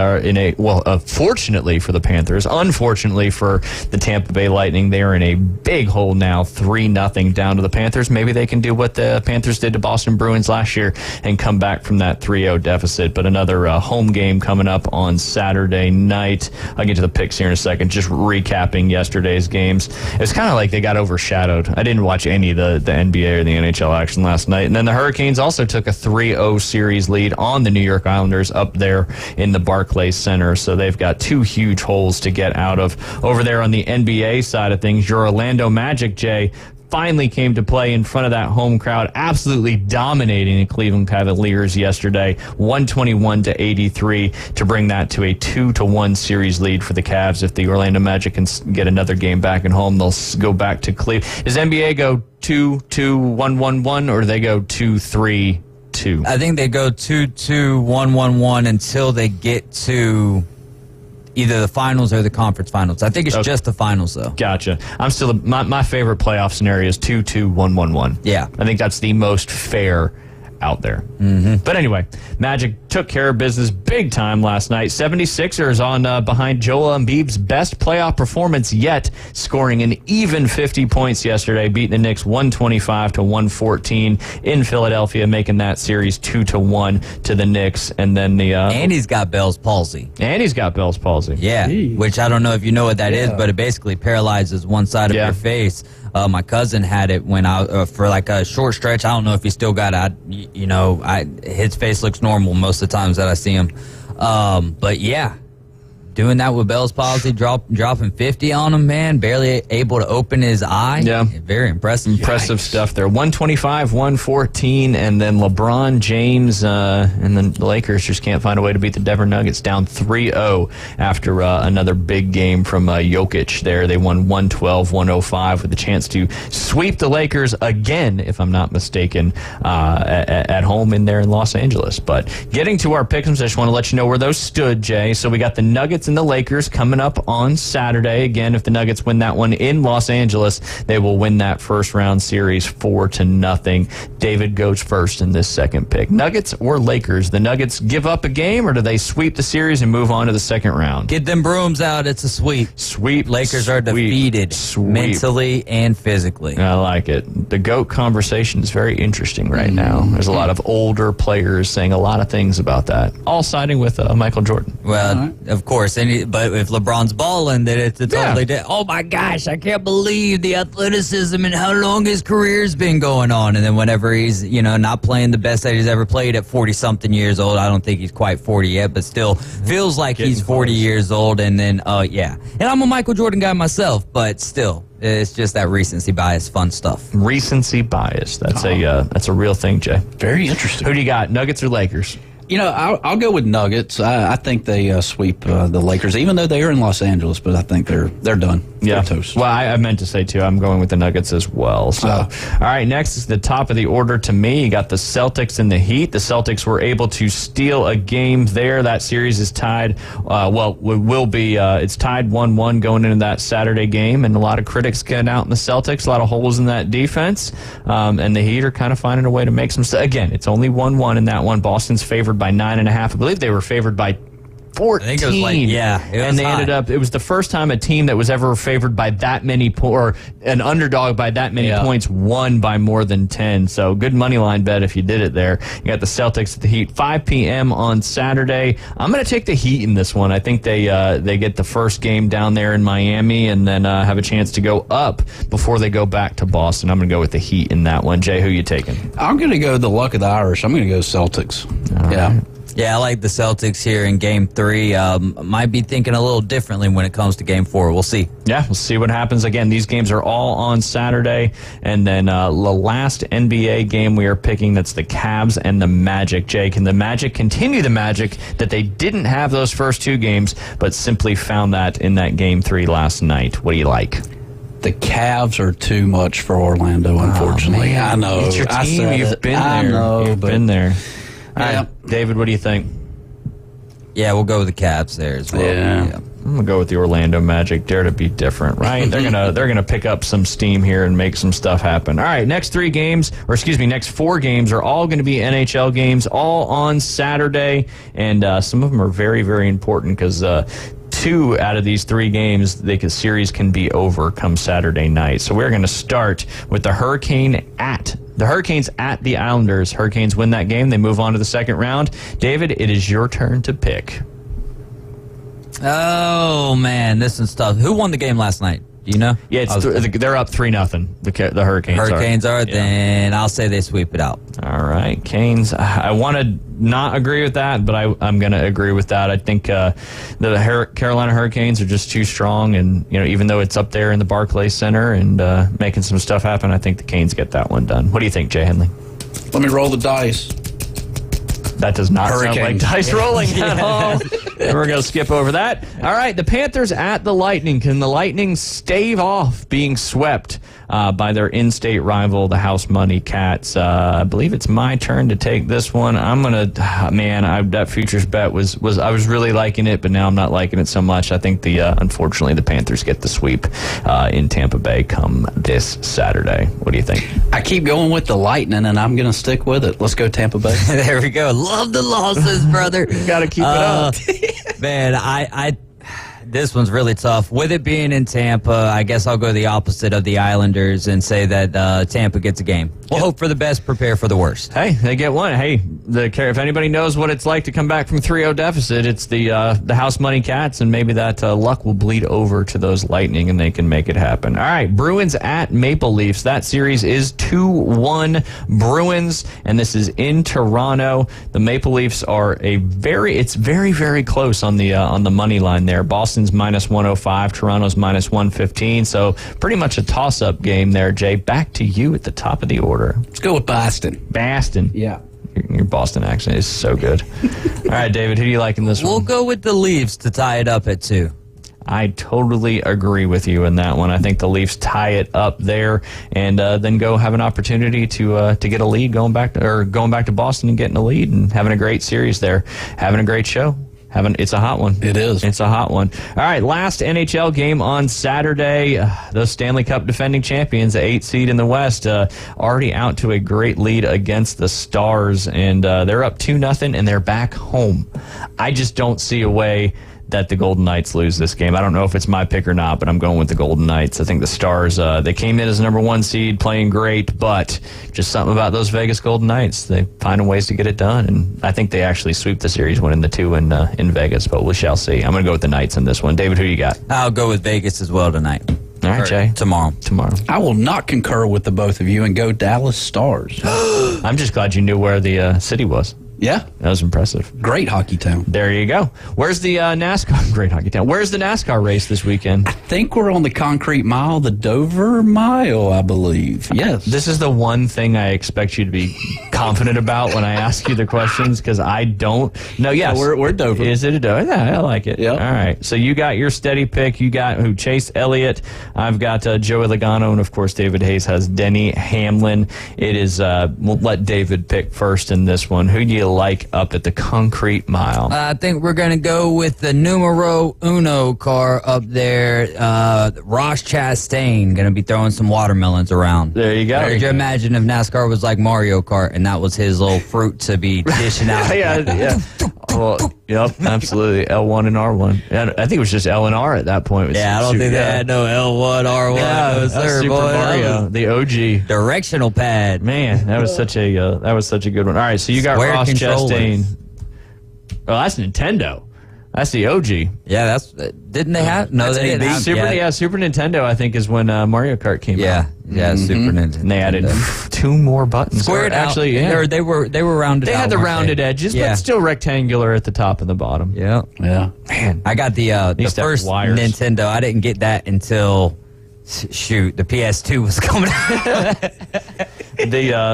for the Panthers, unfortunately for the Tampa Bay Lightning, they are in a big hole now, 3-0 down to the Panthers. Maybe they can do what the Panthers did to Boston Bruins last year and come back from that 3-0 deficit. But another home game coming up on Saturday night. I'll get to the picks here in a second. Just recapping yesterday's games. It's kind of like they got overshadowed. I didn't watch any of the NBA or the NHL action last night. And then the Hurricanes also took a 3-0 series lead on the New York Islanders up there in the Barclays Center. So they've got two huge holes to get out of. Over there on the NBA side of things, your Orlando Magic, Jay, finally came to play in front of that home crowd, absolutely dominating the Cleveland Cavaliers yesterday, 121-83 to bring that to a 2-1 series lead for the Cavs. If the Orlando Magic can get another game back at home, they'll go back to Cleveland. Does NBA go 2-2-1-1-1, or do they go 2-3-2? I think they go 2-2-1-1-1 until they get to either the finals or the conference finals. I think it's just the finals, though. Gotcha. I'm still my favorite playoff scenario is 2-2-1-1-1. Yeah, I think that's the most fair out there. But anyway, Magic took care of business big time last night. 76ers on behind Joel Embiid's best playoff performance yet, scoring an even 50 points yesterday, beating the Knicks 125-114 in Philadelphia, making that series 2-1 to the Knicks. And then and he's got Bell's palsy. Yeah, which I don't know if you know what that is, but it basically paralyzes one side of your face. My cousin had it when for like a short stretch. I don't know if he still got it. His face looks normal most of the times that I see him. But yeah, doing that with Bell's palsy, dropping 50 on him, man, barely able to open his eye. Yeah. Very impressive. Impressive stuff there. 125-114, and then LeBron James and then the Lakers just can't find a way to beat the Denver Nuggets, down 3-0 after another big game from Jokic there. They won 112-105 with a chance to sweep the Lakers again, if I'm not mistaken, at home in there in Los Angeles. But getting to our picks, I just want to let you know where those stood, Jay. So we got the Nuggets and the Lakers coming up on Saturday. Again, if the Nuggets win that one in Los Angeles, they will win that first round series 4-0. David goes first in this second pick. Nuggets or Lakers? The Nuggets give up a game, or do they sweep the series and move on to the second round? Get them brooms out. It's a sweep. Sweep. Lakers are defeated mentally and physically. I like it. The GOAT conversation is very interesting right now. There's a lot of older players saying a lot of things about that, all siding with Michael Jordan. Well, of course. But if LeBron's balling, then it's a totally different. Oh my gosh, I can't believe the athleticism and how long his career's been going on. And then whenever he's, not playing the best that he's ever played at 40-something years old, I don't think he's quite 40 yet, but still feels like he's 40 years old. And then, And I'm a Michael Jordan guy myself, but still, it's just that recency bias, fun stuff. Recency bias. That's a real thing, Jay. Very interesting. Who do you got, Nuggets or Lakers? I'll go with Nuggets. I think they sweep the Lakers, even though they are in Los Angeles. But I think they're done. Yeah. They're toast. Well, I meant to say, too, I'm going with the Nuggets as well. So, all right, next is the top of the order to me. You got the Celtics and the Heat. The Celtics were able to steal a game there. That series is tied. It's tied 1-1 going into that Saturday game. And a lot of critics getting out in the Celtics, a lot of holes in that defense. And the Heat are kind of finding a way to make some. Again, it's only 1-1 in that one. Boston's favored by 9.5. I believe they were favored by 14. I think it was it was the first time a team that was ever favored by that many or an underdog by that many points won by more than 10. So good money line bet if you did it there. You got the Celtics at the Heat, 5 p.m. on Saturday. I'm going to take the Heat in this one. I think they get the first game down there in Miami and then have a chance to go up before they go back to Boston. I'm going to go with the Heat in that one. Jay, who you taking? I'm going to go the luck of the Irish. I'm going to go Celtics. Right. Yeah, I like the Celtics here in Game 3. Might be thinking a little differently when it comes to Game 4. We'll see. Yeah, we'll see what happens. Again, these games are all on Saturday. And then the last NBA game we are picking, that's the Cavs and the Magic. Jay, can the Magic continue the magic that they didn't have those first two games, but simply found that in that Game 3 last night? What do you like? The Cavs are too much for Orlando, unfortunately. I know. It's your team. You've been there. You've been there. All right, David, what do you think? Yeah, we'll go with the Cavs there as well. Yeah. I'm gonna go with the Orlando Magic. Dare to be different, right? They're gonna pick up some steam here and make some stuff happen. All right, next 4 games are all going to be NHL games, all on Saturday, and some of them are very, very important because 2 out of these 3 games, the series can be over come Saturday night. So we're going to start with the Hurricanes at the Islanders. Hurricanes win that game. They move on to the second round. David, it is your turn to pick. Oh, man, this is tough. Who won the game last night? Do you know? Yeah, they're up 3-0. The Hurricanes are. Hurricanes are? Then I'll say they sweep it out. All right, Canes. I want to not agree with that, but I'm going to agree with that. I think the Carolina Hurricanes are just too strong, and even though it's up there in the Barclays Center and making some stuff happen, I think the Canes get that one done. What do you think, Jay Henley? Let me roll the dice. That does not sound like dice rolling at all. We're going to skip over that. All right, the Panthers at the Lightning. Can the Lightning stave off being swept by their in-state rival, the House Money Cats? I believe it's my turn to take this one. I'm going to, that futures bet was I was really liking it, but now I'm not liking it so much. I think unfortunately the Panthers get the sweep in Tampa Bay come this Saturday. What do you think? I keep going with the Lightning, and I'm going to stick with it. Let's go Tampa Bay. There we go. Love the losses, brother. Got to keep it up. Man, this one's really tough. With it being in Tampa, I guess I'll go the opposite of the Islanders and say that Tampa gets a game. We'll hope for the best, prepare for the worst. Hey, they get one. Hey, if anybody knows what it's like to come back from 3-0 deficit, it's the House Money Cats, and maybe that luck will bleed over to those Lightning, and they can make it happen. All right, Bruins at Maple Leafs. That series is 2-1 Bruins, and this is in Toronto. The Maple Leafs are it's very, very close on the money line there. Boston's minus 105, Toronto's minus 115, so pretty much a toss-up game there, Jay. Back to you at the top of the order. Let's go with Boston. Boston. Yeah. Your Boston accent is so good. All right, David, who do you like in this one? We'll go with the Leafs to tie it up at 2. I totally agree with you in that one. I think the Leafs tie it up there and then go have an opportunity to get a lead going back to Boston and getting a lead and having a great series there, having a great show. It's a hot one. It is. It's a hot one. All right, last NHL game on Saturday. The Stanley Cup defending champions, the 8th seed in the West, already out to a great lead against the Stars, and they're up 2-0, and they're back home. I just don't see a way that the Golden Knights lose this game. I don't know if it's my pick or not, but I'm going with the Golden Knights. I think the Stars, they came in as number 1 seed, playing great, but just something about those Vegas Golden Knights. They find ways to get it done, and I think they actually sweep the series, winning the 2 in Vegas, but we shall see. I'm going to go with the Knights in this one. David, who you got? I'll go with Vegas as well tonight. All right, Jay. Tomorrow. I will not concur with the both of you and go Dallas Stars. I'm just glad you knew where the city was. Yeah. That was impressive. Great hockey town. There you go. Where's the NASCAR? Great hockey town. Where's the NASCAR race this weekend? I think we're on the concrete mile, the Dover Mile, I believe. Yes. This is the one thing I expect you to be confident about when I ask you the questions, because I don't know. Yes. No, we're Dover. Is it a Dover? Yeah, I like it. Yep. All right. So you got your steady pick. You got Chase Elliott. I've got Joey Logano. And, of course, David Hayes has Denny Hamlin. It is, we'll let David pick first in this one. Who do you like up at the concrete mile? I think we're going to go with the numero uno car up there. Ross Chastain going to be throwing some watermelons around. There you go. Could you imagine if NASCAR was like Mario Kart and that was his little fruit to be dishing out? yeah. Well, yep, absolutely. L1 and R1. And I think it was just L and R at that point. Yeah, I don't think they had no L1, R1. Yeah, no, sir, Super Mario, the OG directional pad. Man, that was such a good one. All right, so you got Square Ross controllers. Chastain. Oh, that's Nintendo. That's the OG. Yeah, that's didn't they have? No, they didn't have. Super Nintendo, I think, is when Mario Kart came out. Yeah, Super Nintendo. And they added 2 more buttons. Squared out. Actually, yeah. They were rounded. They out, had the weren't rounded they? edges, but still rectangular at the top and the bottom. Yeah. Man, I got the first Nintendo. I didn't get that until the PS2 was coming out.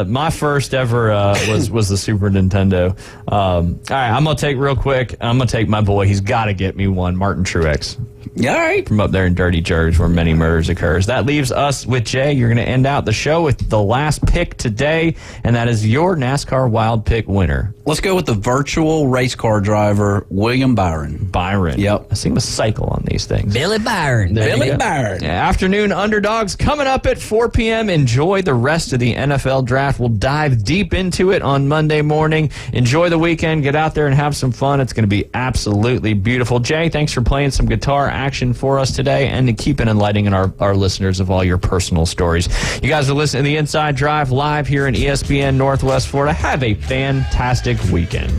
My first ever was the Super Nintendo. All right, I'm gonna take real quick. I'm gonna take my boy. He's got to get me one. Martin Truex. Yeah, all right. From up there in Dirty Jersey, where many murders occurs. That leaves us with Jay. You're going to end out the show with the last pick today, and that is your NASCAR Wild Pick winner. Let's go with the virtual race car driver, William Byron. Yep. I seem to cycle on these things. Billy Byron. Billy Byron. Yeah, afternoon underdogs coming up at 4 p.m. Enjoy the rest of the NFL draft. We'll dive deep into it on Monday morning. Enjoy the weekend. Get out there and have some fun. It's going to be absolutely beautiful. Jay, thanks for playing some guitar action for us today and to keeping enlightening our listeners of all your personal stories. You guys are listening to The Inside Drive live here in ESPN Northwest Florida. Have a fantastic weekend.